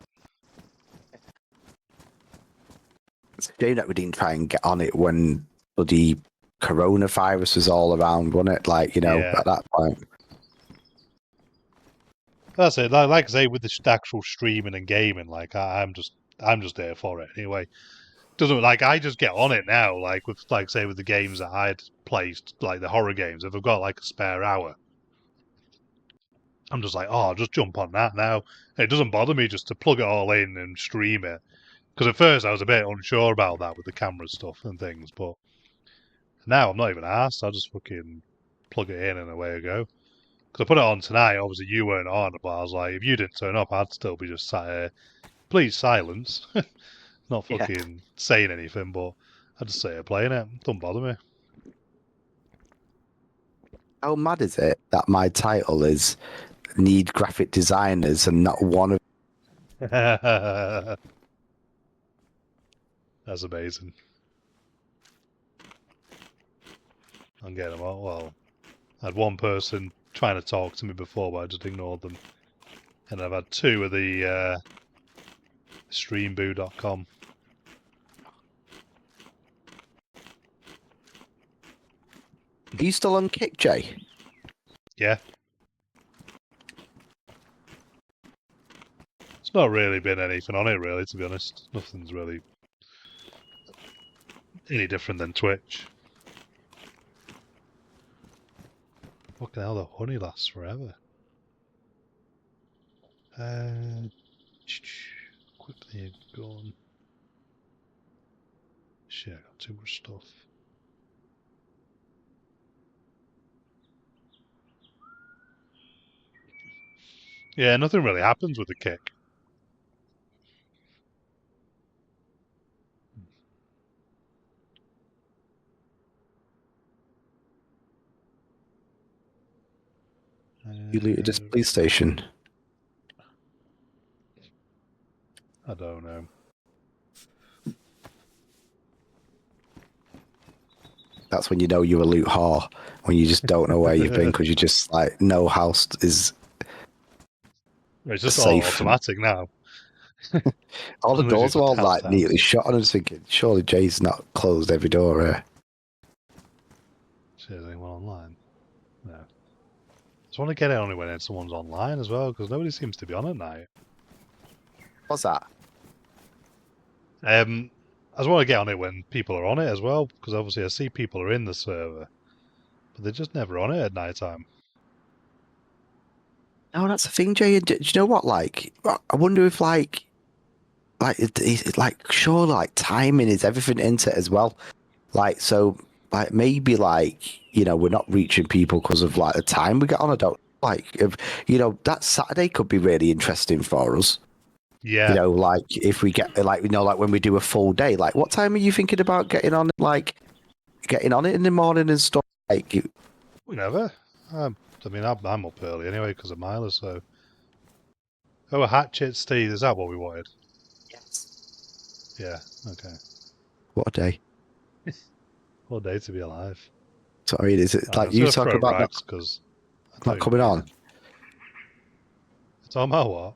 It's a shame that we didn't try and get on it when the coronavirus was all around, wasn't it? Like, at that point. That's it. Like I say, with the actual streaming and gaming, like I'm just there for it anyway. Doesn't like I just get on it now, like with say with the games that I'd placed, like the horror games. If I've got like a spare hour, I'm just like, oh, I'll just jump on that now. And it doesn't bother me just to plug it all in and stream it. Because at first I was a bit unsure about that with the camera stuff and things, but now I'm not even asked. I just fucking plug it in and away I go. Because I put it on tonight, obviously you weren't on, but I was like, if you didn't turn up, I'd still be just sat here. Please silence. Not fucking saying anything, but I'd just sit here playing it. Don't bother me. How mad is it that my title is Need Graphic Designers and not one of... That's amazing. I'm getting them all. Well, I had one person trying to talk to me before, but I just ignored them. And I've had two of the streamboo.com. Are you still on Kick, Jay? Yeah. It's not really been anything on it, really, to be honest. Nothing's really any different than Twitch. Fucking hell, the honey lasts forever. Quickly gone. Shit, I got too much stuff. Yeah, nothing really happens with the kick. You looted this police station. I don't know. That's when you know you're a loot whore, when you just don't know where you've been because you just like no house is It's just safe. all automatic now. All the doors are all like house. neatly shut, and I was thinking, surely Jay's not closed every door here. Is anyone online? No. I just want to get it only when someone's online as well, because nobody seems to be on at night. What's that? I just want to get on it when people are on it as well, because obviously I see people are in the server, but they're just never on it at night time. No, that's the thing, Jay. Do you know what? Like, I wonder if sure, like timing is everything into it as well. Like, so, like maybe we're not reaching people because of like the time we get on. I don't like if that Saturday could be really interesting for us. Yeah. Like if we get like when we do a full day, like what time are you thinking about getting on? Like getting on it in the morning and stuff. Like, Whenever. I mean, I'm up early anyway because of Mile or so. Oh, a hatchet, Steve. Is that what we wanted? yes. Yeah. Okay. What a day. What a day to be alive. Sorry, is it I'm like just you gonna talk throw about rags because not coming on? It's on my what?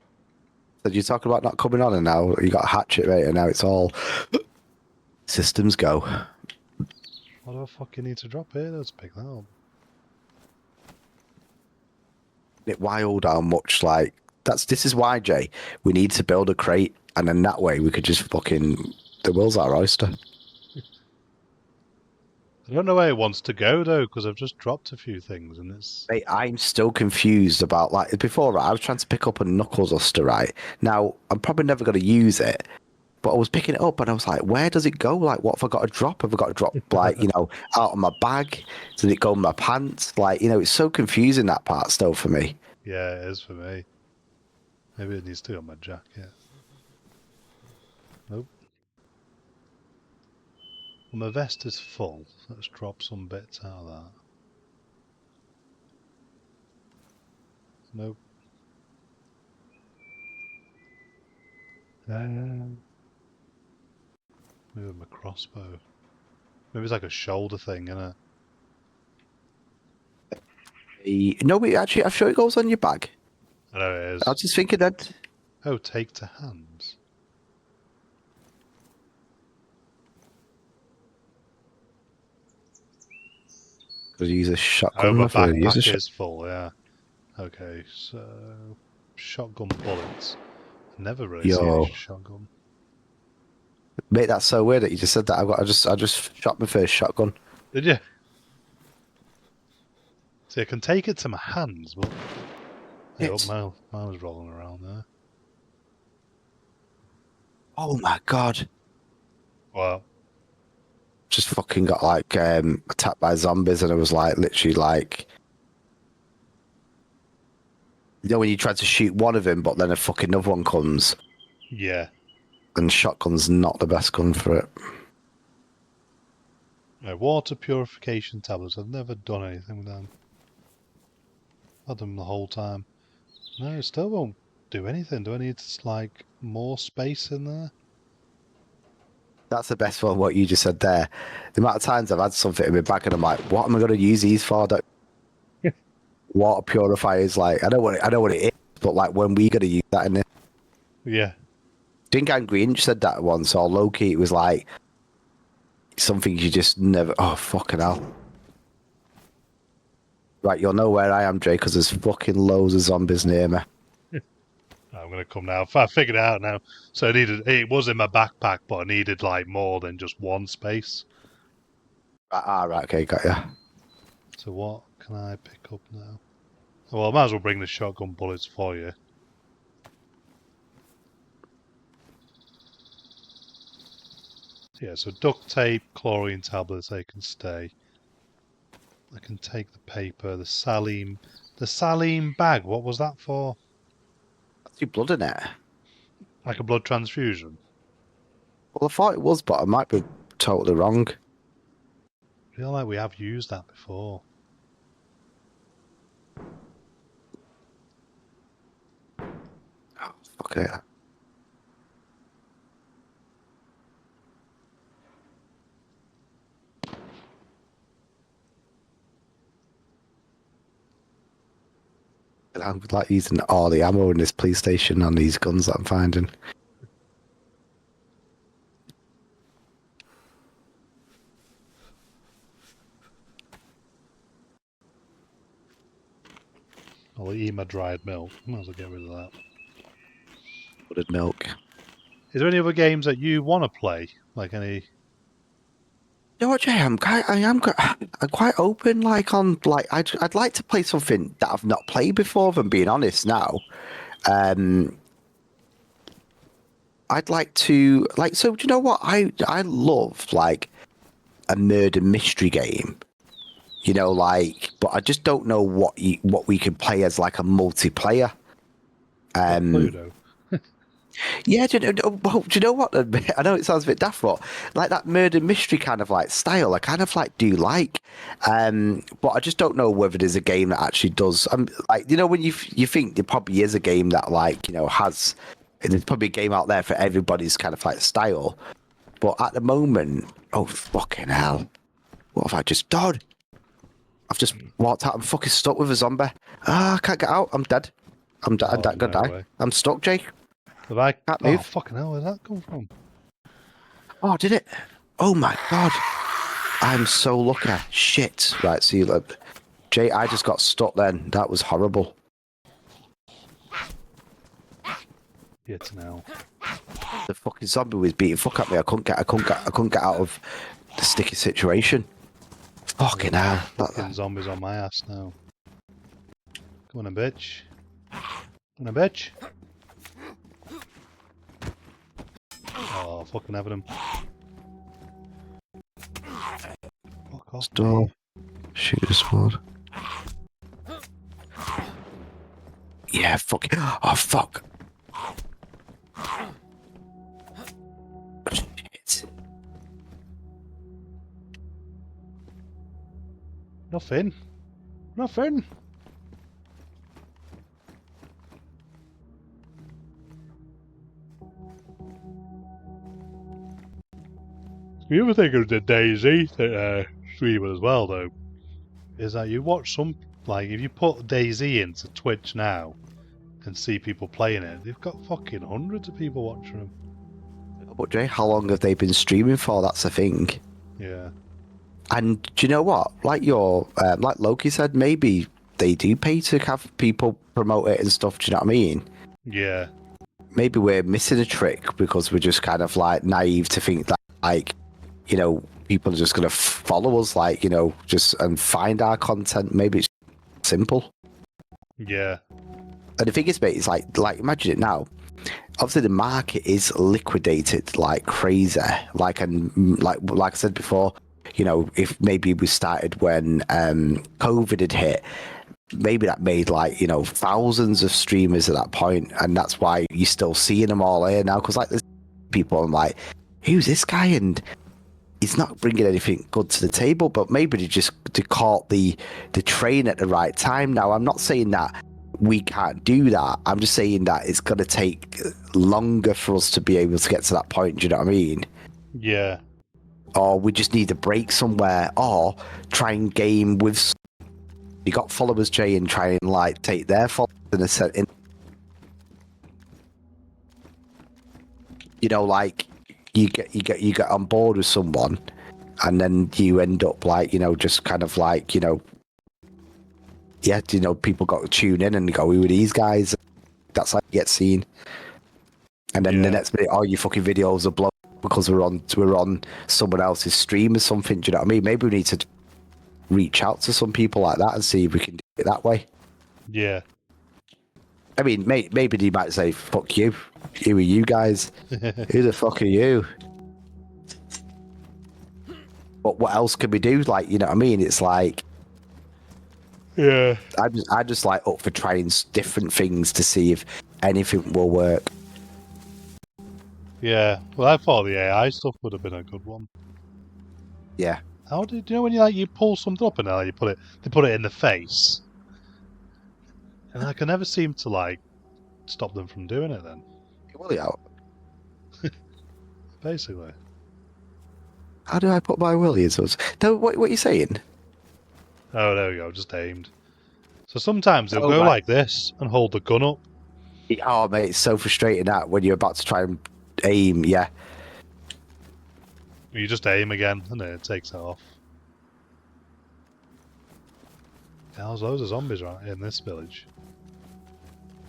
Did you talk about not coming on, and now you got a hatchet, right? And now it's all systems go. What do I fucking need to drop here? Let's pick that up. It wild how much like this is why, Jay, we need to build a crate, and then that way we could just fucking the world's our oyster. I don't know where it wants to go though, because I've just dropped a few things and it's. Mate, I'm still confused about like before. Right, I was trying to pick up a knuckles duster. Right now, I'm probably never going to use it, but I was picking it up and I was like, where does it go? Like, what have I got to drop? Have I got to drop like out of my bag? Does it go in my pants? Like, it's so confusing that part still for me. Yeah, it is for me. Maybe it needs to go on my jacket. Nope. Well, my vest is full. Let's drop some bits out of that. Nope. Maybe my crossbow. Maybe it's like a shoulder thing, innit? No, wait, actually, I'm sure it goes on your bag. I know it is. I was just thinking that. Oh, take to hands. Because you use a Oh, shotgun. my Use a backpack is full, yeah. Okay, so shotgun bullets. I never really see any Yo, shotgun. mate, that's so weird that you just said that. I just shot my first shotgun. Did you? See, I can take it to my hands, but hey, It's- mine was rolling around there. Oh my god! Well, Just fucking got like attacked by zombies, and I was like literally like, when you tried to shoot one of them, but then a fucking another one comes, yeah. and shotgun's not the best gun for it. No, water purification tablets. I've never done anything with them. Had them the whole time. No, it still won't do anything. Do I need like more space in there? That's the best one. What you just said there. The amount of times I've had something in my bag, and I'm like, what am I going to use these for? Water purifiers, like I know what it is, but like when we got to use that in this. Yeah. Think Angry Inch said that once, or Loki. It was like something you just never. Oh fucking hell! Right, you'll know where I am, Jay, because there's fucking loads of zombies near me. I'm gonna come now. I figured it out now. So it was in my backpack, but I needed like more than just one space. Right, okay, got ya. So what can I pick up now? Well, I might as well bring the shotgun bullets for you. Yeah, so duct tape, chlorine tablets, they can stay. I can take the paper, the saline bag. What was that for? That's your blood in it. Like a blood transfusion? Well, I thought it was, but I might be totally wrong. I feel like we have used that before. Oh, fuck it. I'm like using all the ammo in this police station on these guns that I'm finding. I'll eat my dried milk. Might as well get rid of that. Blooded milk. Is there any other games that you want to play? Like any? You know what, Jay? I'm quite open. Like I'd like to play something that I've not played before. If I'm being honest now, I'd like to like. So do you know what? I love like a murder mystery game. You know, like, but I just don't know what we could play as like a multiplayer. Cluedo. Yeah, do you know what? I know it sounds a bit daft, but like that murder mystery kind of like style, I kind of like do like. But I just don't know whether there's a game that actually does. Like, you know, when you think there probably is a game that like, you know, has there's probably a game out there for everybody's kind of like style. But at the moment, oh fucking hell, what have I just done? I've just walked out. I'm fucking stuck with a zombie. Ah, I can't get out. I'm dead. I'm dead. I'm Oh, gonna no die. way. I'm stuck, Jake. Have I? Can't Oh, move. fucking hell, where'd that come from? Oh, did it? Oh my god. I'm so lucky. Shit. Right, see, look. Jay, I just got stuck then. That was horrible. It's now. The fucking zombie was beating fuck at me. I couldn't get out of the sticky situation. Fucking hell. Fucking zombies on my ass now. Come on, a bitch. Come on, a bitch. Oh, fucking having him. Fuck off. Door. Shoot a sword. Yeah, fuck. Oh, fuck. Shit. Nothing. Nothing. The other thing of the DayZ streamer as well, though, is that you watch some, like, if you put DayZ into Twitch now and see people playing it, they've got fucking hundreds of people watching them. But Jay, how long have they been streaming for? That's the thing. Yeah. And do you know what? Like like Loki said, maybe they do pay to have people promote it and stuff. Do you know what I mean? Yeah. Maybe we're missing a trick because we're just kind of like naive to think that, like, you know, people are just going to follow us, like, you know, just and find our content. Maybe it's simple. Yeah. And the thing is, mate, it's like imagine it now. Obviously, the market is liquidated like crazy. Like I said before, you know, if maybe we started when COVID had hit, maybe that made like, you know, thousands of streamers at that point, and that's why you're still seeing them all here now. Because like there's people, I'm like, who's this guy? And he's not bringing anything good to the table, but maybe they caught the train at the right time. Now, I'm not saying that we can't do that. I'm just saying that it's going to take longer for us to be able to get to that point. Do you know what I mean? Yeah. Or we just need a break somewhere, or try and game with. You got followers, Jay, and try and like take their followers in a set. You know, like you get on board with someone, and then you end up like, you know, just kind of like, you know, yeah, you know, people got to tune in and go, who are these guys? That's how you get seen. And then the next minute, all your fucking videos are blown because we're on someone else's stream or something. Do you know what I mean? Maybe we need to reach out to some people like that and see if we can do it that way. Yeah. I mean, maybe they might say, fuck you. Who are you guys? Who the fuck are you? But what else can we do? Like, you know what I mean? It's like, Yeah. I just like up for trying different things to see if anything will work. Yeah. Well, I thought the AI stuff would have been a good one. Yeah. How did you know when you pull something up and now they put it in the face? And I can never seem to like stop them from doing it then. Well, yeah. Basically. How do I put my willies? No, what are you saying? Oh, there we go, just aimed. So sometimes they'll Oh, go right. like this and hold the gun up. Oh, mate, it's so frustrating that when you're about to try and aim, yeah. You just aim again and then it takes it off. There's loads of zombies right in this village.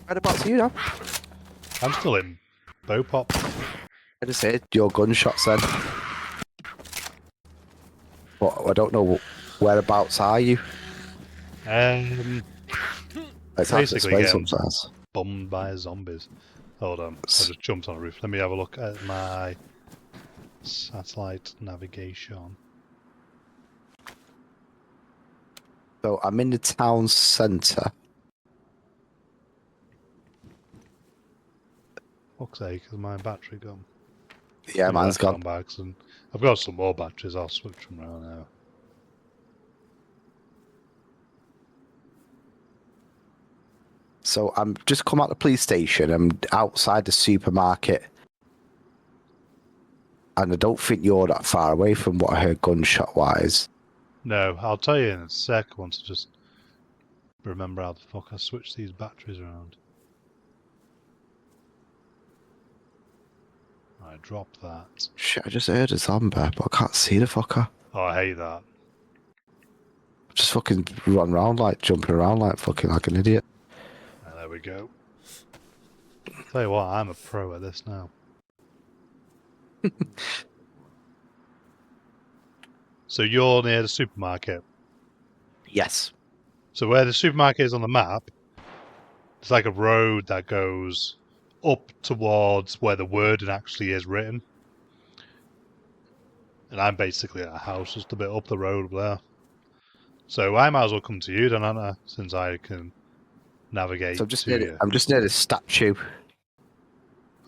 Right about you now. I'm still in Bopop. I just heard your gunshots then. But I don't know whereabouts are you. It's hard to Basically explain getting sometimes. bummed by zombies. Hold on, I just jumped on a roof. Let me have a look at my satellite navigation. So I'm in the town centre. Fuck's sake, is my battery gone? Yeah, Maybe mine's that's gone. by accident. I've got some more batteries, I'll switch them around now. So I'm just come out the police station. I'm outside the supermarket. And I don't think you're that far away from what I heard gunshot wise. No, I'll tell you in a sec once I just remember how the fuck I switched these batteries around. I dropped that. Shit, I just heard a zombie, but I can't see the fucker. Oh, I hate that. Just fucking run around like jumping around like fucking like an idiot. Ah, there we go. Tell you what, I'm a pro at this now. So you're near the supermarket. Yes. So where the supermarket is on the map, it's like a road that goes up towards where the wording actually is written. And I'm basically at a house just a bit up the road there. So I might as well come to you then, Anna, since I can navigate So I'm just to near you. I'm just near the statue.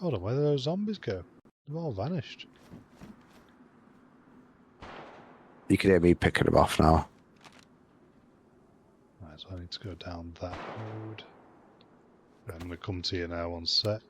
Hold on, where did those zombies go? They've all vanished. You can hear me picking them off now. Right, so I need to go down that road. I'm going to come to you now one sec.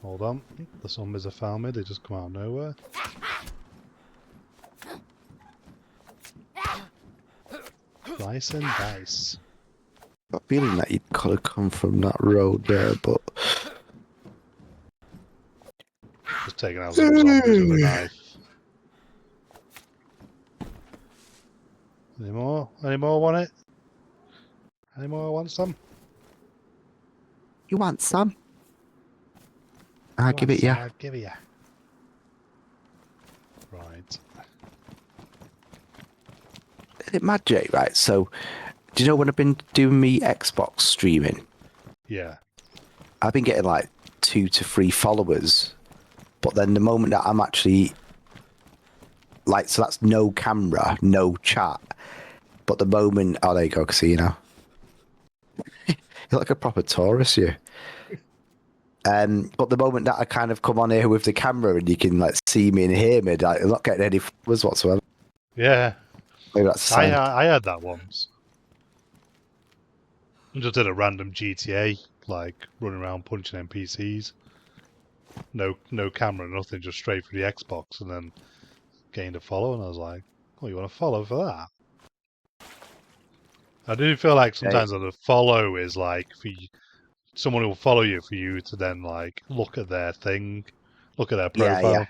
Hold on, the zombies have found me, they just come out of nowhere. Slice and dice. Got a feeling that you could have come from that road there, but Just taking out some zombies with a knife. Any more? Any more want it? Any more want some? you want some? I'll give it you. I'll give it ya. Right. Is it mad, Jay? Right. So, do you know when I've been doing me Xbox streaming? Yeah. I've been getting like 2 to 3 followers, but then the moment that I'm actually like, so that's no camera, no chat. But the moment, oh, there you go, casino. You're like a proper tourist, you. But the moment that I kind of come on here with the camera and you can like see me and hear me, like, I'm not getting any followers whatsoever. Yeah. Maybe that's a sign. I had that once. I just did a random GTA, like running around punching NPCs. No camera, nothing, just straight through the Xbox, and then gained a follow, and I was like, "Oh, you want to follow for that?" I do feel like sometimes that a follow is like for you, someone will follow you for you to then like look at their thing, look at their profile.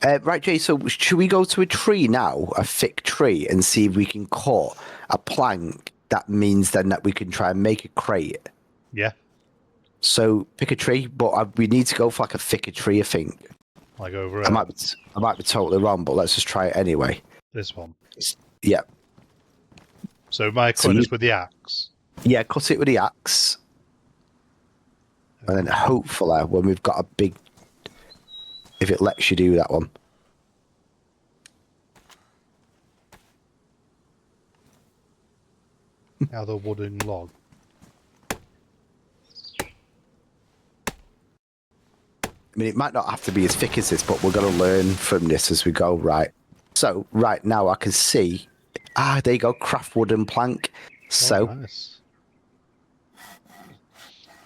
Yeah. Right, Jay, so should we go to a tree now, a thick tree, and see if we can cut a plank? That means then that we can try and make a crate. Yeah. So pick a tree, but we need to go for like a thicker tree, I think. Like over I might be totally wrong, but let's just try it anyway. this one. Yeah. So my cutting is with the axe. Yeah, cut it with the axe. And then hopefully when we've got a big... If it lets you do that one. Now the wooden log. I mean, it might not have to be as thick as this, but we're going to learn from this as we go, right? So, right now I can see... Ah, there you go, craft wooden plank. So... Oh, nice.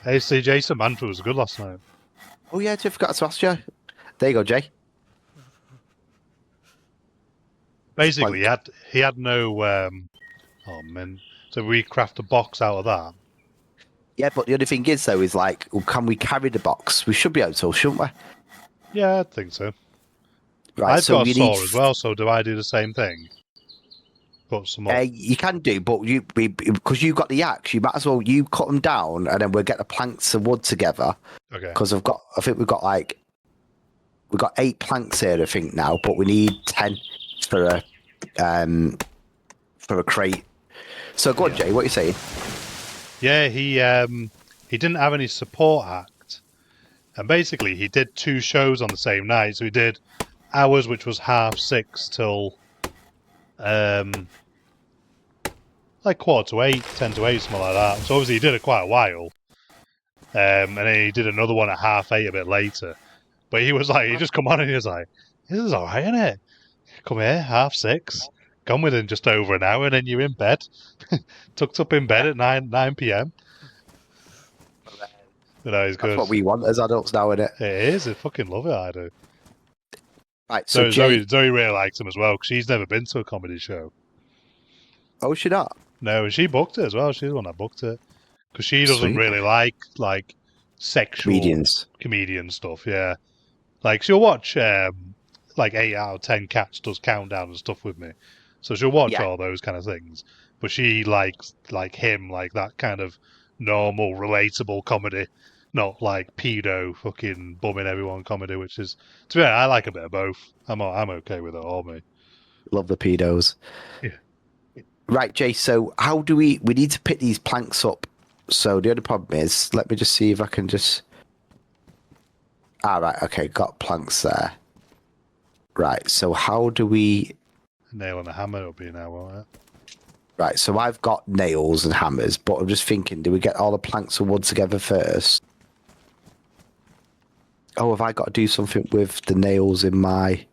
Hey, see, Jason Banter was good last night. Oh, yeah, I forgot to ask you. There you go, Jay. Basically, he had no... oh, man. So we craft a box out of that. Yeah, but the only thing is, though, is like, well, can we carry the box? We should be able to, shouldn't we? Yeah, I think so. Right, I've so got a you need. saw as well, so do I do the same thing? Put some up. You can do, but because you've got the axe, you might as well you cut them down, and then we'll get the planks of wood together. Okay. Because I think we've got 8 planks here, I think now, but we need 10 for a crate. So go on, Jay, what are you saying? Yeah, he didn't have any support act, and basically he did 2 shows on the same night. So he did ours, which was 6:30 till like 7:45, 7:50, something like that. So obviously he did it quite a while. And then he did another one at 8:30 a bit later. But he was like, he just come on and he was like, "This is alright, isn't it? Come here, 6:30. Gone within just over an hour, and then you're in bed, tucked up in bed at 9 p.m." You know, he's That's good. what we want as adults now, isn't it? It is. I fucking love it. I do. Right, So so Jay, Zoe really likes him as well because she's never been to a comedy show. oh, should not. No, and she booked it as well. She's the one that booked it because she doesn't Sweet. really like sexual Comedians. stuff. Yeah, like she'll watch like 8 out of 10 Cats does countdown and stuff with me, so she'll watch all those kind of things. But she likes him, like that kind of normal, relatable comedy, not like pedo fucking bumming everyone comedy. Which is, to be honest, I like a bit of both. I'm okay with it all, mate. Love the pedos. Yeah. Right, Jay, so how do we need to pick these planks up? So the only problem is, let me just see if I can just... right, okay, got planks there. Right, so how do we... A nail and a hammer will be now, won't it? Right, so I've got nails and hammers, but I'm just thinking, do we get all the planks of wood together first? Oh, have I got to do something with the nails in my...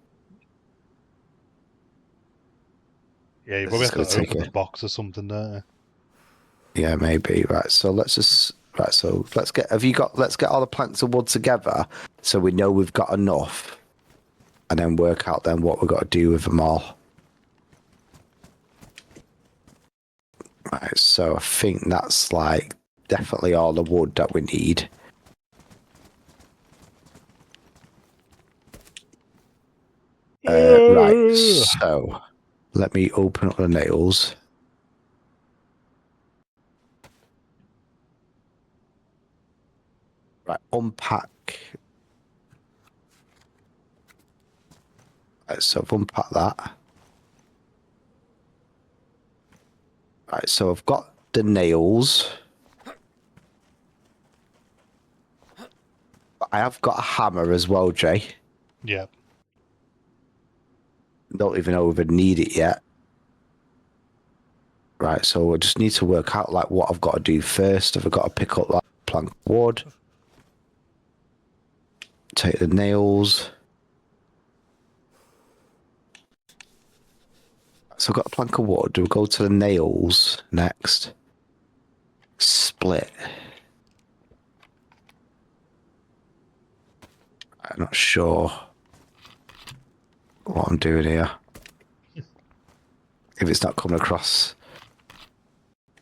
Yeah, you This probably is have gonna to take open a- the box or something, don't you? Yeah, maybe. Right, so let's just... Right, so let's get all the planks of wood together so we know we've got enough, and then work out then what we've got to do with them all. Right, so I think that's like definitely all the wood that we need. Right, so let me open up the nails. Right, unpack. Right, so I've unpacked that. Right, so I've got the nails. I have got a hammer as well, Jay. Yeah. Don't even know if I need it yet. Right, so I just need to work out like what I've got to do first. Have I got to pick up that plank of wood? Take the nails. So I've got a plank of wood. Do we go to the nails next? Split. I'm not sure what I'm doing here. If it's not coming across.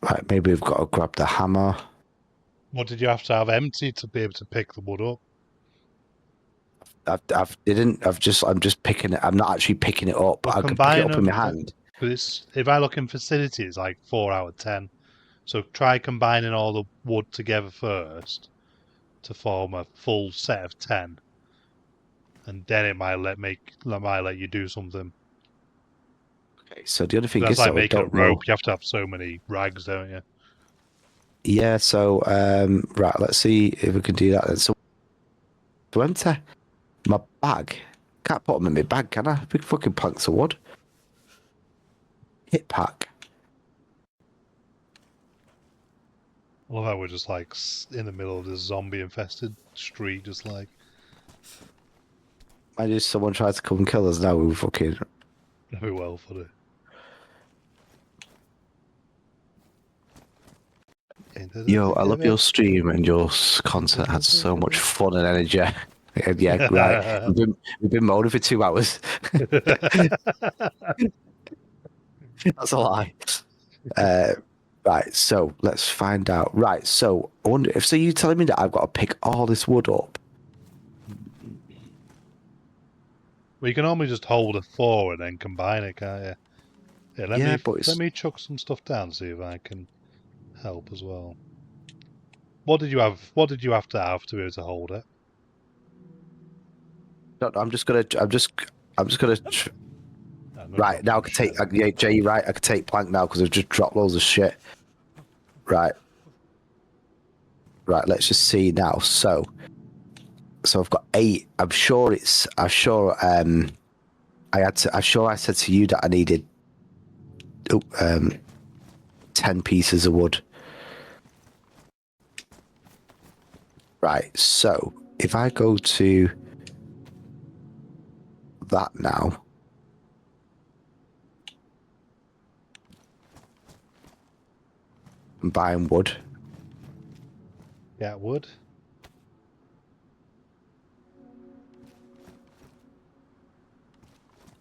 Right, maybe we've got to grab the hammer. What did you have to have empty to be able to pick the wood up? I'm just picking it. I'm not actually picking it up. Well, I can pick it combine up in my them, hand. because if I look in facility, it's like 4 out of 10. So try combining all the wood together first to form a full set of 10, and then it might let you do something. Okay, so the other thing That's is, like though, I making a don't rope. know. You have to have so many rags, don't you? Yeah, so right, let's see if we can do that then. So to enter my bag. Can't put them in my bag, can I? Big fucking planks of wood. Hit pack. I love how we're just like in the middle of this zombie-infested street, just like. Imagine if someone tried to come and kill us now. We fucking... Very well for it. Yo, I love your stream and your content had so much fun and energy. Yeah, right. We've been moaning for 2 hours. That's a lie. Right, so let's find out. Right, so I wonder if so. You telling me that I've got to pick all this wood up? Well, you can normally just hold a 4 and then combine it, can't you? Yeah, let me chuck some stuff down, see if I can help as well. What did you have to be able to hold it? I'm just gonna. I'm gonna Right drop now, I some can shit. take. Yeah, Jay, right? I can take plank now because I've just dropped loads of shit. Right. Right. Let's just see now. So I've got 8. I'm sure. I said to you that I needed 10 pieces of wood. Right. So if I go to that now. I'm buying wood. Yeah, wood.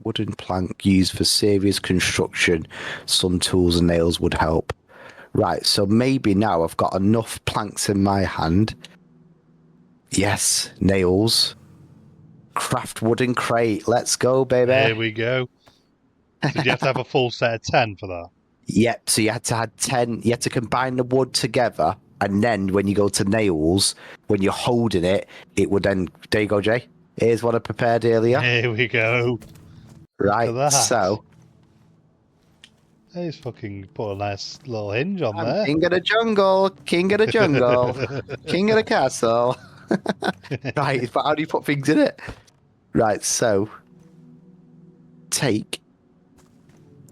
Wooden plank used for serious construction. Some tools and nails would help. Right, so maybe now I've got enough planks in my hand. Yes, nails. Craft wooden crate. Let's go, baby. Here we go. Did you have to have a full set of 10 for that? Yep, so you had to add 10. You had to combine the wood together. And then when you go to nails, when you're holding it, it would then... There you go, Jay. Here's what I prepared earlier. Here we go. Right, Look at that. so... He's fucking put a nice little hinge on I'm there. king of the jungle, king of the jungle, king of the castle. Right, but how do you put things in it? Right, so take.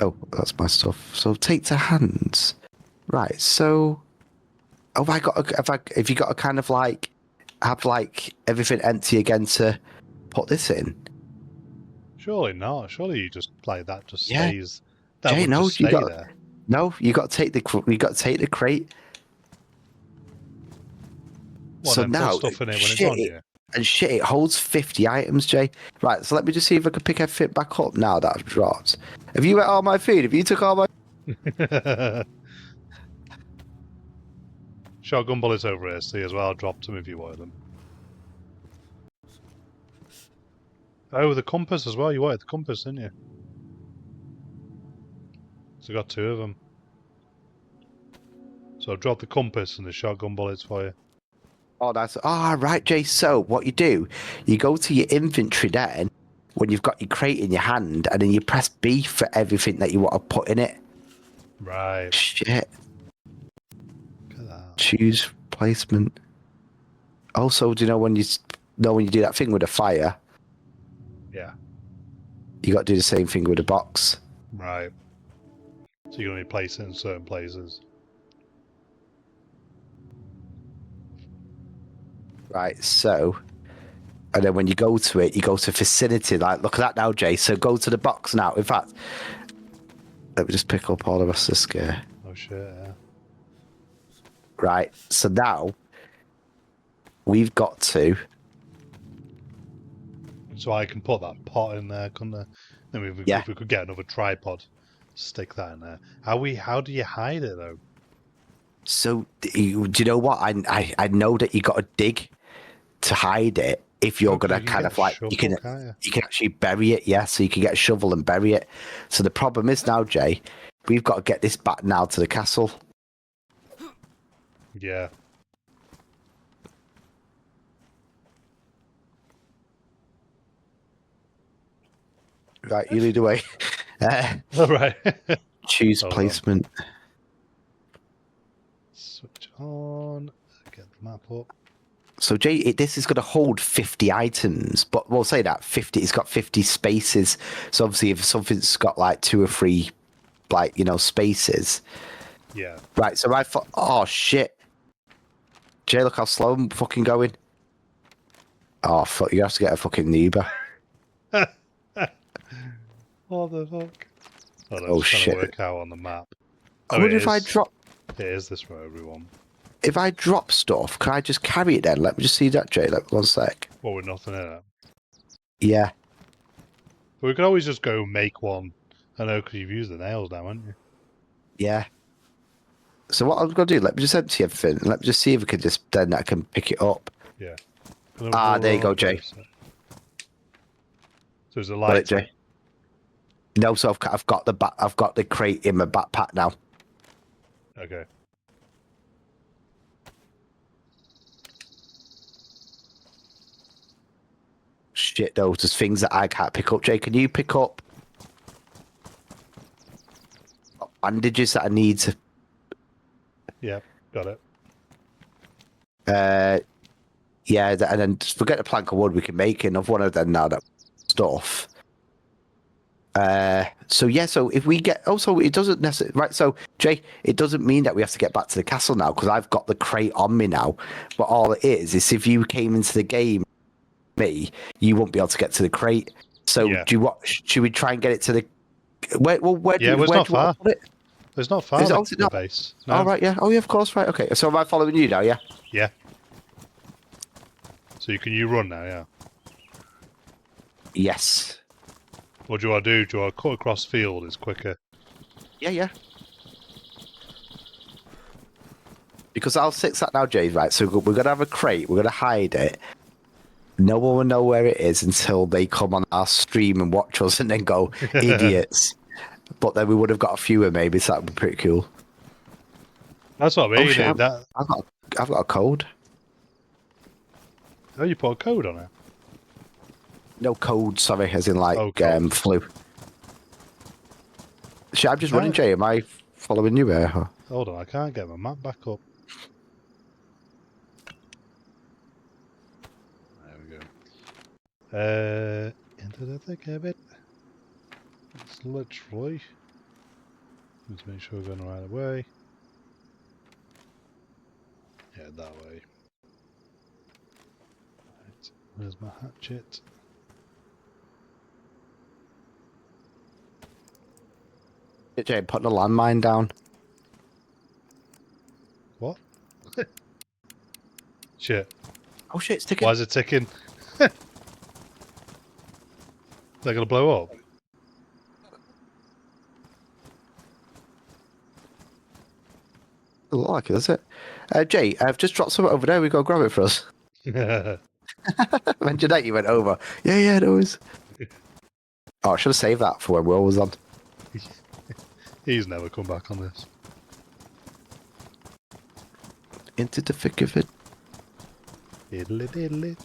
Oh, that's my stuff. So take to hands. Right, so have you got to kind of like have like everything empty again to put this in? Surely not. Surely you just like that just Yeah. stays. That Jay, would no, just stay there. No, you got to take the crate. What, So then now, put stuff in it when it's on you? And shit, it holds 50 items, Jay. Right, so let me just see if I can pick everything back up now that I've dropped. Have you ate all my food? Have you took all my... Shotgun bullets over here, see as well. Drop them if you want them. Oh, the compass as well. You wanted the compass, didn't you? So I got 2 of them. So I've dropped the compass and the shotgun bullets for you. Oh, that's... Ah, right, Jay. So what you do, you go to your inventory then, when you've got your crate in your hand, and then you press B for everything that you want to put in it. Right. Shit. Look at that. Choose placement. Also, do you know when you do that thing with a fire? Yeah. You got to do the same thing with a box. Right. So you're going to be placing it in certain places. Right, so... And then when you go to it, you go to vicinity. Like, look at that now, Jay. So go to the box now. In fact, let me just pick up all the rest of this gear. Oh shit, yeah. Right, so now we've got to... So I can put that pot in there, couldn't I? Then if we could get another tripod, stick that in there. How do you hide it though? So do you know what? I know that you got to dig to hide it. If you're gonna kind of like you can actually bury it, yeah. So you can get a shovel and bury it. So the problem is now, Jay, we've got to get this back now to the castle. Yeah. Right, you lead the way. All right. Choose placement. Switch on. Get the map up. So Jay, this is going to hold 50 items, but we'll say that 50. It's got 50 spaces. So obviously, if something's got like 2 or 3, like spaces. Yeah. Right. So I thought, oh shit, Jay, look how slow I'm fucking going. Oh fuck, you have to get a fucking Uber. What the fuck? Oh shit. Trying to work out on the map. I wonder if I drop. It is this for everyone. If I drop stuff, can I just carry it then? Let me just see that, Jay. Like, 1 sec. Well, with nothing in it. Yeah. But we could always just go make one. I know, because you've used the nails now, haven't you? Yeah. So what I'm going to do, let me just empty everything. Let me just see if we can then I can pick it up. Yeah. There you go, Jay. So is it Got it, light? Jay? No, so I've got the crate in my backpack now. Okay. Shit, though, there's things that I can't pick up. Jay, can you pick up bandages that I need to? Yeah, got it. Yeah, and then just forget the plank of wood. We can make another one of them now. That stuff. So yeah, so if we get, also it doesn't necessarily, right? So Jay, it doesn't mean that we have to get back to the castle now because I've got the crate on me now. But all it is if you came into the game, you won't be able to get to the crate. So Yeah. do you what? Should we try and get it to the? Where Well, it's not do you want far. to put it? It's not far. Is it- oh, The, is it the not? base. No. Oh right, yeah. Oh yeah, of course, right. Okay. So am I following you now? Yeah. Yeah. So you run now? Yeah. Yes. What do you want to do? Do you want to cut across field? It's quicker. Yeah. Because I'll fix that now, Jay. Right. So we're gonna have a crate. We're gonna hide it. No one will know where it is until they come on our stream and watch us, and then go idiots. But then we would have got a fewer, maybe. So that would be pretty cool. That's what I mean. Oh, shit, that. I've got a code. Oh, you put a code on it. No code, sorry, as in like code. flu. Shit, I'm just running, Jay. Am I following you there? Huh? Hold on, I can't get my map back up. There we go. Into the thick of it. It's literally. Let's make sure we're going the right way. Yeah, that way. Right, where's my hatchet? Jay, putting a landmine down. What? Shit. Oh shit, it's ticking. Why is it ticking? Is that going to blow up? Doesn't look like it, does it? Jay, I've just dropped something over there. We go grab it for us. Imagine that you went over. Yeah, no worries. Oh, I should have saved that for when Will was on. He's never come back on this. Into the thick of it. Diddly diddly.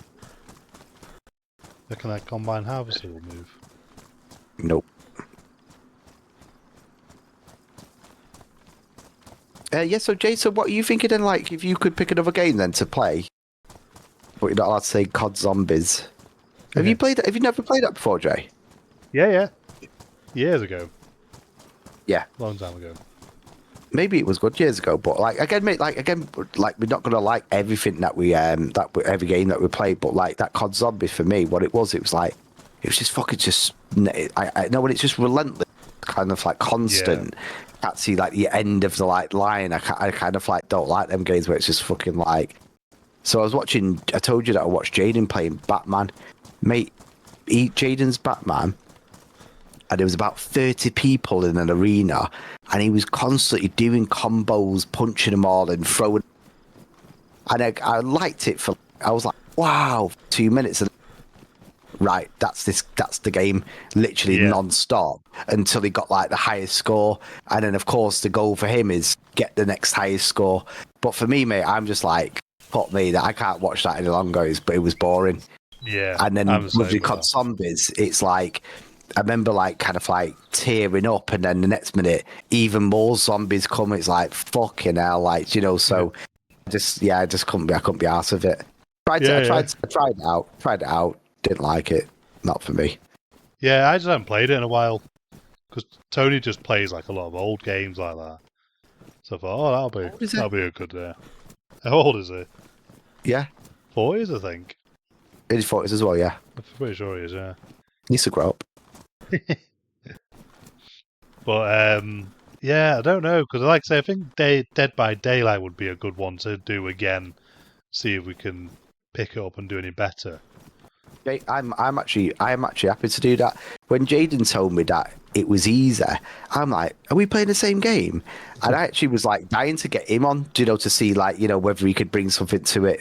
Reckon that combine harvester will move. Nope. Yeah, so Jason, what are you thinking then, like, if you could pick another game then to play? But you're not allowed to say COD Zombies. Have you played that? Have you never played that before, Jay? Yeah. Years ago. Yeah. Long time ago. Maybe it was good years ago, but like again, mate, like we're not gonna like everything that we every game that we play, but like that COD Zombie for me, what it was like it was just fucking I know when it's just relentless, kind of like constant. Can't see like the end of the like line. I kind of like don't like them games where it's just fucking like. So I was watching. I told you that I watched Jaden playing Batman, mate. Jaden's Batman. And there was about 30 people in an arena, and he was constantly doing combos, punching them all and throwing. And I liked it for. I was like, wow, 2 minutes. And right, that's the game, literally non-stop until he got like the highest score. And then of course the goal for him is get the next highest score. But for me, mate, I'm just like, fuck me, that I can't watch that any longer. But it was boring. Yeah. And then with the COD Zombies, it's like. I remember like kind of like tearing up, and then the next minute even more zombies come. It's like fucking hell, like So I just couldn't be out of it. I tried it out. Didn't like it. Not for me. Yeah, I just haven't played it in a while because Tony just plays like a lot of old games like that. So I thought, that'll be a good. How old is it? Yeah, 40s, I think. in his 40s as well. Yeah, I'm pretty sure he is. Yeah. Needs to grow up. But yeah, I don't know because, like I say, I think Dead by Daylight would be a good one to do again. See if we can pick it up and do any better. I'm actually happy to do that. When Jaden told me that it was easy, I'm like, are we playing the same game? And I actually was like dying to get him on, to see like whether he could bring something to it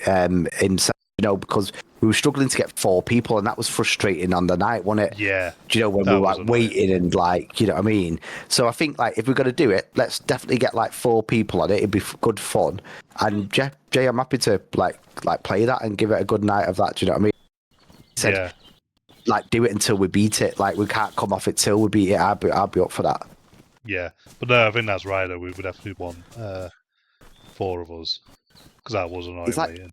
himself, because we were struggling to get 4 people, and that was frustrating on the night, wasn't it? Yeah. Do you know, when we That were was like annoying. waiting and like, you know what I mean? So I think like if we're gonna do it, let's definitely get like 4 people on it. It'd be good fun. And Jay, I'm happy to like play that and give it a good night of that. Do you know what I mean? He said, Yeah. like, do it until we beat it. Like, we can't come off it till we beat it. I'd be up for that. Yeah. But no, I think that's right. Though. We would definitely want 4 of us because that was annoying It's like waiting.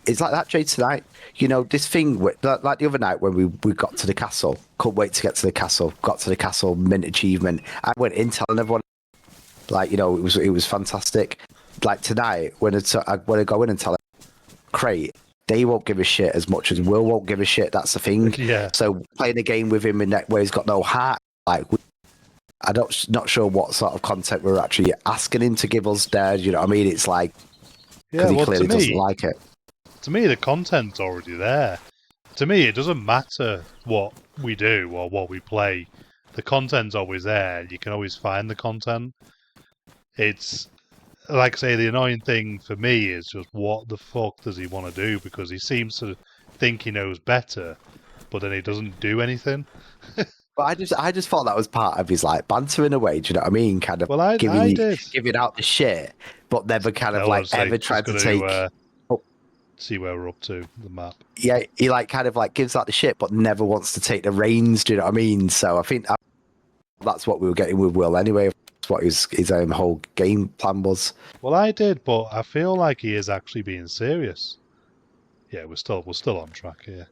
it's like that, Jay. Tonight, you know, this thing like the other night when we got to the castle. Couldn't wait to get to the castle. Got to the castle, mint achievement. I went in telling everyone, like, you know, it was fantastic. Like tonight, when I go in and tell them, crate, they won't give a shit as much as Will won't give a shit. That's the thing. Yeah. So playing a game with him in that where he's got no heart, like, not sure what sort of content we're actually asking him to give us there. You know what I mean? It's like, because he clearly doesn't like it. To me, the content's already there. To me, it doesn't matter what we do or what we play. The content's always there. You can always find the content. It's, like I say, the annoying thing for me is just what the fuck does he want to do? Because he seems to think he knows better, but then he doesn't do anything. But I just thought that was part of his like banter in a way. Do you know what I mean? Kind of Well, I did. giving out the shit, but never kind of I like was like, ever just tried to got take. see where we're up to the map. Yeah, he like kind of like gives out the shit, but never wants to take the reins. Do you know what I mean? So I think that's what we were getting with Will anyway. That's what his own whole game plan was. Well, I did, but I feel like he is actually being serious. Yeah, we're still on track here.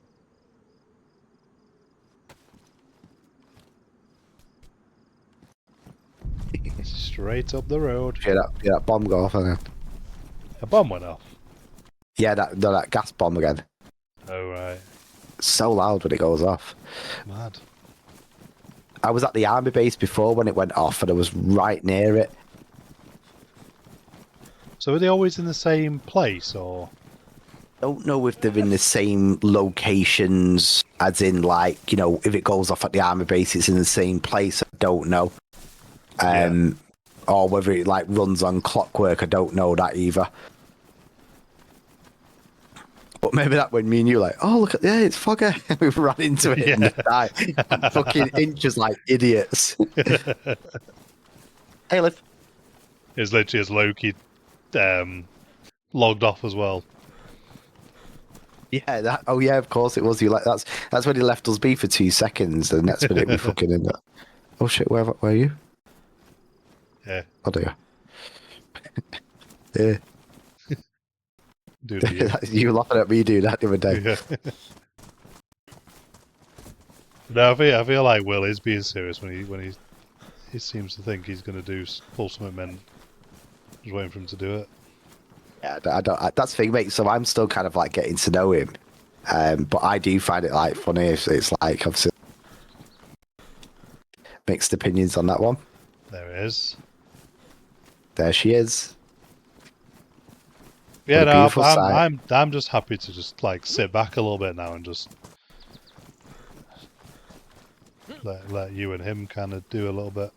Straight up the road. Yeah, that bomb go off, and A bomb went off. yeah, that gas bomb again. Oh right, So loud when it goes off. mad. I was at the army base before when it went off, and I was right near it. So are they always in the same place, or? Don't know if they're in the same locations, as in like, you know, if it goes off at the army base, it's in the same place. I don't know. Or whether it like runs on clockwork. I don't know that either. But maybe that when me and you were like, oh look at it's Fogger. We ran into it and died. Fucking inches like idiots. Hey, Liv. It's literally as Loki logged off as well. Yeah, that. Oh yeah, of course it was. You like that's when he left us be for 2 seconds, and that's when it we fucking in that. Oh shit, where are you? Yeah. Oh dear. Yeah. Dude, you. You were laughing at me doing that the other day. Yeah. No, I feel like Will is being serious when he seems to think he's going to pull something men. Just waiting for him to do it. Yeah, that's the thing, mate. So I'm still kind of like getting to know him, but I do find it like funny. It's like obviously mixed opinions on that one. There it is. There she is. Yeah, What a no, beautiful sight. I'm just happy to just like sit back a little bit now and just let you and him kind of do a little bit.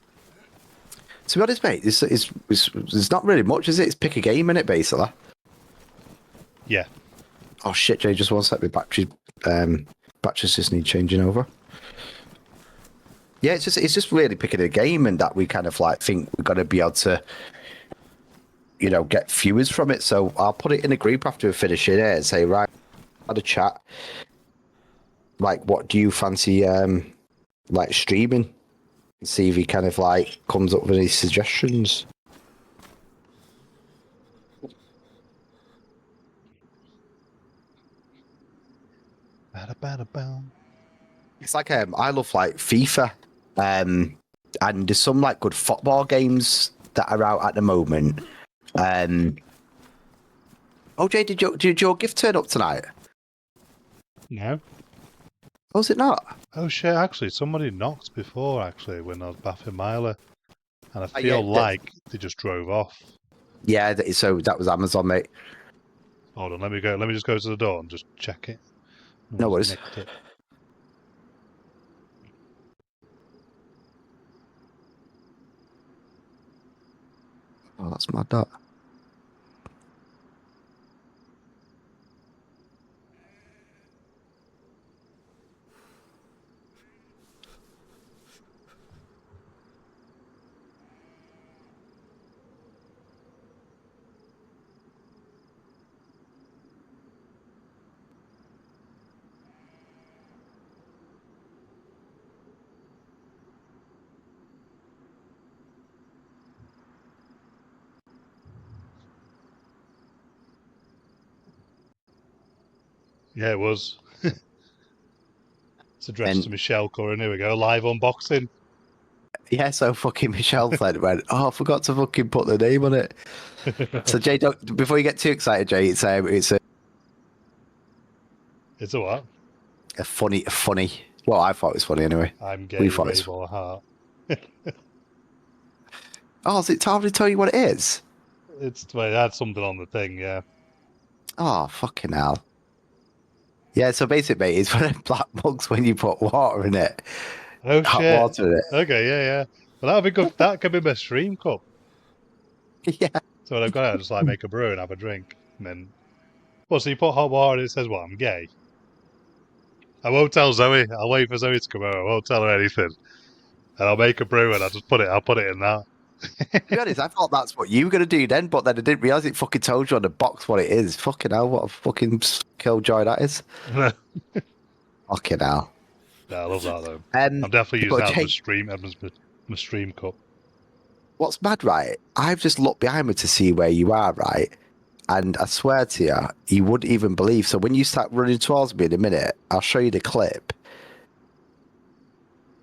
To be honest, mate, it's not really much, is it? It's pick a game in it, basically. Yeah. Oh shit, Jay, just one sec. My batteries just need changing over. Yeah, it's just really picking a game, and that we kind of like think we're gonna be able to, you know, get viewers from it. So I'll put it in a group after we finish it and say, right, had a chat. Like, what do you fancy like streaming? See if he kind of like comes up with any suggestions. It's like I love like FIFA, and there's some like good football games that are out at the moment. Oh, Jay, did your gift turn up tonight? No. Oh, is it not? Oh shit! Actually, somebody knocked before. Actually, when I was baffing Myla, and I yeah, feel like they just drove off. Yeah, so that was Amazon, mate. Hold on, let me go. Let me just go to the door and just check it. No worries. Nicked it. Oh, that's mad. That. Yeah, it was. It's addressed And- to Michelle Curran. Here we go. Live unboxing. Yeah, so fucking Michelle then went, oh, I forgot to fucking put the name on it. So Jay, before you get too excited, Jay, it's It's a what? a funny. Well, I thought it was funny anyway. I'm gay, We thought it's- Rabel Heart. Oh, is it time to tell you what it is? Well, it had something on the thing, yeah. Oh, fucking hell. Yeah, so basically, mate, it's one of them black mugs when you put water in it. Oh Hot shit. water in Okay, yeah. Well, that'd be good. That could be my stream cup. it. Yeah. So when I've got it, I just like make a brew and have a drink, and then. Well, so you put hot water and it says, "What? I'm gay." I won't tell Zoe. I'll wait for Zoe to come over. I won't tell her anything, and I'll make a brew and I'll put it in that. To be honest, I thought that's what you were going to do then, but then I didn't realise it fucking told you on the box what it is. Fucking hell, what a fucking killjoy that is. Fucking hell. Yeah, I love that though. Um, I'm definitely using but that Jay, as my stream cup. what's mad, right? I've just looked behind me to see where you are, right? And I swear to you, you wouldn't even believe. So when you start running towards me in a minute, I'll show you the clip.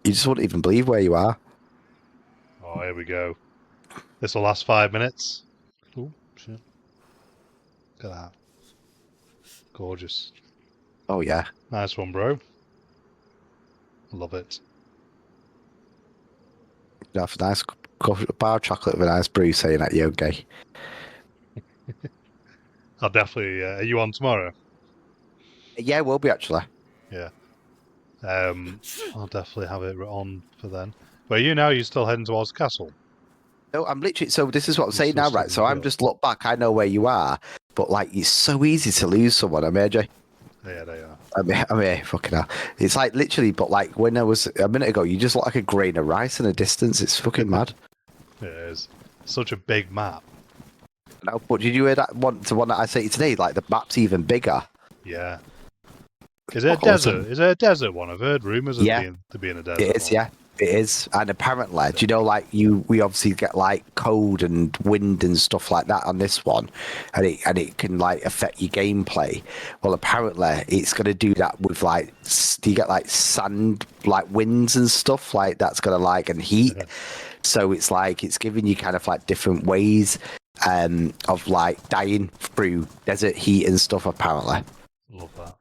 You just wouldn't even believe where you are. Oh, here we go. This will last 5 minutes. Oh shit! Look at that. Gorgeous. Oh, yeah. Nice one, bro. Love it. You have a nice bar of chocolate with a nice brew saying that you're gay. I'll definitely. Are you on tomorrow? Yeah, we'll be actually. Yeah. I'll definitely have it on for then. Where are you now? You still heading towards the castle? No, I'm literally. So this is what I'm You're saying still now, stuck right? in So the I'm field. just look back. I know where you are, but like it's so easy to lose someone. I'm here, Jay. Yeah, they are. I'm here. Fucking hell. It's like literally, but like when I was a minute ago, you just look like a grain of rice in the distance. It's fucking mad. It is. Such a big map. No, but did you hear that one that I sent you today? Like the map's even bigger. Yeah. Is it a Fuck, awesome. desert? Is it a desert one? I've heard rumours of Yeah. being a desert It is, one. yeah. It is, and apparently, do you know, like we obviously get like cold and wind and stuff like that on this one, and it can like affect your gameplay. Well, apparently, it's going to do that with like do you get like sand, like winds and stuff like that's going to like and heat. So it's like it's giving you kind of like different ways of like dying through desert heat and stuff. Apparently, Love that.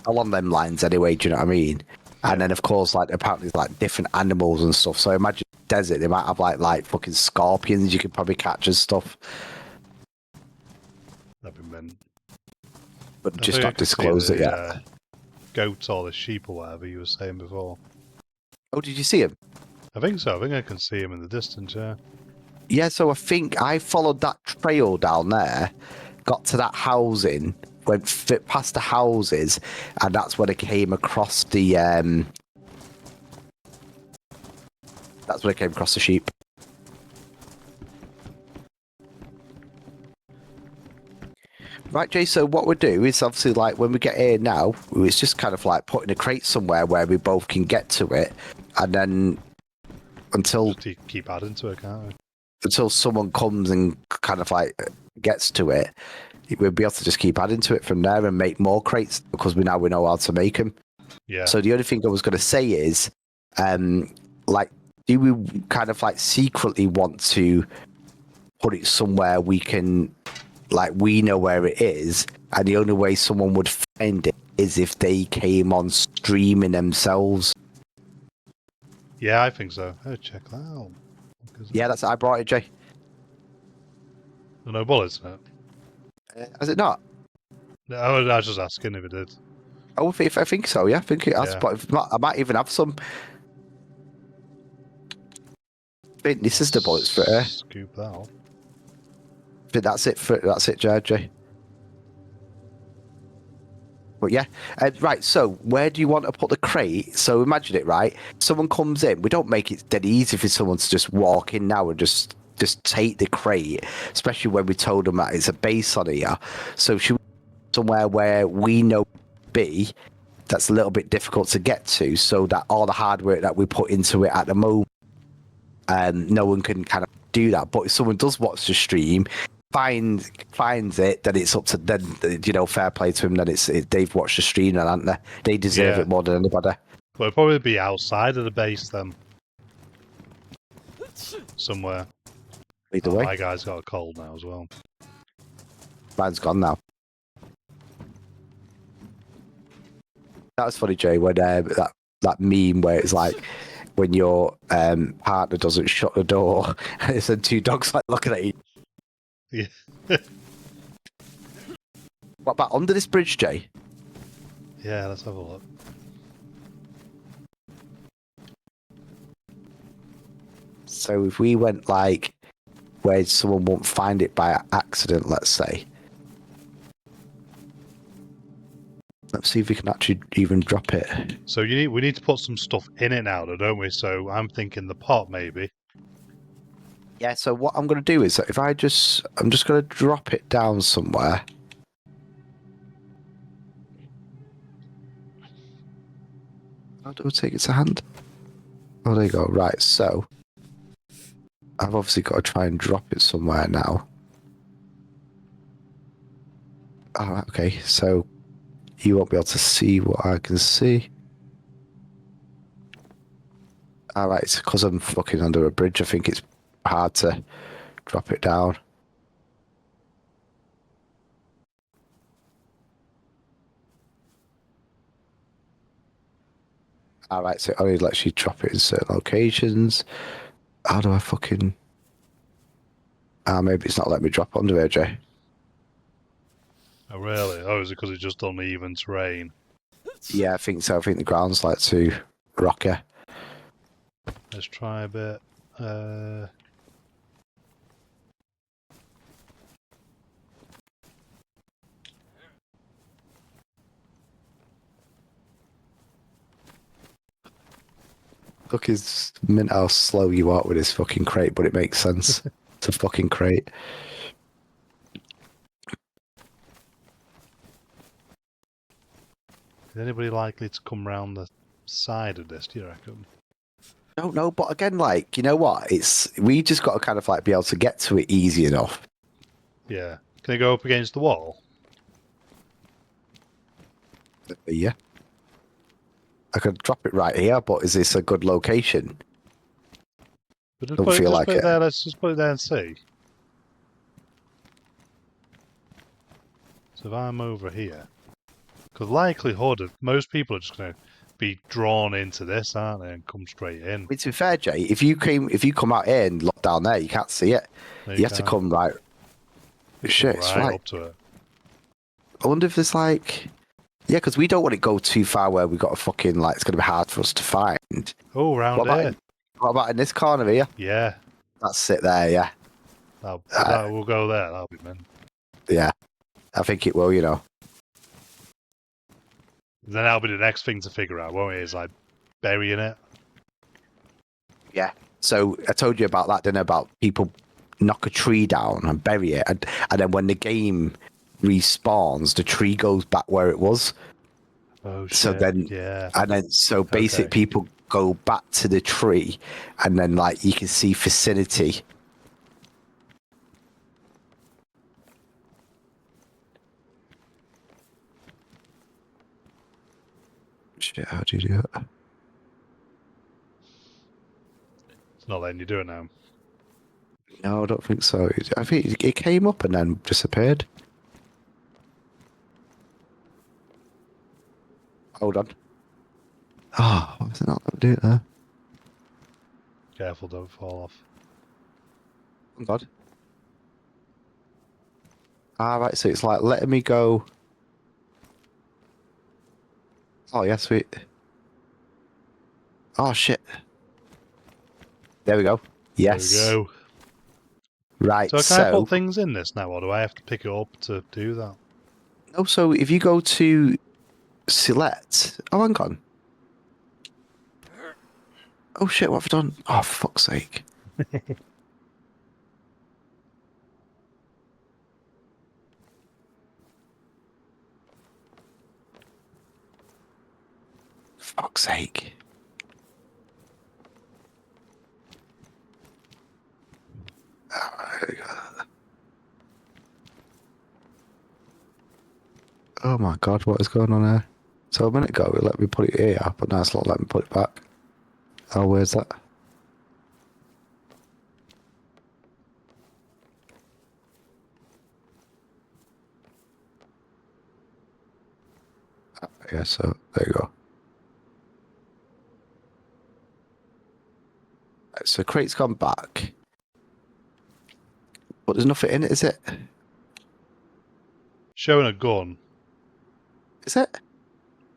along them lines anyway. Do you know what I mean? Yeah. And then, of course, like apparently, there's, like different animals and stuff. So imagine desert, they might have like fucking scorpions you could probably catch and stuff, That'd be meant. but I just think I not can see disclosed the, it yet. Goats or the sheep or whatever you were saying before. Oh, did you see him? I think so. I think I can see him in the distance. Yeah. Yeah. So I think I followed that trail down there, got to that housing, went past the houses, and that's when I came across the. That's when I came across the sheep. Right, Jay, so what we do is obviously like when we get here now, it's just kind of like putting a crate somewhere where we both can get to it, and then until Just keep adding to it, can't we? someone comes and kind of like gets to it, we'll be able to just keep adding to it from there and make more crates because we know how to make them. Yeah. So the only thing I was going to say is, like, do we kind of like secretly want to put it somewhere we can, like, we know where it is, and the only way someone would find it is if they came on streaming themselves. Yeah, I think so. Oh, check that out. Yeah, that's I brought it, Jay. No bullets in it. Has it not? No, I was just asking if it did. Oh, if I think so, yeah, I think it has. Yeah. But if not, I might even have some. I think this is the bullets for it. Scoop that up. I think that's it, Jay. But yeah, right. So where do you want to put the crate? So imagine it, right? Someone comes in. We don't make it dead easy for someone to just walk in now and just take the crate, especially when we told them that it's a base on here. So should we somewhere where we know be that's a little bit difficult to get to, so that all the hard work that we put into it at the moment, no one can kind of do that. But if someone does watch the stream, finds it, then it's up to then. Fair play to him. Then they've watched the stream, then, haven't they? They deserve Yeah. it more than anybody. But it'll probably be outside of the base then. Somewhere. Either Oh, way, my guy's got a cold now as well. mine's gone now. That was funny, Jay, when that meme where it's like when your partner doesn't shut the door, and it's then two dogs like looking at you. Yeah. What about under this bridge, Jay? Yeah, let's have a look. So if we went like where someone won't find it by accident, let's say. Let's see if we can actually even drop it. So we need to put some stuff in it now, though, don't we? So I'm thinking the pot, maybe. Yeah, so what I'm going to do is that if I'm just going to drop it down somewhere. How do I take it to hand? Oh, there you go. Right, so I've obviously got to try and drop it somewhere now. Oh, okay, so you won't be able to see what I can see. Alright, it's because I'm fucking under a bridge. I think it's hard to drop it down. Alright, so it only lets you drop it in certain locations. How do I fucking... maybe it's not letting me drop under there, Jay. Oh, really? Oh, is it because it's just uneven terrain? Yeah, I think so. I think the ground's like too rocky. Let's try a bit. Look, it's mint how slow you are with this fucking crate, but it makes sense. It's a fucking crate. Is anybody likely to come round the side of this, do you reckon? I don't know, but again, like, you know what? We just got to kind of like be able to get to it easy enough. Yeah. Can it go up against the wall? Yeah. I could drop it right here, but is this a good location? But just Don't put, feel just like put it it. there. Let's just put it there and see. So if I'm over here, because likelihood of most people are just going to be drawn into this, aren't they, and come straight in. I mean, to be fair, Jay, if you come out here and look down there, you can't see it. No, You have to come right. Shit, it's right right. up to it. I wonder if there's like, yeah, because we don't want to go too far where we got a fucking like it's going to be hard for us to find. Oh, round What about here. what about in this corner here? Yeah. That's it there, yeah. We'll go there. That'll be mint. Yeah, I think it will, you know. Then that'll be the next thing to figure out, won't it? Is like burying it. Yeah. So I told you about that, didn't I? About people knock a tree down and bury it, and then when the game respawns, the tree goes back where it was. Oh shit! So then, yeah, and then so basic Okay. people go back to the tree, and then like you can see vicinity. Shit, how do you do it? it's not letting you do it now. No, I don't think so. I think it came up and then disappeared. Hold on. Oh, why is it not letting me do it there? Careful, don't fall off. Oh God. Right, so it's like letting me go. Oh yeah, sweet. Oh shit. There we go. Yes. There we go. Right, So can I put things in this now, or do I have to pick it up to do that? no, so if you go to select, oh hang on. Oh shit, what have I done? Oh fuck's sake. Fuck's sake. Oh my god, what is going on here? So a minute ago, it let me put it here, but now it's not letting me put it back. Oh, where's that? Yeah, so there you go. Right, so crate's gone back. But there's nothing in it, is it? Showing a gun. Is it?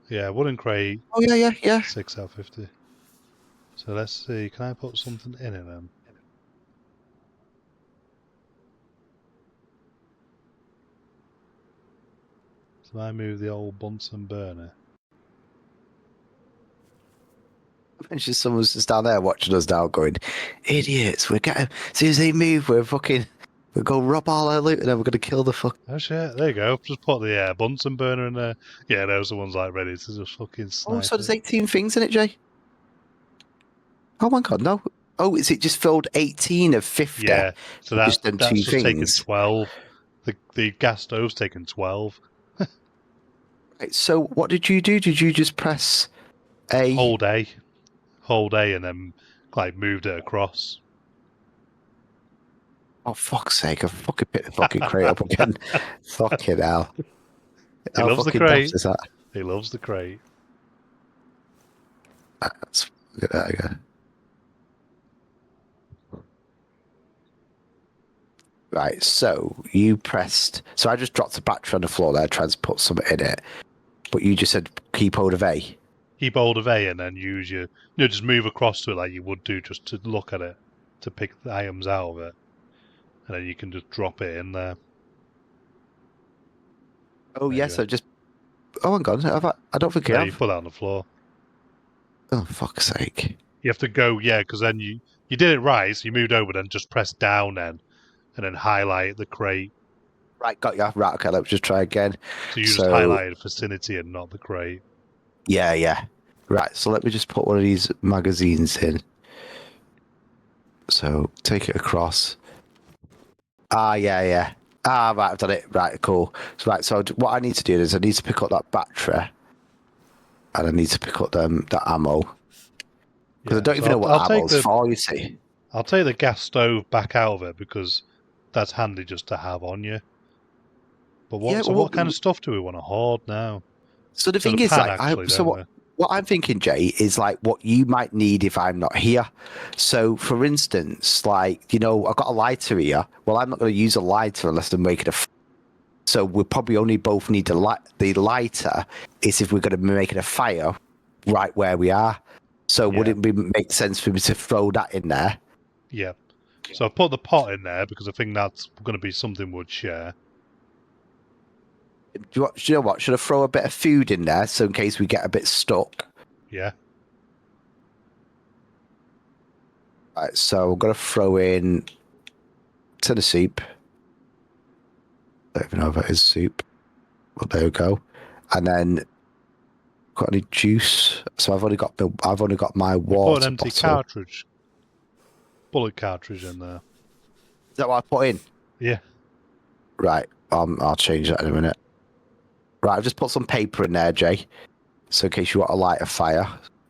Yeah, wooden crate, Oh, yeah. 6 out of 50. So let's see, can I put something in it then? So I move the old Bunsen burner. Imagine someone's just down there watching us now going, idiots, we're getting, as soon as they move, we'll go rob all our loot and then we're going to kill the fuck. Oh shit, there you go. Just put the Bunsen burner in there. Yeah, those are ones like ready to just fucking snipe Oh, so there's it. 18 things in it, Jay? Oh my god, no. Oh, is it just filled 18 of 50? Yeah, so Just them that's two just taken things. 12. The gas stove's taken 12. Right, so what did you do? Did you just press A? Whole day, and then like moved it across. Oh, fuck's sake, I've fucking picked the fucking crate up again. Fucking hell. He How loves the fucking crate. daft is that? He loves the crate. Let's get that again. Right, so you pressed. So I just dropped the battery on the floor there, trying to put something in it. But you just said keep hold of A. Keep hold of A and then use just move across to it like you would do just to look at it, to pick the items out of it. And then you can just drop it in there. Oh, There yeah, you go. so just. Oh, hang on. I don't think I No, have. you put that on the floor. Oh, fuck's sake. You have to go, because then you did it right, so you moved over, then just press down then, and then highlight the crate. Right, got you. Right, okay, let's just try again. So you just highlighted the vicinity and not the crate. Yeah. Right, so let me just put one of these magazines in. So take it across. Yeah. Right, I've done it. Right, cool. So what I need to do is I need to pick up that battery. And I need to pick up that ammo. Because I don't even know what ammo's for, you see. I'll take the gas stove back out of it because that's handy just to have on you. But what kind of stuff do we want to hoard now? So the thing is, like, what I'm thinking, Jay, is like what you might need if I'm not here. So, for instance, like, I've got a lighter here. Well, I'm not going to use a lighter unless I'm making a. So we'll probably only both need the lighter is if we're going to be making a fire right where we are. So would it make sense for me to throw that in there? Yeah. So I put the pot in there because I think that's going to be something we'd share. Do you know what? Should I throw a bit of food in there so in case we get a bit stuck? Yeah. Right, so I'm going to throw in tin of soup. I don't even know if it is soup. But there we go. And then got any juice? So I've only got my water. Put an empty cartridge, bullet cartridge in there. Is that what I put in? Yeah. Right. I'll change that in a minute. Right, I've just put some paper in there, Jay. So in case you want to light a fire,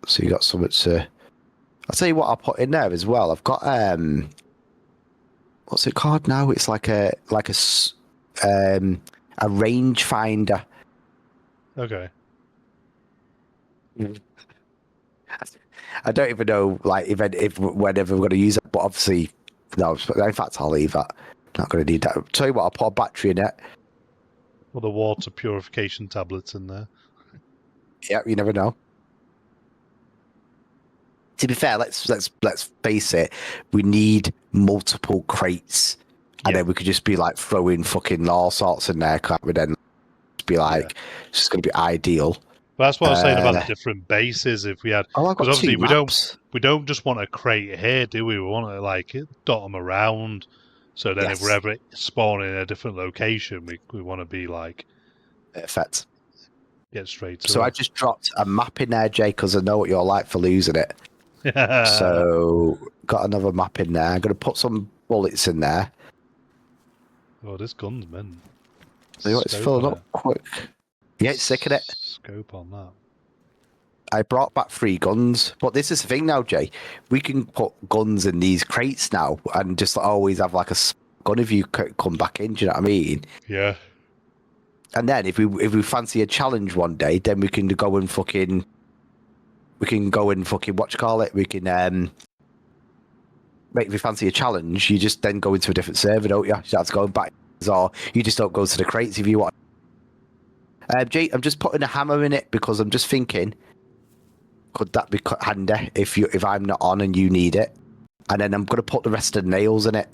so you got something to. I'll tell you what I'll put in there as well. I've got what's it called now? It's like a range finder. Okay. I don't even know, like, if whenever we're going to use it, but obviously, no. In fact, I'll leave that. Not going to need that. I'll tell you what, I'll put a battery in it. Well, the water purification tablets in there. Yeah, you never know. To be fair, let's face it. We need multiple crates, and then we could just be like throwing fucking all sorts in there, can't we? Then be like, it's just going to be ideal. But that's what I was saying about the different bases. If we had, because obviously we don't just want a crate here, do we? We want to like dot them around. So then, if we're ever spawning in a different location, we want to be like perfect. Get straight to So it. I just dropped a map in there, Jay, because I know what you're like for losing it. So got another map in there. I'm going to put some bullets in there. Oh, this gun's man. So it's filling up quick. Yeah, it's sick of it. Scope on that. I brought back 3 guns, but this is the thing now, Jay. We can put guns in these crates now and just always have like a gun if you come back in. Do you know what I mean? Yeah. And then if we fancy a challenge one day, then we can go and fucking what you call it? We can if you fancy a challenge, you just then go into a different server, don't you? You have to go back, or you just don't go to the crates if you want. Jay, I'm just putting a hammer in it because I'm just thinking, could that be handy if I'm not on and you need it? And then I'm going to put the rest of the nails in it.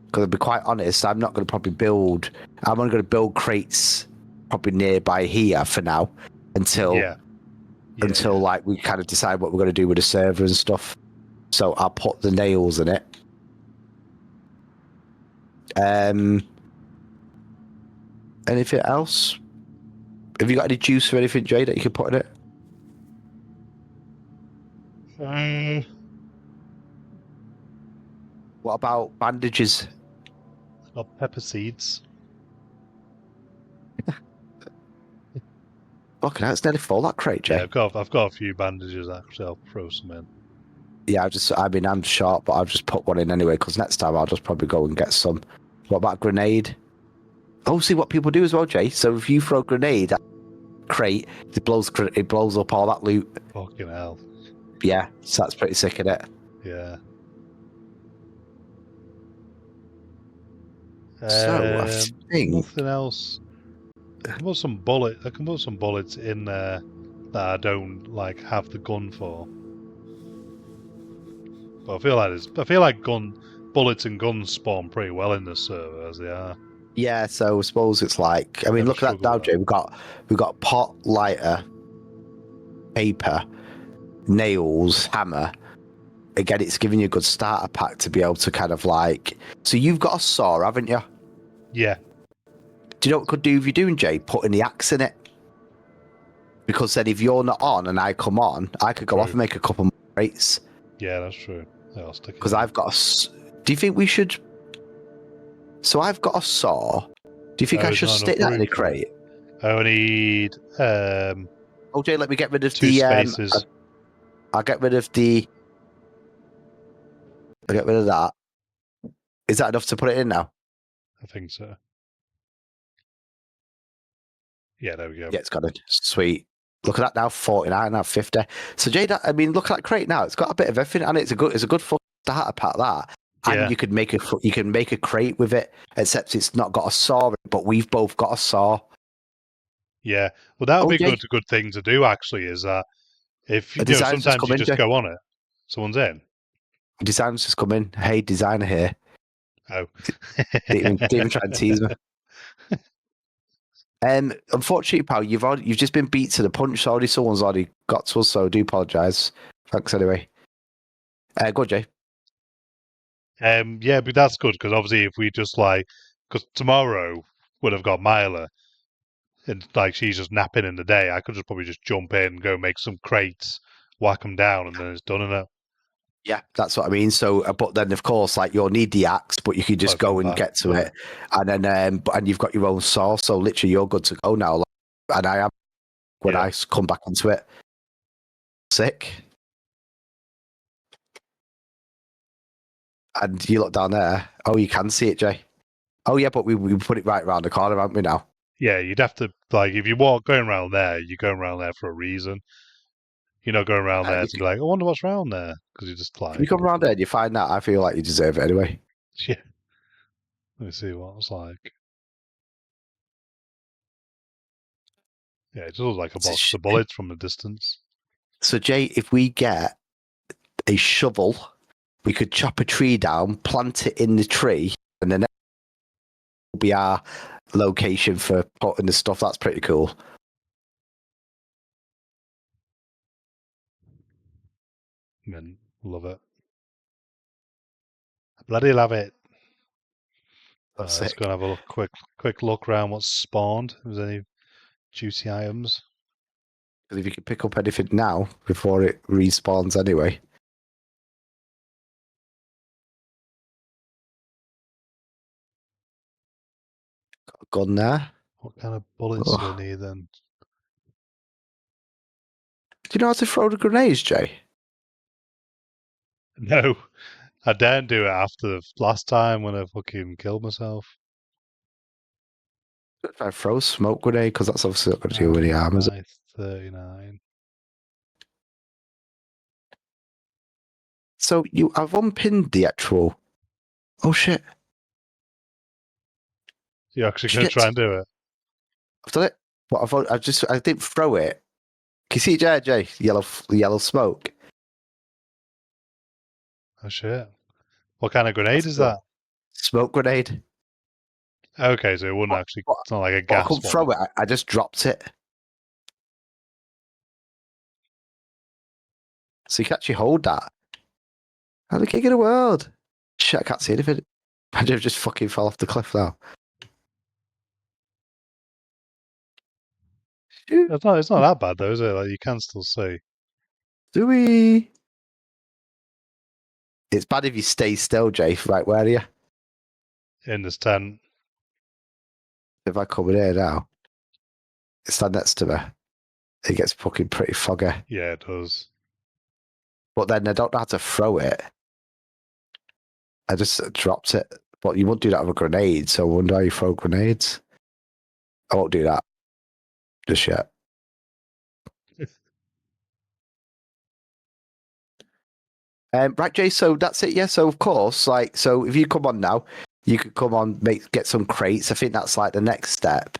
Because to be quite honest, I'm not going to probably build. I'm only going to build crates probably nearby here for now until like we kind of decide what we're going to do with the server and stuff. So I'll put the nails in it. Anything else? Have you got any juice or anything, Jay, that you can put in it? What about bandages? Got pepper seeds. Fucking hell, it's nearly full, that crate, Jay. Yeah, I've got a few bandages actually. I'll throw some in. Yeah, I'm short, but I'll just put one in anyway, because next time I'll just probably go and get some. What about grenade? Oh, see what people do as well, Jay. So if you throw a grenade at a crate, it blows up all that loot. Fucking hell. Yeah, so that's pretty sick, isn't it? Yeah. So I think nothing else. I can put some bullets in there that I don't like have the gun for. But I feel like bullets and guns spawn pretty well in this server as they are. Yeah, so I suppose it's like, I mean, Never look at that now, Jay. We've got pot, lighter, paper, nails, hammer. Again, it's giving you a good starter pack to be able to kind of like. So you've got a saw, haven't you? Yeah. Do you know what we could do if you're doing, Jay? Putting the axe in it. Because then if you're not on and I come on, I could go off and make a couple more crates. Yeah, that's true. Yeah, I'll stick it. Because I've got a. Do you think we should? So I've got a saw. Do you think I should stick that in a crate? I only need. Oh, Jay, let me get rid of 2 spaces. I'll get rid of the. I'll get rid of that. Is that enough to put it in now? I think so. Yeah, there we go. Yeah, it's got it. Sweet. Look at that now, 49, now 50. So Jay, I mean, look at that crate now. It's got a bit of everything, and it's a good fucking starter pack. That, yeah. And you can make a crate with it, except it's not got a saw. But we've both got a saw. Yeah, well, that would be a good thing to do. Actually, is that if you know, sometimes you just go on it. Someone's in. Designers just come in. Hey, designer here. Oh, didn't even try and tease me. Unfortunately, pal, you've just been beat to the punch. Already, someone's already got to us, so I do apologise. Thanks anyway. Go, Jay. Yeah, but that's good because obviously, if we just because tomorrow would have got Myla, and like she's just napping in the day, I could just probably just jump in, go make some crates, whack them down, and then it's done in it. Yeah, that's what I mean. So, but then of course, like you'll need the axe, but you could just go and get to it, and then and you've got your own saw, so literally you're good to go now. And I am when I come back into it. Sick. And you look down there. Oh, you can see it, Jay. Oh yeah, but we put it right around the corner, haven't we now? Yeah, you'd have to if you going around there, you're going around there for a reason. You're not going around there to be like, I wonder what's around there, because you just like. If you come around there and you find that, I feel like you deserve it anyway. Yeah. Let me see what it's like. Yeah, it just looks like a box of bullets from a distance. So Jay, if we get a shovel, we could chop a tree down, plant it in the tree, and then will be our location for putting the stuff. That's pretty cool. Man, love it. I bloody love it. Let's go and have a quick look around what's spawned. If there's any juicy items. Because if you can pick up anything now before it respawns anyway. Got a gun there. What kind of bullets do I need then? Do you know how to throw the grenades, Jay? No, I daren't do it after the last time when I fucking killed myself. If I throw a smoke grenade, because that's obviously not going to do any harm, is it? Nice 39. So I've unpinned the actual. Oh shit! You're actually Did you going to get try to- and do it? I've done it. But I didn't throw it. Can you see it, Jay? Yellow smoke. Oh shit. What kind of grenade That's is cool. that? Smoke grenade. Okay, so it wouldn't actually. But- It's not like a But I gas couldn't one. throw it. I just dropped it. So you can actually hold that. I'm the king of the world. Shit, I can't see anything. I just fucking fell off the cliff now. Shoot. It's not that bad though, is it? Like you can still see. Do we? It's bad if you stay still, Jay. Right, where are you? In this tent. If I come in here now, stand next to me. It gets fucking pretty foggy. Yeah, it does. But then I don't know how to throw it. I just dropped it. But you won't do that with a grenade, so I wonder how you throw grenades. I won't do that just yet. Right, Jay. So that's it. Yeah. So of course, like, so if you come on now, you could come on, get some crates. I think that's like the next step.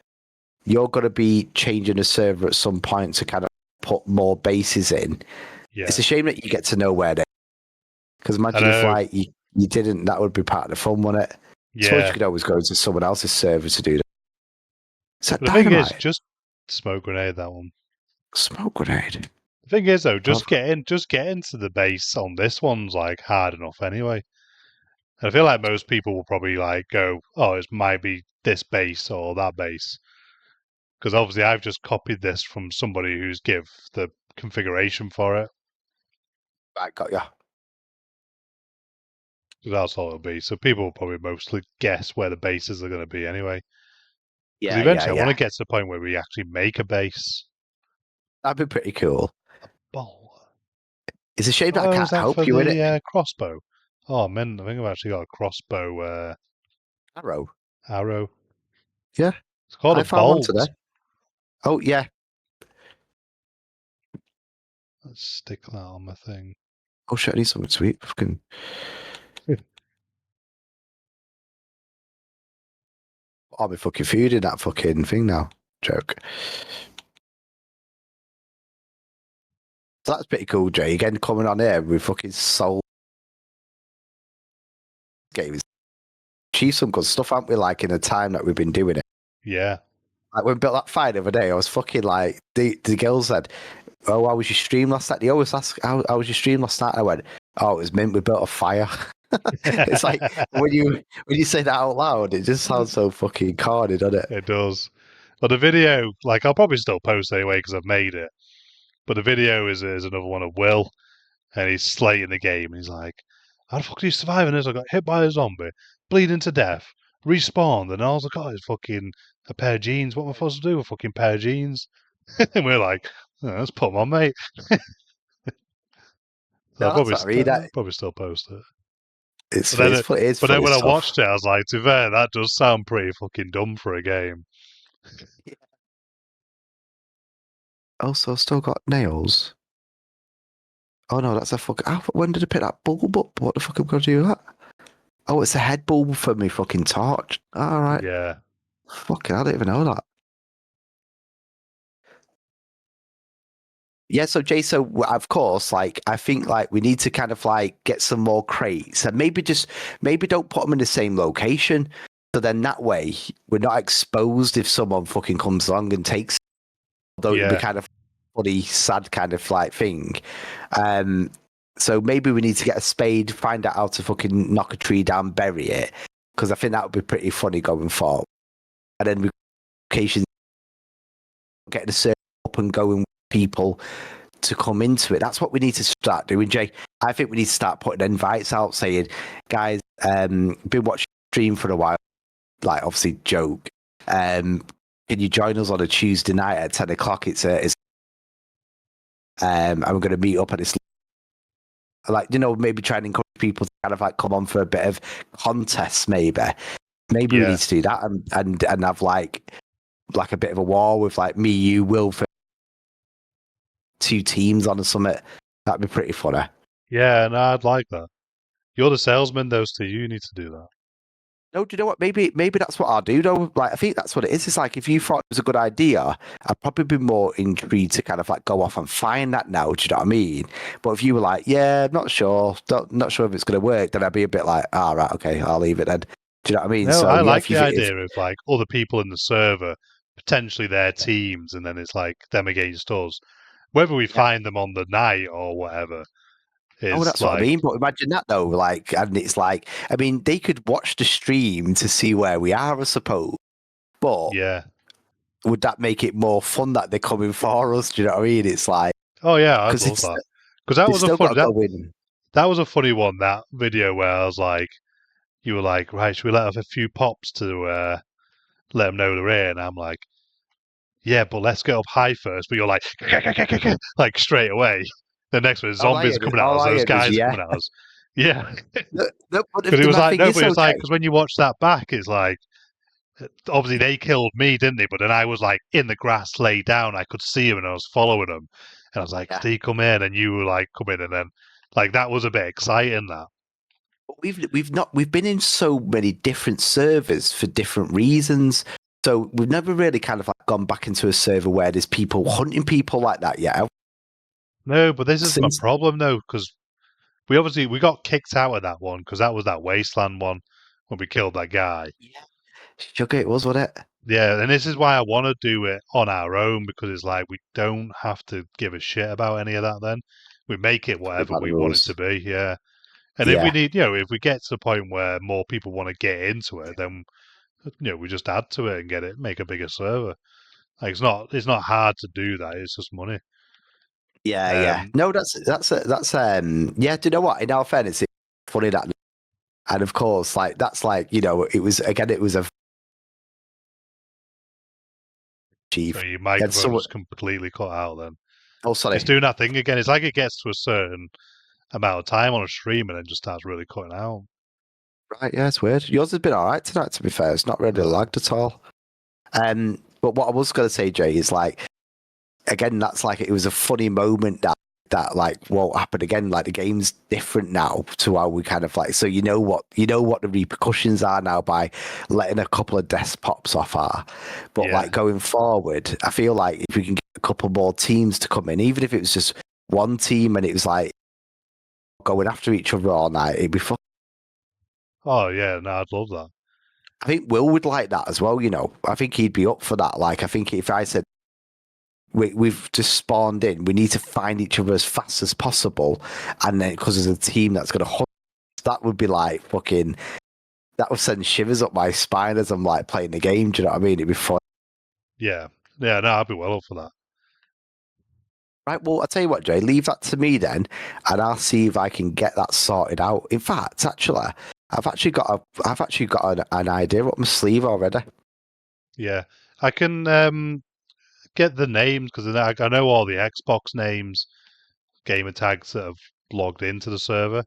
You're going to be changing the server at some point to kind of put more bases in. Yeah. It's a shame that you get to know where they. Because imagine if like you didn't, that would be part of the fun, wouldn't it? Yeah. Suppose you could always go to someone else's server to do that. Is that But the thing dynamite? is, just smoke grenade that one. Smoke grenade. The thing is though, just get into the base on this one's like hard enough anyway. I feel like most people will probably like go, oh, it might be this base or that base. Because obviously I've just copied this from somebody who's give the configuration for it. Right, got ya. That's all it'll be. So people will probably mostly guess where the bases are going to be anyway. Because Yeah, eventually yeah, I want yeah. to get to the point where we actually make a base. That'd be pretty cool. Ball. It's a shame that I Oh, can't is that help for you in it. the crossbow? Oh, man, I think I've actually got a crossbow Arrow. arrow. Yeah. It's called I a found one bolt. today. Oh, yeah. Let's stick that on my thing. Oh, shit, I need something to eat. Fucking. I'll be fucking food in that fucking thing now. Joke. So that's pretty cool, Jay. Again, coming on here with fucking soul games. Achieved some good stuff, haven't we? Like in the time that we've been doing it. Yeah. Like when we built that fight the other day, I was fucking like the girls said, "Oh, how was your stream last night?" They always ask, "How was your stream last night?" I went, "Oh, it was mint. We built a fire." It's like when you say that out loud, it just sounds so fucking corny, doesn't it? It does. But the video, like, I'll probably still post anyway because I've made it. But the video is another one of Will, and he's slating the game. And he's like, "How the fuck are you surviving this? I got hit by a zombie, bleeding to death, respawned, and all I got is fucking a pair of jeans. What am I supposed to do with a fucking pair of jeans?" And we're like, "Oh, let's put them on, mate." So No, that's what I mean. I'll probably still post it. It's But then, funny when I stuff. watched it, I was like, to be fair, that does sound pretty fucking dumb for a game. Also, still got nails. Oh no, that's a fuck. When did I pick that bulb up? What the fuck am I gonna do with that? Oh, it's a head bulb for me fucking torch. All right. Yeah. Fucking, I don't even know that. Yeah, so Jay, so of course, like I think like we need to kind of like get some more crates and maybe don't put them in the same location. So then that way we're not exposed if someone fucking comes along and takes. Although it'd be Yeah. kind of funny, sad kind of like thing. So maybe we need to get a spade, find out how to fucking knock a tree down, bury it, because I think that would be pretty funny going forward. And then we occasionally get the server up and going with people to come into it. That's what we need to start doing, Jay. I think we need to start putting invites out saying, guys, been watching stream for a while, like obviously joke. Can you join us on a Tuesday night at 10 o'clock? It's and we're going to meet up at this, like, maybe try and encourage people to kind of like come on for a bit of contest, maybe we Yeah. need to do that and have like a bit of a war with like me, you, Will, for 2 teams on a summit. That'd be pretty funny. Yeah, no, I'd like that. You're the salesman, those two. You need to do that. No, do you know what? Maybe that's what I'll do though. Like, I think that's what it is. It's like if you thought it was a good idea, I'd probably be more intrigued to kind of like go off and find that now. Do you know what I mean? But if you were like, yeah, not sure, not sure if it's going to work, then I'd be a bit like, all right, okay, I'll leave it then. Do you know what I mean? No, So I yeah, like if you the think idea of like other people in the server, potentially their teams, and then it's like them against us. Whether we find them on the night or whatever oh, is that's what I like, mean. But imagine that though, like, and it's like, I mean, they could watch the stream to see where we are, I suppose. But yeah. would that make it more fun that they're coming for us? Do you know what I mean? It's like, Oh yeah, I'd because love it's that. Because that they've was a still fun got to go in. that was a funny one. That video where I was like, you were like, right, should we let off a few pops to let them know they're here? And I'm like, yeah, but let's get up high first. But you're like, like straight away. The next one is zombies coming at All us. I Those heard was guys are yeah. coming at us. Yeah, No, but because it was the like thing no, is, but though, it's like Jay, because when you watch that back, it's like obviously they killed me, didn't they? But then I was like in the grass, laid down. I could see him, and I was following him. And I was like, yeah. "Did he come in?" And you were like, "Come in," and then like that was a bit exciting. That But we've been in so many different servers for different reasons. So we've never really kind of like gone back into a server where there's people hunting people like that yet. no, but this is my Since problem though, because we got kicked out of that one because that was that wasteland one when we killed that guy. yeah, sugar it was, wasn't it? Yeah, and this is why I want to do it on our own because it's like we don't have to give a shit about any of that. Then we make it Play whatever by the we want it to rules. be. Yeah, and if we Yeah, need, if we get to the point where more people want to get into it, then we just add to it and get it, make a bigger server. Like it's not hard to do that. It's just money. yeah. No, yeah. Do you know what? In our fairness, it's funny that, and of course, like that's like it was a So chief. your And microphone so, just completely cut out. Then oh, it's sorry. doing that thing again. It's like it gets to a certain amount of time on a stream and then just starts really cutting out. Right, yeah, it's weird. Yours has been all right tonight, to be fair. It's not really lagged at all. But what I was going to say, Jay, is like, again, that's like, it was a funny moment that like won't happen again. Like the game's different now to how we kind of like, so you know what the repercussions are now by letting a couple of death pops off are. But Yeah, like going forward, I feel like if we can get a couple more teams to come in, even if it was just one team and it was like going after each other all night, it'd be fun. oh yeah, no, I'd love that. I think Will would like that as well, I think he'd be up for that. Like, I think if I said, we've just spawned in, we need to find each other as fast as possible, and then because there's a team that's going to hunt, that would be like fucking, that would send shivers up my spine as I'm like playing the game. Do you know what I mean? It'd be fun. Yeah, no, I'd be well up for that. Right, well, I'll tell you what, Jay, leave that to me then, and I'll see if I can get that sorted out. In fact, actually, I've actually got an idea up my sleeve already. Yeah, I can get the names because I know all the Xbox names, gamer tags that have logged into the server.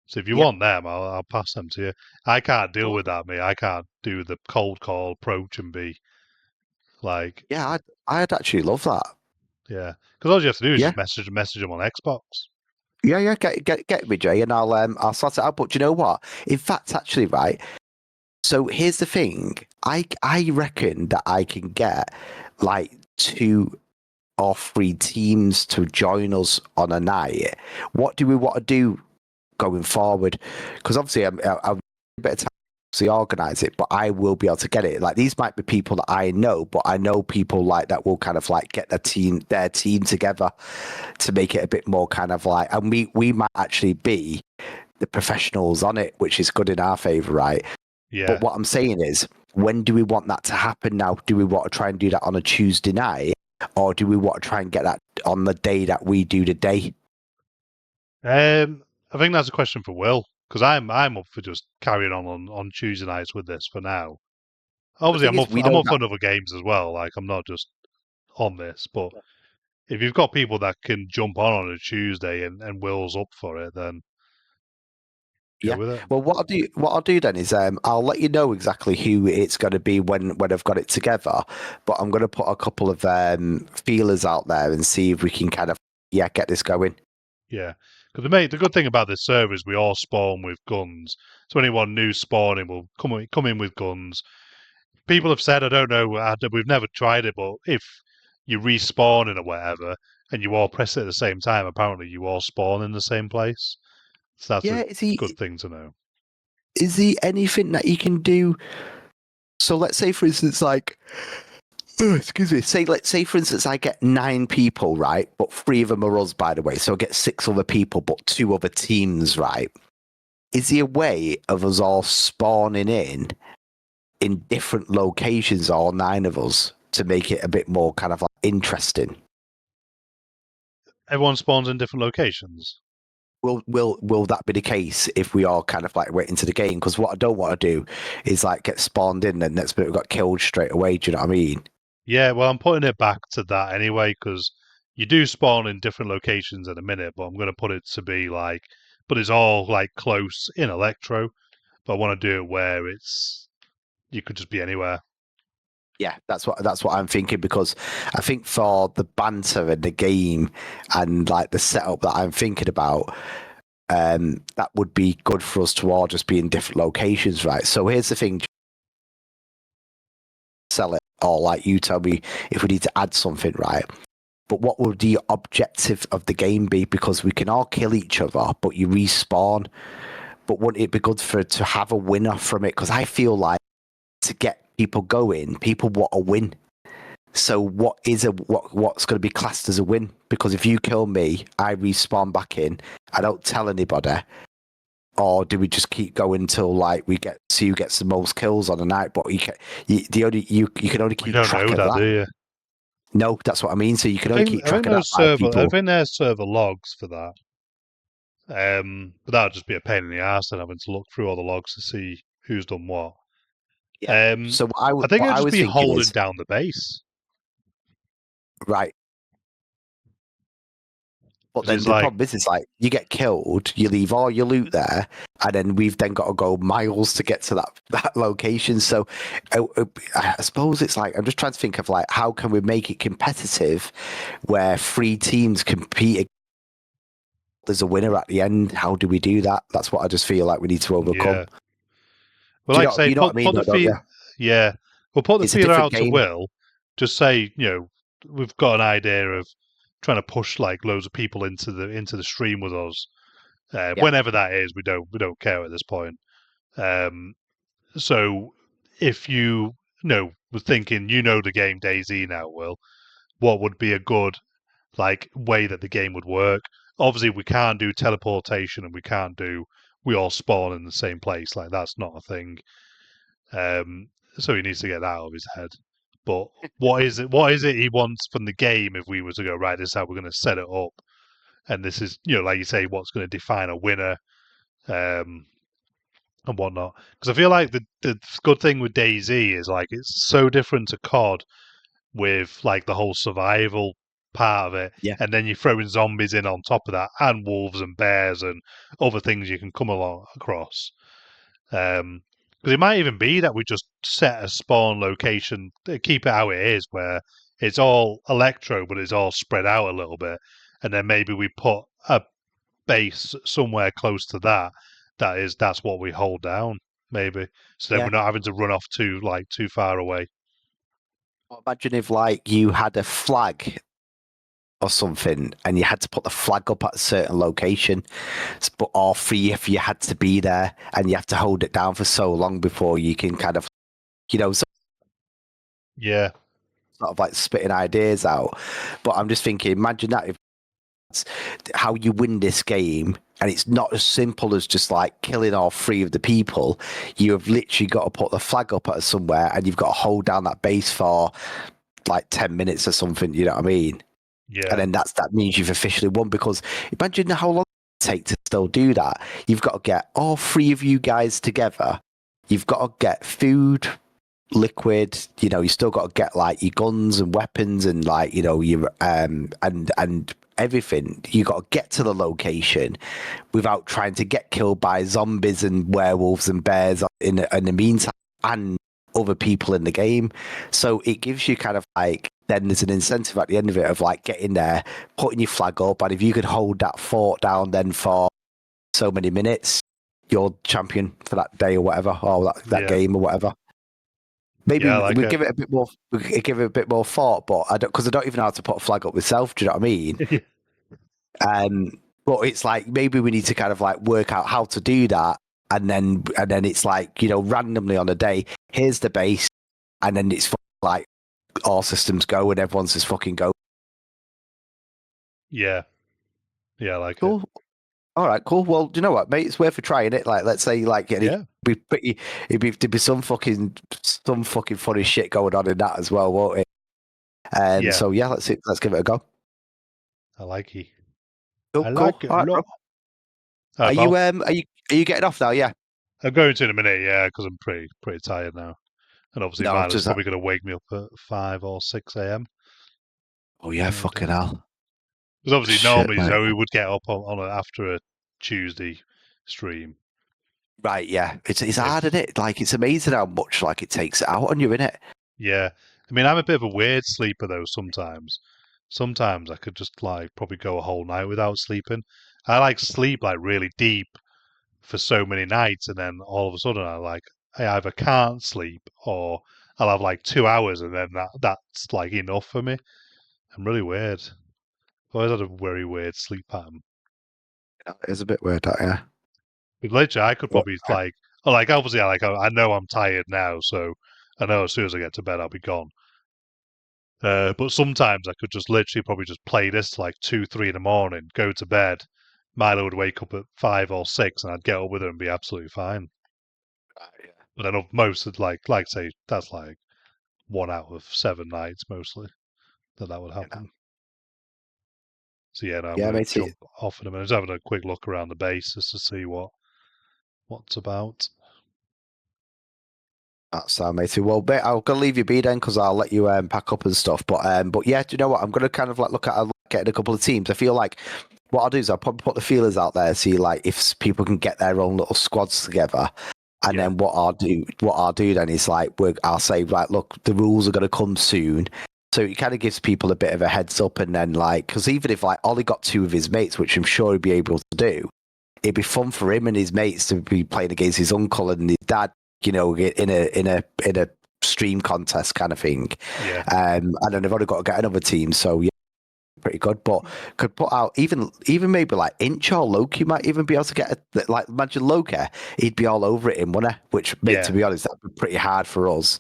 So if you Yep. want them, I'll pass them to you. I can't deal with that, me. I can't do the cold call approach and be like, Yeah, I'd actually love that. yeah, because all you have to do is Yeah. just message them on Xbox. Yeah, get me, Jay, and I'll sort it out. But do you know what? In fact, actually, right. So here's the thing. I reckon that I can get like 2 or 3 teams to join us on a night. What do we want to do going forward? Because obviously, I'm a bit of time to organize it, but I will be able to get it. Like these might be people that I know, but I know people like that will kind of like get their team together to make it a bit more kind of like, and we might actually be the professionals on it, which is good in our favor, right? Yeah. But what I'm saying is, when do we want that to happen now? Do we want to try and do that on a Tuesday night, or do we want to try and get that on the day that we do the day? I think that's a question for Will because I'm up for just carrying on Tuesday nights with this for now. The Obviously, thing is, we I'm know up that. for other games as well. Like I'm not just on this, but if you've got people that can jump on a Tuesday and Will's up for it, then go Yeah. with it. Well, what I'll do then is I'll let you know exactly who it's going to be when I've got it together. But I'm going to put a couple of feelers out there and see if we can kind of get this going. Yeah, because the good thing about this server is we all spawn with guns. So anyone new spawning will come in with guns. People have said, I don't know, we've never tried it, but if you respawn in or whatever, and you all press it at the same time, apparently you all spawn in the same place. So that's Yeah. a good thing to know. Is there anything that you can do? So let's say, for instance, like. Oh, excuse me. Let's say, for instance, I get 9 people, right? But 3 of them are us, by the way. So I get 6 other people, but 2 other teams, right? Is there a way of us all spawning in different locations, all 9 of us, to make it a bit more kind of like interesting? Everyone spawns in different locations. Will that be the case if we all kind of like went into the game? Because what I don't want to do is like get spawned in and next minute we got killed straight away. Do you know what I mean? Yeah, well, I'm putting it back to that anyway, because you do spawn in different locations in a minute, but I'm going to put it to be like, but it's all like close in Electro. But I want to do it where you could just be anywhere. Yeah, that's what I'm thinking, because I think for the banter and the game and like the setup that I'm thinking about, that would be good for us to all just be in different locations, right? So here's the thing: sell it, or like you tell me if we need to add something, right? But what would the objective of the game be? Because we can all kill each other, but you respawn. But wouldn't it be good to have a winner from it? Because I feel like to get people going, people want a win. So what's going to be classed as a win? Because if you kill me, I respawn back in. I don't tell anybody, or do we just keep going till like we see who gets the most kills on a night? But you can only We keep don't track know of that, that. do you? No, that's what I mean. So you can only keep I think track of that by I people. think there's server logs for that. But that would just be a pain in the ass and having to look through all the logs to see who's done what. Yeah. So I think what it'd I just was be thinking holding is, down the base, right. But because then it's the like, problem is like you get killed, you leave all your loot there, and then we've then got to go miles to get to that location. So I suppose it's like I'm just trying to think of like how can we make it competitive, where 3 teams compete. There's a winner at the end. How do we do that? That's what I just feel like we need to overcome. yeah. Well, Do like I say, you know what I mean? put the Though, don't you? yeah. We'll put the It's a feeler different out to game. Will. Just say, we've got an idea of trying to push like loads of people into the stream with us. Yeah. Whenever that is, we don't care at this point. So if was thinking, the game DayZ now, Will, what would be a good like way that the game would work? Obviously, we can't do teleportation and we all spawn in the same place. Like that's not a thing. So he needs to get that out of his head. But what is it? What is it he wants from the game? If we were to go right, this is how we're going to set it up, and this is like you say, what's going to define a winner, and whatnot. Because I feel like the good thing with DayZ is like it's so different to COD with like the whole survival part of it, Yeah. and then you're throwing zombies in on top of that, and wolves and bears and other things you can come along across. Because it might even be that we just set a spawn location, keep it how it is, where it's all electro, but it's all spread out a little bit, and then maybe we put a base somewhere close to that. That's what we hold down, maybe. So then Yeah. we're not having to run off too far away. Imagine if like you had a flag or something, and you had to put the flag up at a certain location, but all 3 of you had to be there, and you have to hold it down for so long before you can kind of, Yeah, sort of like spitting ideas out. But I'm just thinking, imagine that if that's how you win this game, and it's not as simple as just like killing all 3 of the people. You have literally got to put the flag up at somewhere, and you've got to hold down that base for like 10 minutes or something. You know what I mean? yeah, And then that means you've officially won, because imagine how long it take to still do that. You've got to get all 3 of you guys together. You've got to get food, liquid. You know, you still got to get like your guns and weapons and like, you know, your and everything. You got to get to the location without trying to get killed by zombies and werewolves and bears in the meantime, and other people in the game. So it gives you kind of like, then there's an incentive at the end of it of like getting there, putting your flag up, and if you could hold that fort down then for so many minutes, you're champion for that day or whatever, or that game or whatever. Maybe Yeah, I like we it. give it a bit more. We give it a bit more thought, but I don't, because I don't even know how to put a flag up myself. Do you know what I mean? But it's like maybe we need to kind of like work out how to do that, and then it's like, you know, randomly on a day, here's the base, and then it's like all systems go and everyone's just fucking go. Yeah, I like it. Cool. All right, cool. Well, do you know what, mate? It's worth a trying it. Like, let's say, like, it'd be some fucking funny shit going on in that as well, won't it? And so yeah, let's give it a go. I like it. Cool, I cool. like it All a right, lot. Are you getting off now? Yeah. I'm going to in a minute, yeah, because I'm pretty tired now. And obviously, No, Milo's just that. probably going to wake me up at 5 or 6 a.m. Oh yeah, fucking hell. Because obviously, Shit, normally, mate. Zoe would get up after a Tuesday stream. Right, yeah. It's hard, isn't it? Like, it's amazing how much like it takes it out on you, innit? Yeah, I mean, I'm a bit of a weird sleeper though. Sometimes I could just like probably go a whole night without sleeping. I like sleep like really deep for so many nights, and then all of a sudden I either can't sleep or I'll have like 2 hours, and then that's like enough for me. I'm really weird. I've always had a very weird sleep pattern. It's a bit weird, that, yeah. But literally, I could But, probably obviously I know I'm tired now, so I know as soon as I get to bed I'll be gone. But sometimes I could just literally probably just play this to like 2, 3 in the morning, go to bed. Milo would wake up at 5 or 6, and I'd get up with her and be absolutely fine. yeah. But then most of like say that's like 1 out of 7 nights mostly that would happen. So yeah, no, I'm Yeah, gonna mate. jump off in a minute. Just having a quick look around the base just to see what's about. That's matey. Well, mate, I'm gonna leave you be then because I'll let you pack up and stuff. But yeah, do you know what? I'm gonna kind of like look at getting a couple of teams. I feel like what I'll do is I'll probably put the feelers out there, see like if people can get their own little squads together. And then what I'll do then is like I'll say, right, look, the rules are gonna come soon. So it kind of gives people a bit of a heads up, and then like, because even if like Ollie got 2 of his mates, which I'm sure he'd be able to do, it'd be fun for him and his mates to be playing against his uncle and his dad, you know, in a stream contest kind of thing. Yeah. And then they've already got to get another team, so yeah, pretty good. But could put out even maybe like Inch or Loki might even be able to get like, imagine Loki, he'd be all over it in, wouldn't he? Which, mate, to be honest, that'd be pretty hard for us.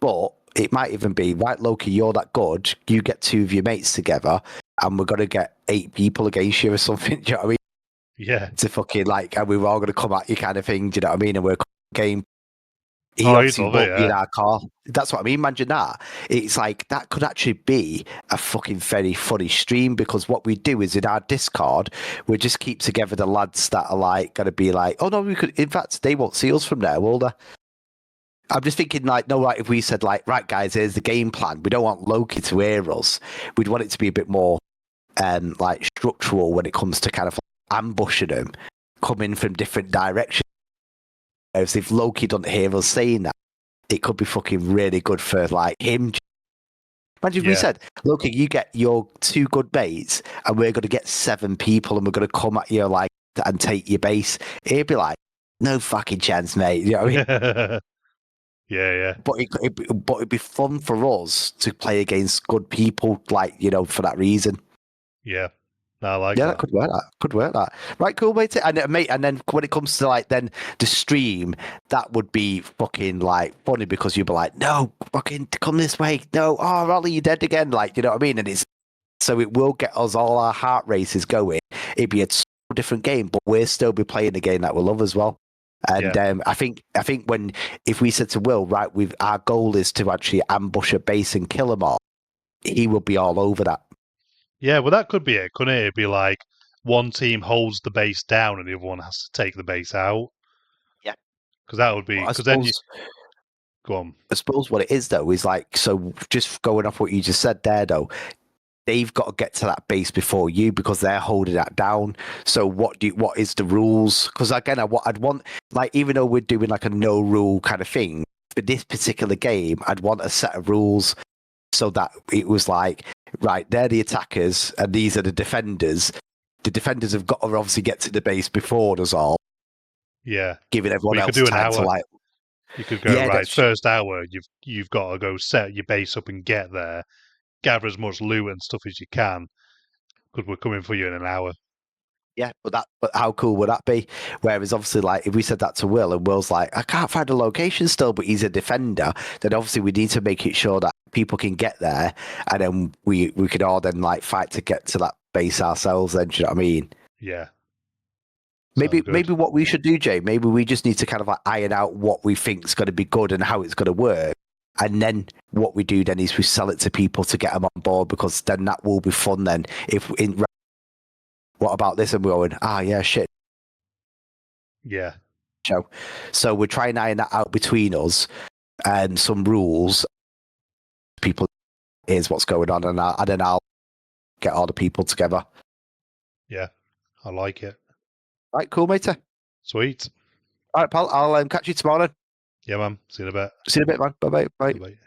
But it might even be, right, Loki, you're that good, you get 2 of your mates together and we're gonna get 8 people against you or something. Do you know what I mean? Yeah. To fucking like, and we were all going to come at you kind of thing. Do you know what I mean? And we're game. He Oh, obviously he'd love it, won't be in yeah. our car. That's what I mean. Imagine that. It's like that could actually be a fucking very funny stream, because what we do is in our Discord, we just keep together the lads that are like going to be like, oh no, we could. In fact, they won't see us from there, will they? I'm just thinking like, no, right, if we said like, right, guys, here's the game plan. We don't want Loki to hear us. We'd want it to be a bit more like structural when it comes to kind of ambushing them, coming from different directions. Whereas if Loki doesn't hear us saying that, it could be fucking really good for like him. Imagine if we said, Loki, you get your 2 good mates and we're going to get 7 people and we're going to come at you like and take your base. He'd be like, no fucking chance, mate. You know what I mean? Yeah. But it'd be fun for us to play against good people, like, you know, for that reason. Yeah. No, I like that. That could work. Could work. That right, cool, mate. And then when it comes to like then the stream, that would be fucking like funny, because you'd be like, no, fucking come this way. No, oh, Rolly, you're dead again. Like, you know what I mean? And it's so it will get us all our heart races going. It'd be a different game, but we'll still be playing a game that we love as well. And I think if we said to Will, right, our goal is to actually ambush a base and kill them all, he would be all over that. Yeah, well, that could be it, couldn't it? It'd be like one team holds the base down and the other one has to take the base out. Yeah, Because that would be, because then Go on. I suppose what it is though is like, so just going off what you just said there though, they've got to get to that base before you because they're holding that down. So what is the rules? Because again, I'd want, like, even though we're doing like a no rule kind of thing for this particular game, I'd want a set of rules so that it was like, right, they're the attackers and these are the defenders. The defenders have got to obviously get to the base before us all, Yeah. giving everyone Well, you else could do an time to hour. like. You could go, Yeah, right, that's- first hour, you've got to go set your base up and get there, gather as much loot and stuff as you can, because we're coming for you in an hour. Yeah, but how cool would that be? Whereas obviously, like if we said that to Will and Will's like, I can't find a location still, but he's a defender, then obviously we need to make it sure that people can get there, and then we could all then like fight to get to that base ourselves. Then do you know what I mean? Yeah. Maybe Sounds good. what we should do, Jay. Maybe we just need to kind of like iron out what we think's going to be good and how it's going to work, and then what we do then is we sell it to people to get them on board, because then that will be fun. Then if in what about this, and we're going, yeah, shit. Yeah. Show. So we're trying to iron that out between us and some rules. People, here's what's going on, and then I'll get all the people together. Yeah. I like it. Right, cool, matey. Sweet. All right, pal. I'll catch you tomorrow. Yeah, man. See you in a bit. See you in a bit, man. Bye. Bye.